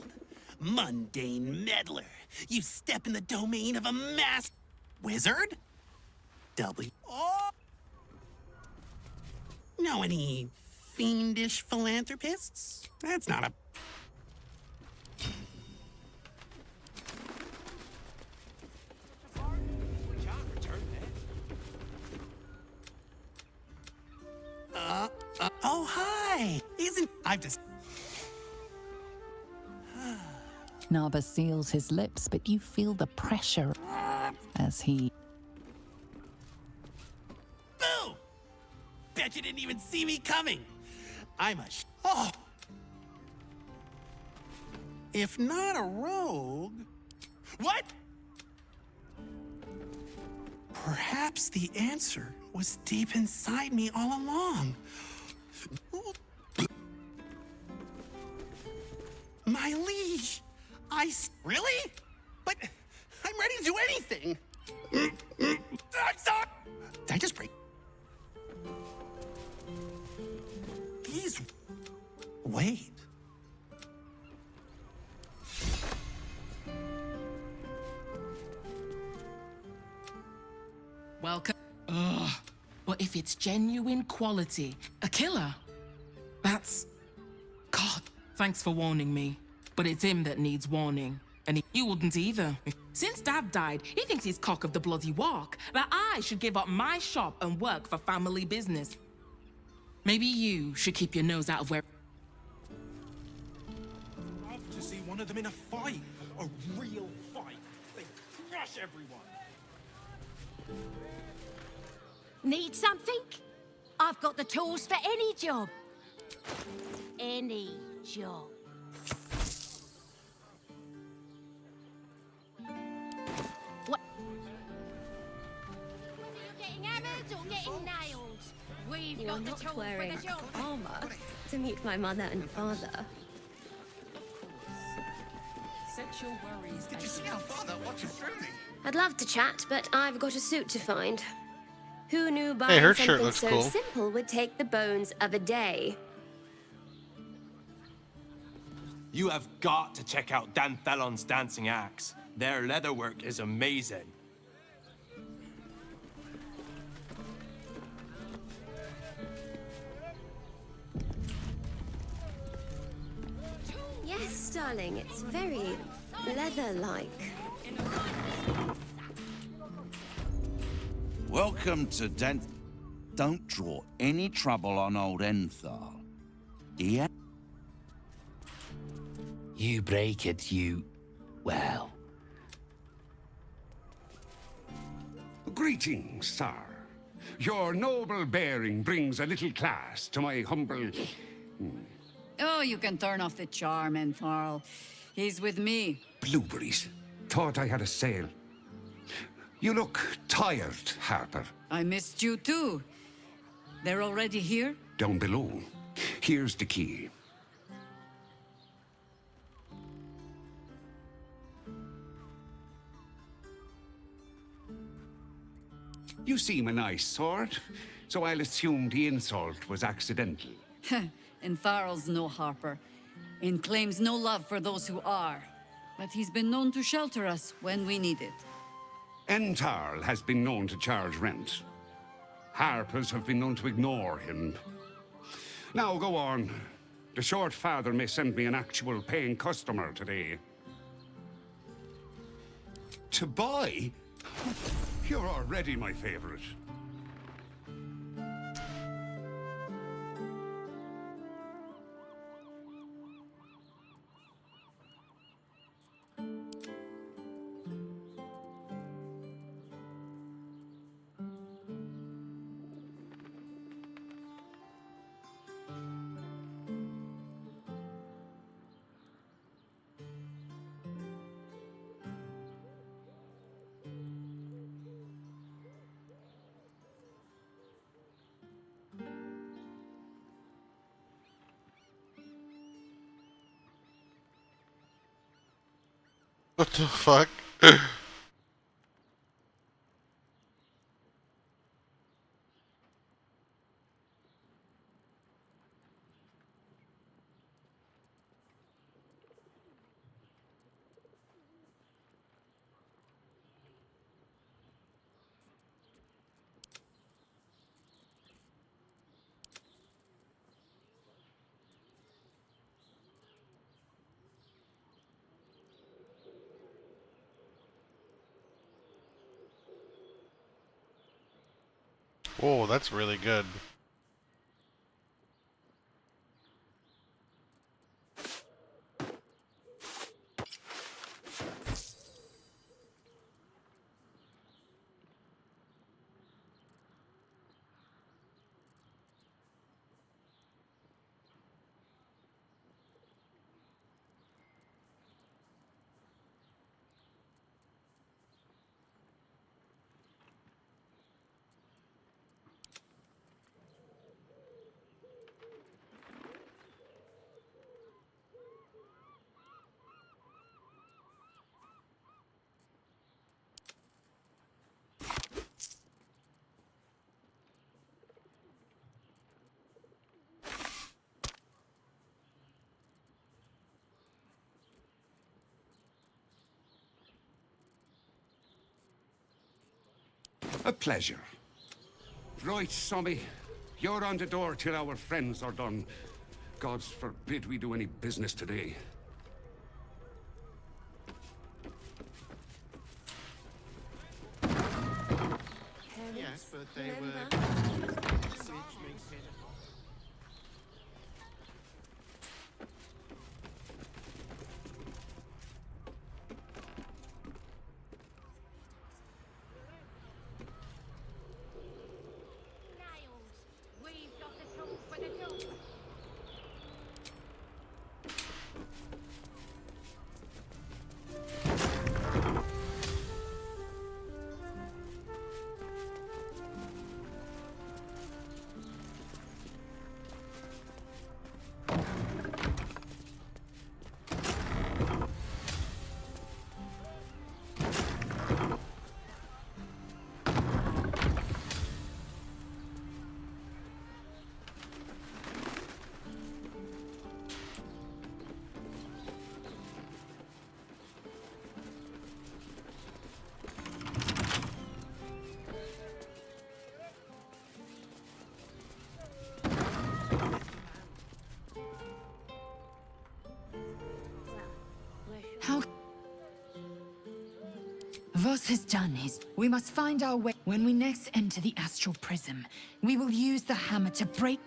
mundane meddler. You step in the domain of a wizard? Oh! Know any fiendish philanthropists? That's not a... Oh, hi! I've just... Naba seals his lips, but you feel the pressure as he... Boo! Bet you didn't even see me coming. I'm a Oh! If not a rogue... What? Perhaps the answer was deep inside me all along. My liege, Really? But I'm ready to do anything. I'm sorry. Did I just break? He's... Wait. Welcome. Ugh. But if it's genuine quality, a killer, that's... God, thanks for warning me. But it's him that needs warning. And you wouldn't either. Since Dad died, he thinks he's cock of the bloody walk, that I should give up my shop and work for family business. Maybe you should keep your nose out of where... I'd love to see one of them in a fight. A real fight. They crush everyone. Need something? I've got the tools for any job. Any job. What? Whether you're getting hammered or getting nailed, we've You're got the not tools wearing for the job. armor to meet my mother and father. Set your worries. Did you see how far that watch is through me? I'd love to chat, but I've got a suit to find. Who knew Hey, buying her shirt something looks so cool. simple would take the bones of a day? You have got to check out Dan Thelon's dancing acts. Their leatherwork is amazing. Yes, darling, it's very leather-like. Welcome to Dent. Don't draw any trouble on old Enthal. Yeah? You break it, you... well... Greetings, sir. Your noble bearing brings a little class to my humble... Oh, you can turn off the charm, Entharl. He's with me. Blueberries. Thought I had a sale. You look tired, Harper. I missed you too. They're already here? Down below. Here's the key. You seem a nice sort, so I'll assume the insult was accidental. Entharl's no Harper, and claims no love for those who are. But he's been known to shelter us when we need it. Entarl has been known to charge rent. Harpers have been known to ignore him. Now go on. The short father may send me an actual paying customer today. To buy? You're already my favorite. What the fuck? Whoa, that's really good. A pleasure. Right, Sommy. You're on the door till our friends are done. Gods forbid we do any business today. Yes, but they were... How... Voss has done his... We must find our way. When we next enter the astral prism, we will use the hammer to break...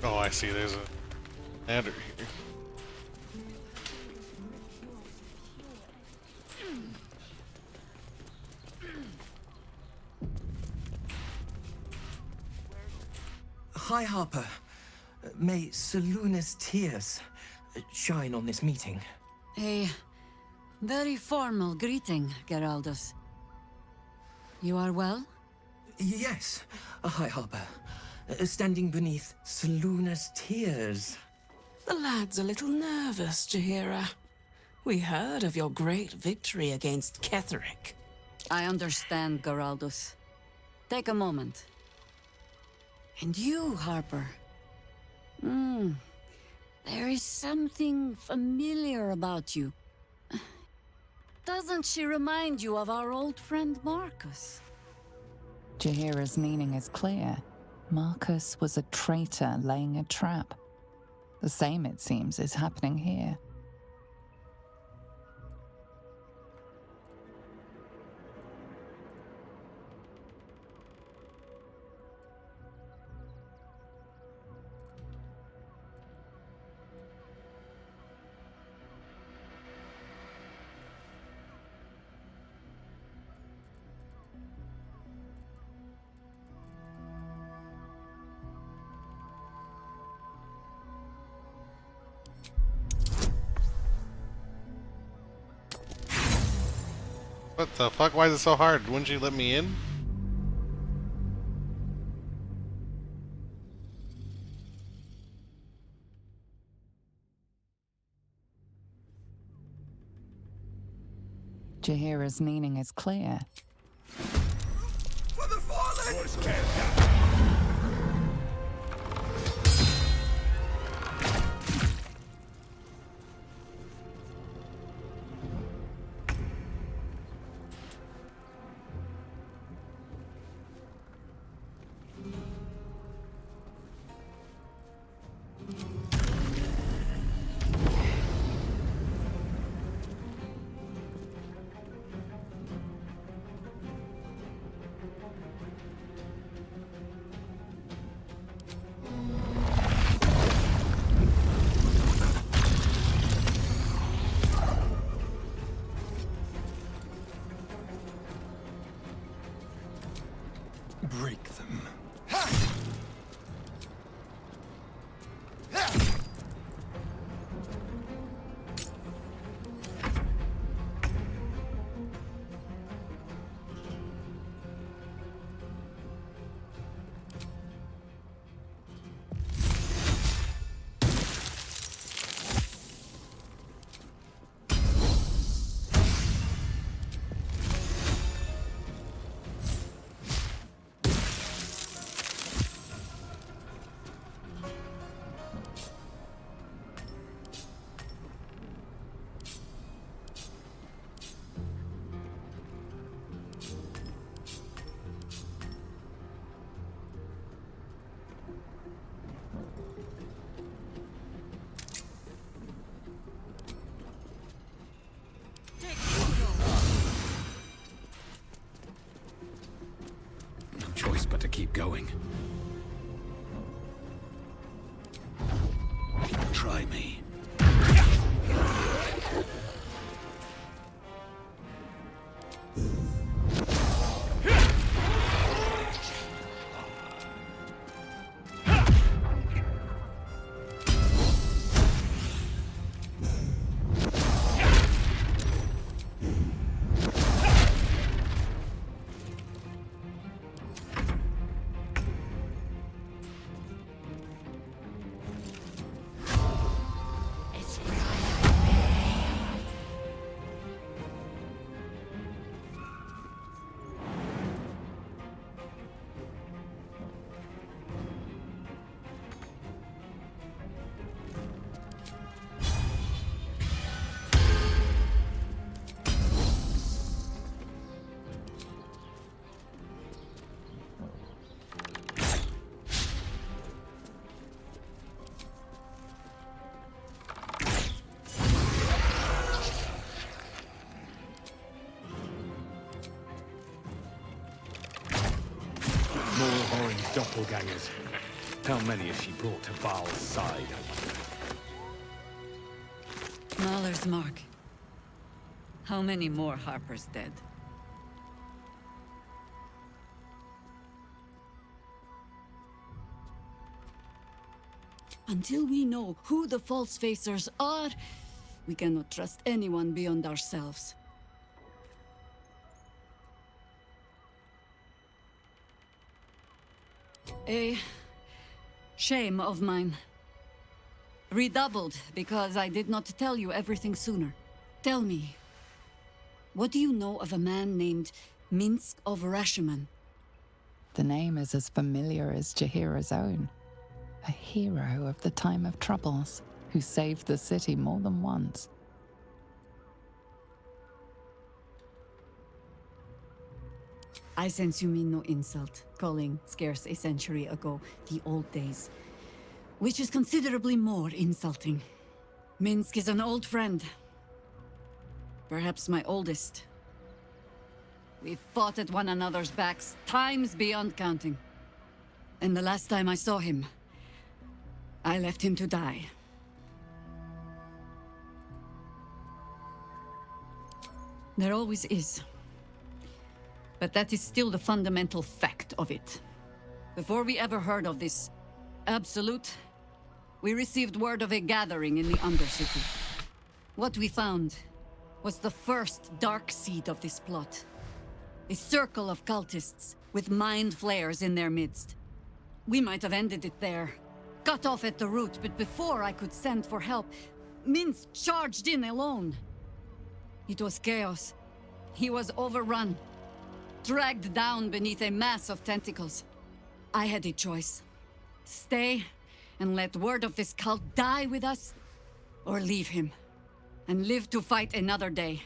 Oh, I see. There's a ladder here. Hi, Harper. May Seluna's tears shine on this meeting. A very formal greeting, Geraldus. You are well? Yes. Hi, Harper. Standing beneath Seluna's tears. The lad's a little nervous, Jaheira. We heard of your great victory against Ketheric. I understand, Geraldus. Take a moment. And you, Harper. There is something familiar about you. Doesn't she remind you of our old friend Marcus? Jaheira's meaning is clear. Marcus was a traitor laying a trap. The same, it seems, is happening here. What the fuck? Why is it so hard? Wouldn't you let me in? Jaheira's meaning is clear. For the fallen! Break them. No choice but to keep going. Try me. doppelgangers. How many has she brought to Baal's side, I wonder? Mahler's mark. How many more Harpers dead? Until we know who the false facers are, we cannot trust anyone beyond ourselves. A shame of mine. Redoubled because I did not tell you everything sooner. Tell me, what do you know of a man named Minsk of Rashomon? The name is as familiar as Jahira's own. A hero of the time of troubles, who saved the city more than once. I sense you mean no insult, calling scarce a century ago the old days. Which is considerably more insulting. Minsk is an old friend. Perhaps my oldest. We've fought at one another's backs times beyond counting. And the last time I saw him, I left him to die. There always is. But that is still the fundamental fact of it. Before we ever heard of this absolute, we received word of a gathering in the Undercity. What we found was the first dark seed of this plot. A circle of cultists with mind flayers in their midst. We might have ended it there, cut off at the root, but before I could send for help, Minsk charged in alone. It was chaos. He was overrun, dragged down beneath a mass of tentacles. I had a choice. Stay and let word of this cult die with us, or leave him and live to fight another day.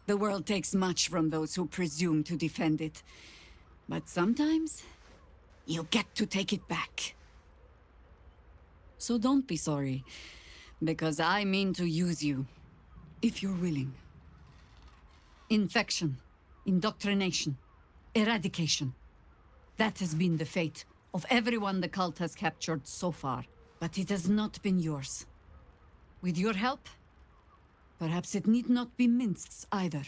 The world takes much from those who presume to defend it. But sometimes, you get to take it back. So don't be sorry, because I mean to use you, if you're willing. Infection, indoctrination, eradication. That has been the fate of everyone the cult has captured so far. But it has not been yours. With your help, perhaps it need not be Minsk's either.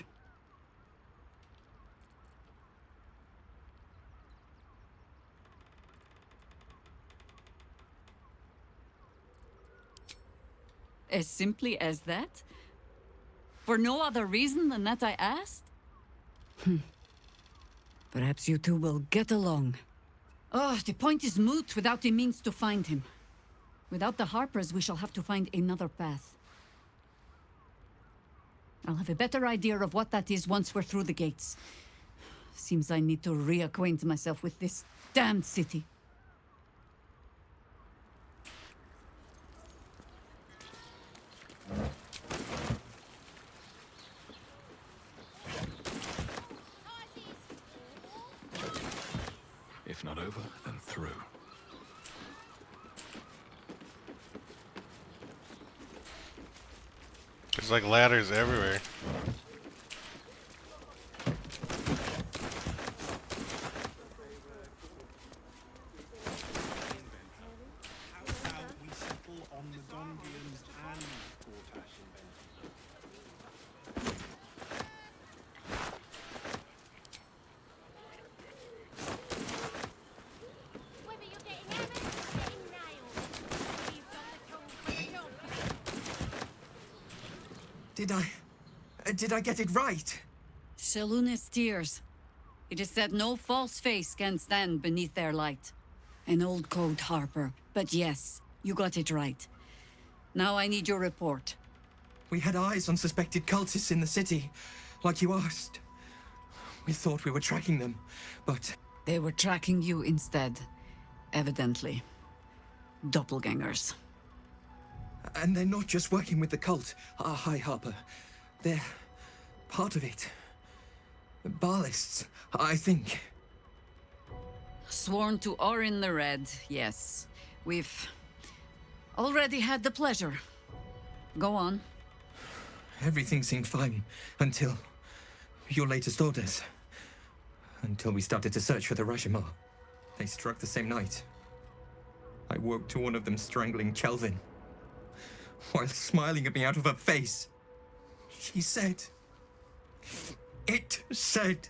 As simply as that? For no other reason than that I asked? Perhaps you two will get along. Oh, the point is moot without the means to find him. Without the Harpers, we shall have to find another path. I'll have a better idea of what that is once we're through the gates. Seems I need to reacquaint myself with this damned city. If not over, then through. There's like ladders everywhere. Did I get it right? Seluna's tears. It is said no false face can stand beneath their light. An old code, Harper. But yes, you got it right. Now I need your report. We had eyes on suspected cultists in the city, like you asked. We thought we were tracking them, but... They were tracking you instead, evidently. Doppelgangers. And they're not just working with the cult, High Harper. They're part of it. Baalists, I think. Sworn to Orin the Red, yes. We've already had the pleasure. Go on. Everything seemed fine until your latest orders. Until we started to search for the Rajamar. They struck the same night. I woke to one of them strangling Chelvin. While smiling at me out of her face. She said... It said...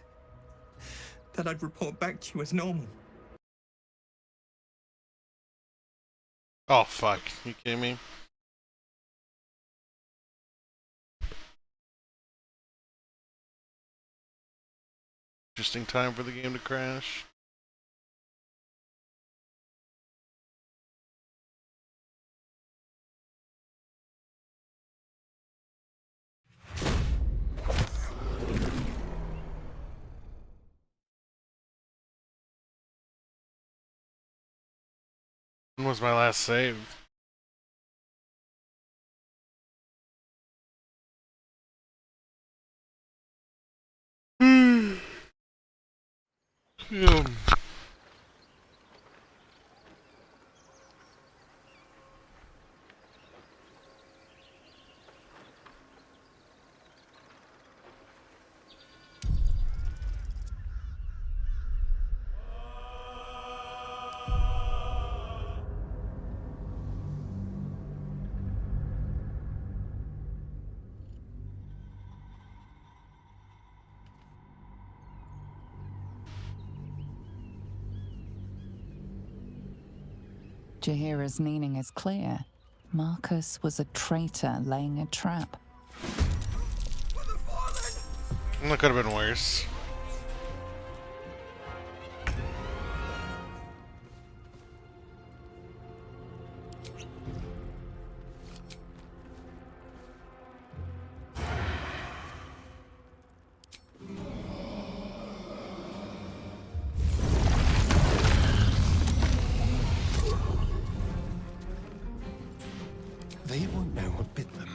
that I'd report back to you as normal. Oh, fuck. You kidding me? Interesting time for the game to crash. When was my last save? Yeah. Jaheira's meaning is clear. Marcus was a traitor laying a trap. That could have been worse. They won't know what bit them.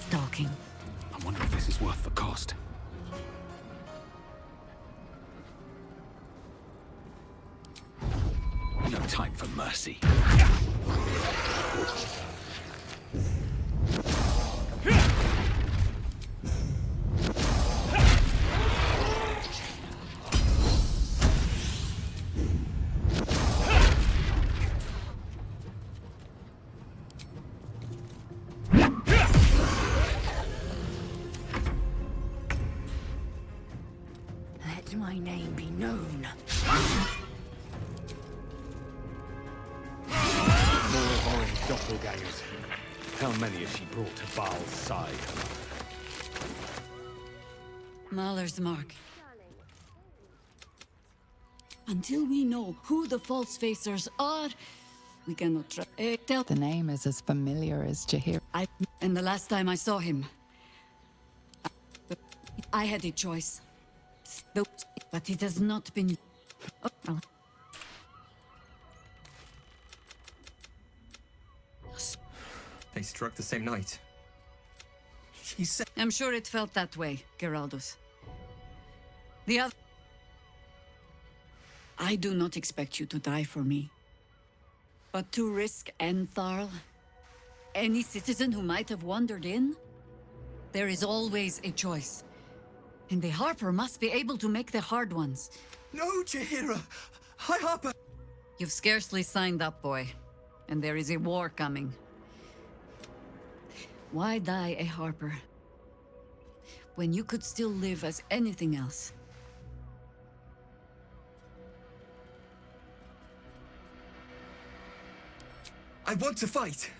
Stalking. I wonder if this is worth the cost. No time for mercy. Let my name be known. More orange doppelgangers. How many has she brought to Baal's side? Mahler's mark. Until we know who the false facers are, we cannot tell. The name is as familiar as Jaheira. And the last time I saw him, I had a choice. But it has not been... Oh. They struck the same night. She said... I'm sure it felt that way, Geraldus. The other... I do not expect you to die for me. But to risk Entharl, any citizen who might have wandered in, there is always a choice. And the Harper must be able to make the hard ones. No, Jaheira! High Harper! You've scarcely signed up, boy. And there is a war coming. Why die a Harper? When you could still live as anything else? I want to fight.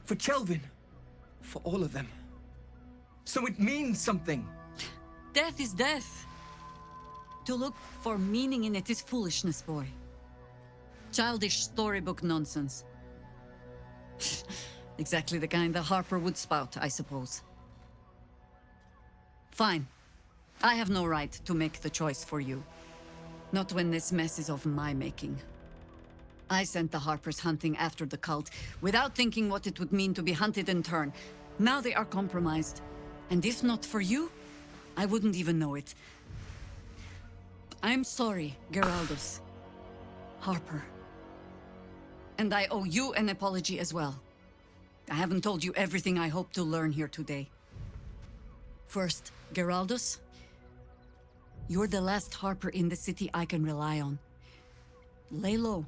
For Kelvin. For all of them. So it means something. Death is death. To look for meaning in it is foolishness, boy. Childish storybook nonsense. Exactly the kind that Harper would spout, I suppose. Fine. I have no right to make the choice for you. Not when this mess is of my making. I sent the Harpers hunting after the cult, without thinking what it would mean to be hunted in turn. Now they are compromised. And if not for you, I wouldn't even know it. I'm sorry, Geraldus. Harper. And I owe you an apology as well. I haven't told you everything I hope to learn here today. First, Geraldus, you're the last Harper in the city I can rely on. Lay low,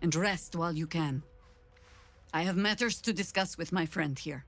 and rest while you can. I have matters to discuss with my friend here.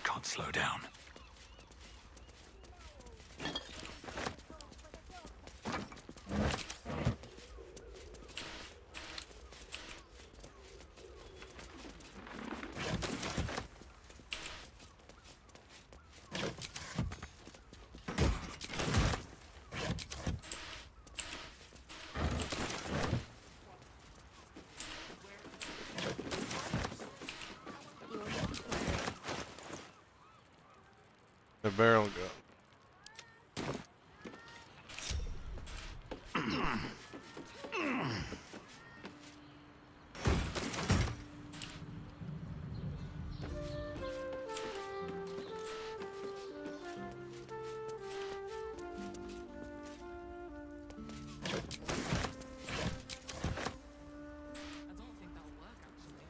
Can't slow down. The barrel gun.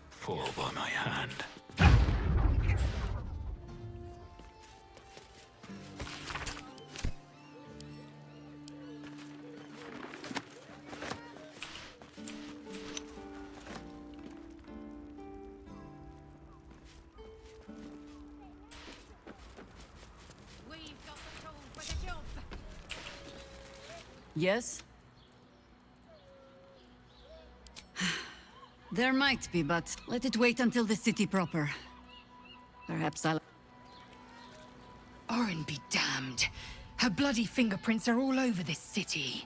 Fall by my hand. Yes? There might be, but let it wait until the city proper. Perhaps I'll... Orin be damned. Her bloody fingerprints are all over this city.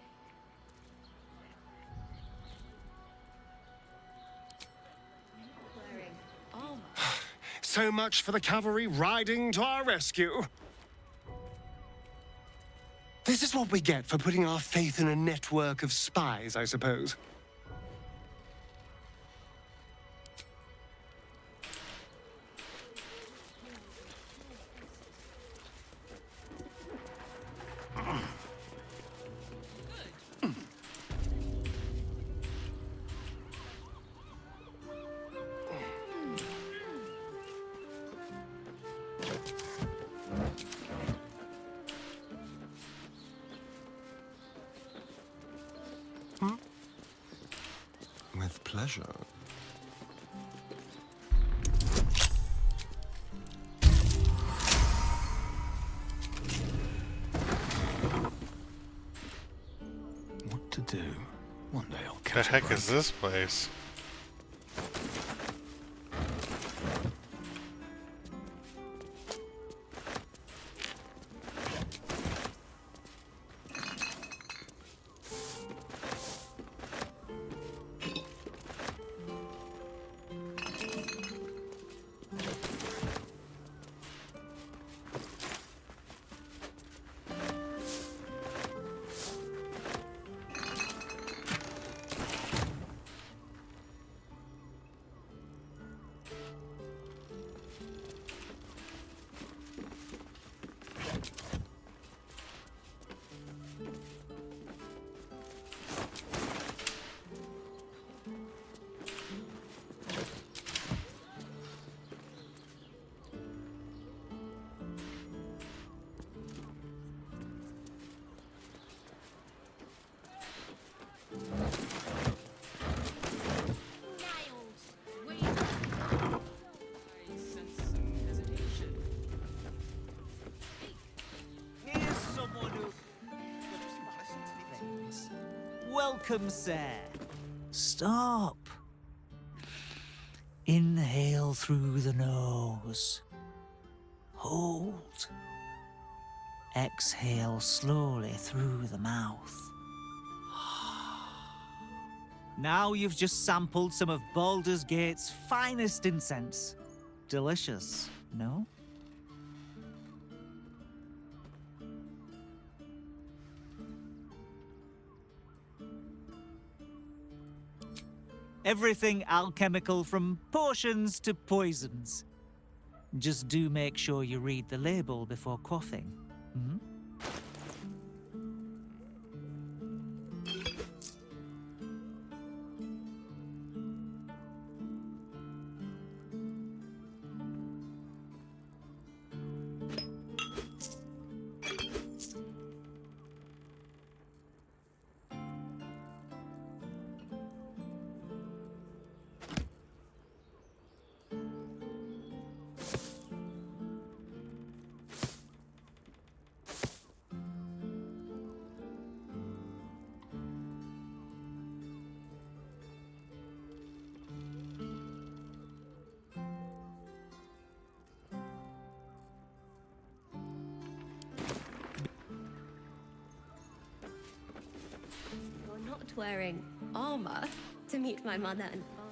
So much for the cavalry riding to our rescue. This is what we get for putting our faith in a network of spies, I suppose. With pleasure. What to do? One day I'll The catch heck is this place? welcome, sir. Stop. Inhale through the nose. Hold. Exhale slowly through the mouth. Now you've just sampled some of Baldur's Gate's finest incense. Delicious, no? Everything alchemical from potions to poisons. Just do make sure you read the label before quaffing. Hmm? You're not wearing armor to meet my mother and father.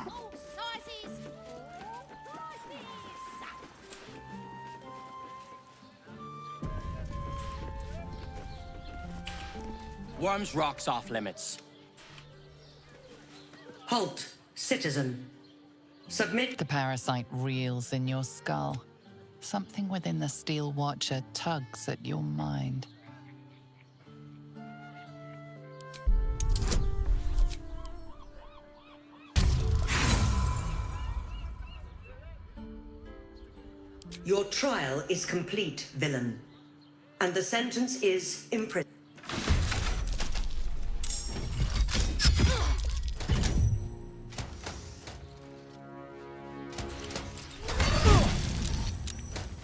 All sizes! Worms Rock's off limits. Halt, citizen. Submit. The parasite reels in your skull. Something within the Steel Watcher tugs at your mind. Your trial is complete, villain. And the sentence is imprisonment.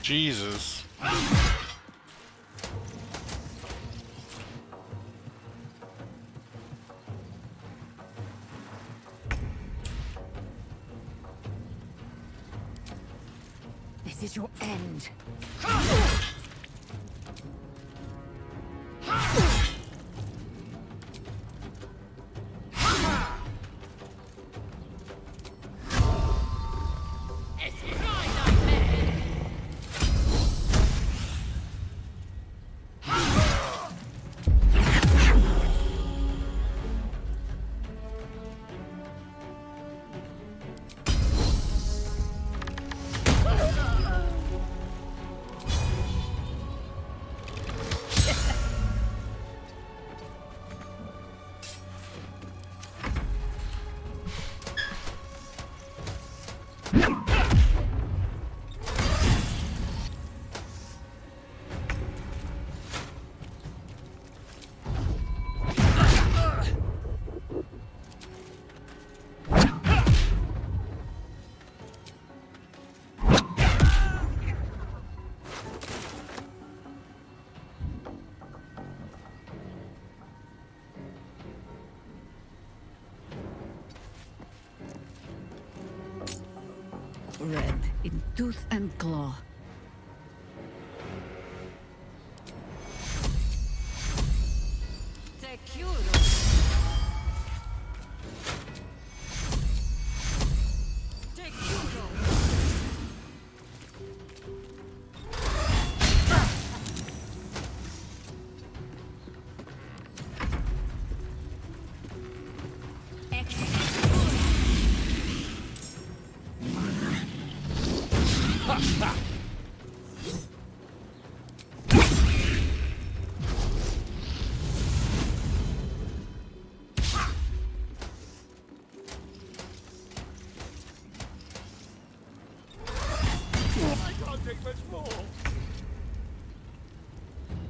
Jesus. This is your end. Red in tooth and claw.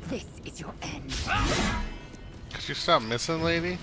This is your end. Could you stop missing, lady?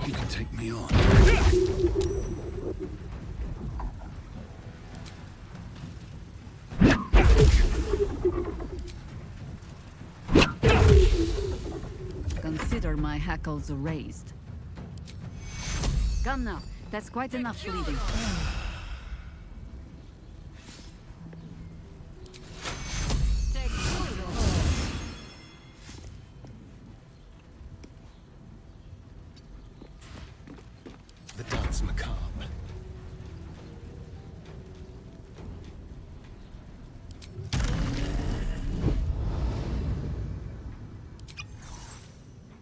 think you can take me on? Consider my hackles raised. Come now. That's quite enough bleeding. The dance macabre.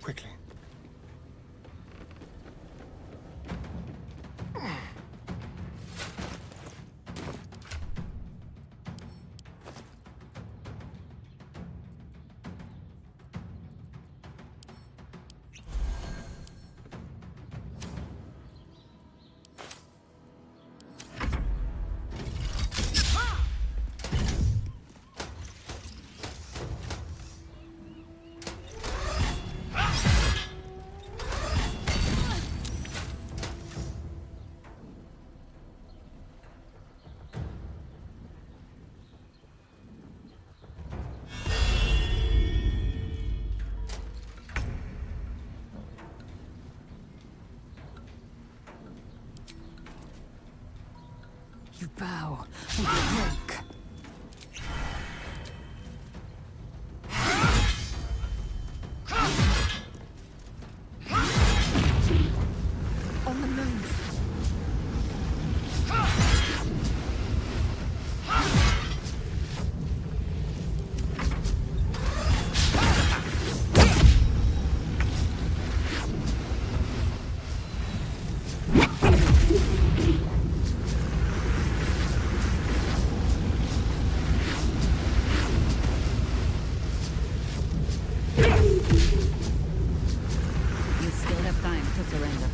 Quickly. You bow, we break. On the move. You still have time to surrender.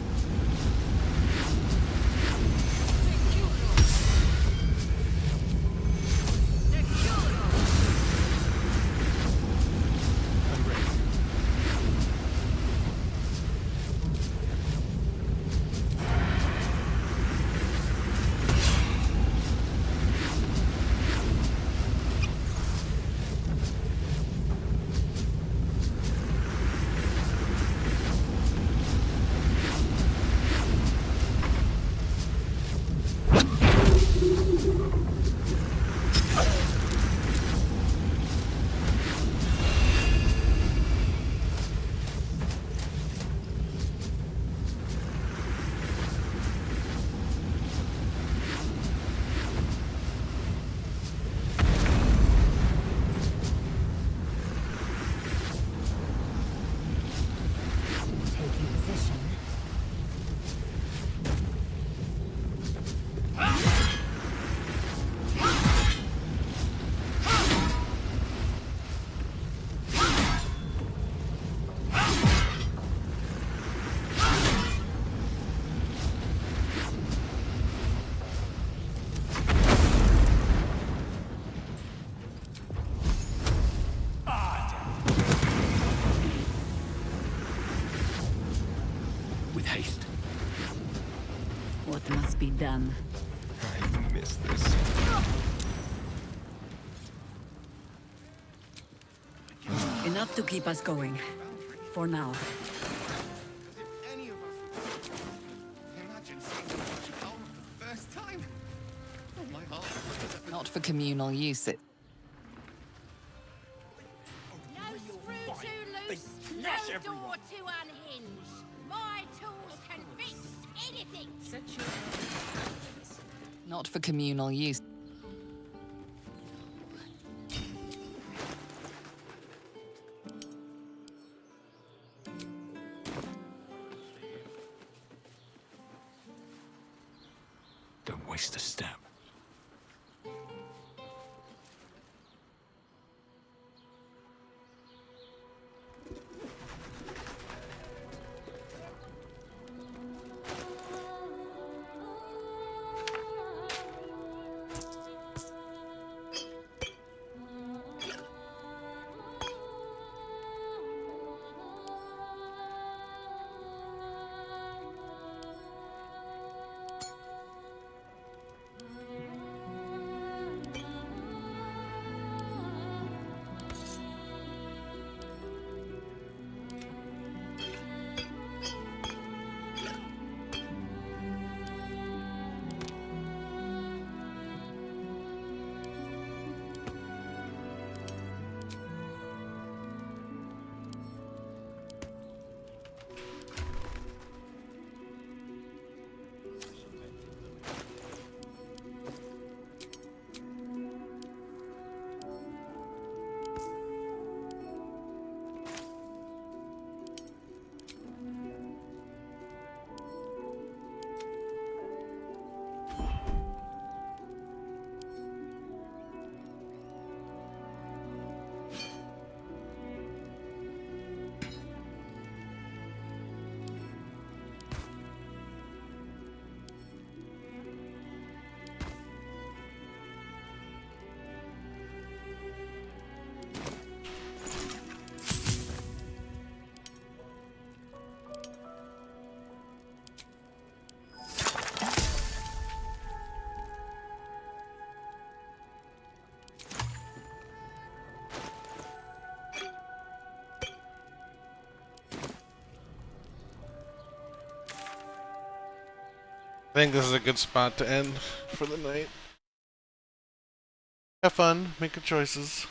Taking position. With haste. What must be done? I miss this. Enough to keep us going. For now. Any of us imagine seeing the Russian armor for the first time? Oh, my heart. Not for communal use. It. No screw too loose, no door too unhinged. My tools can fix anything. Not for communal use. Don't waste a step. I think this is a good spot to end for the night. Have fun, make good choices.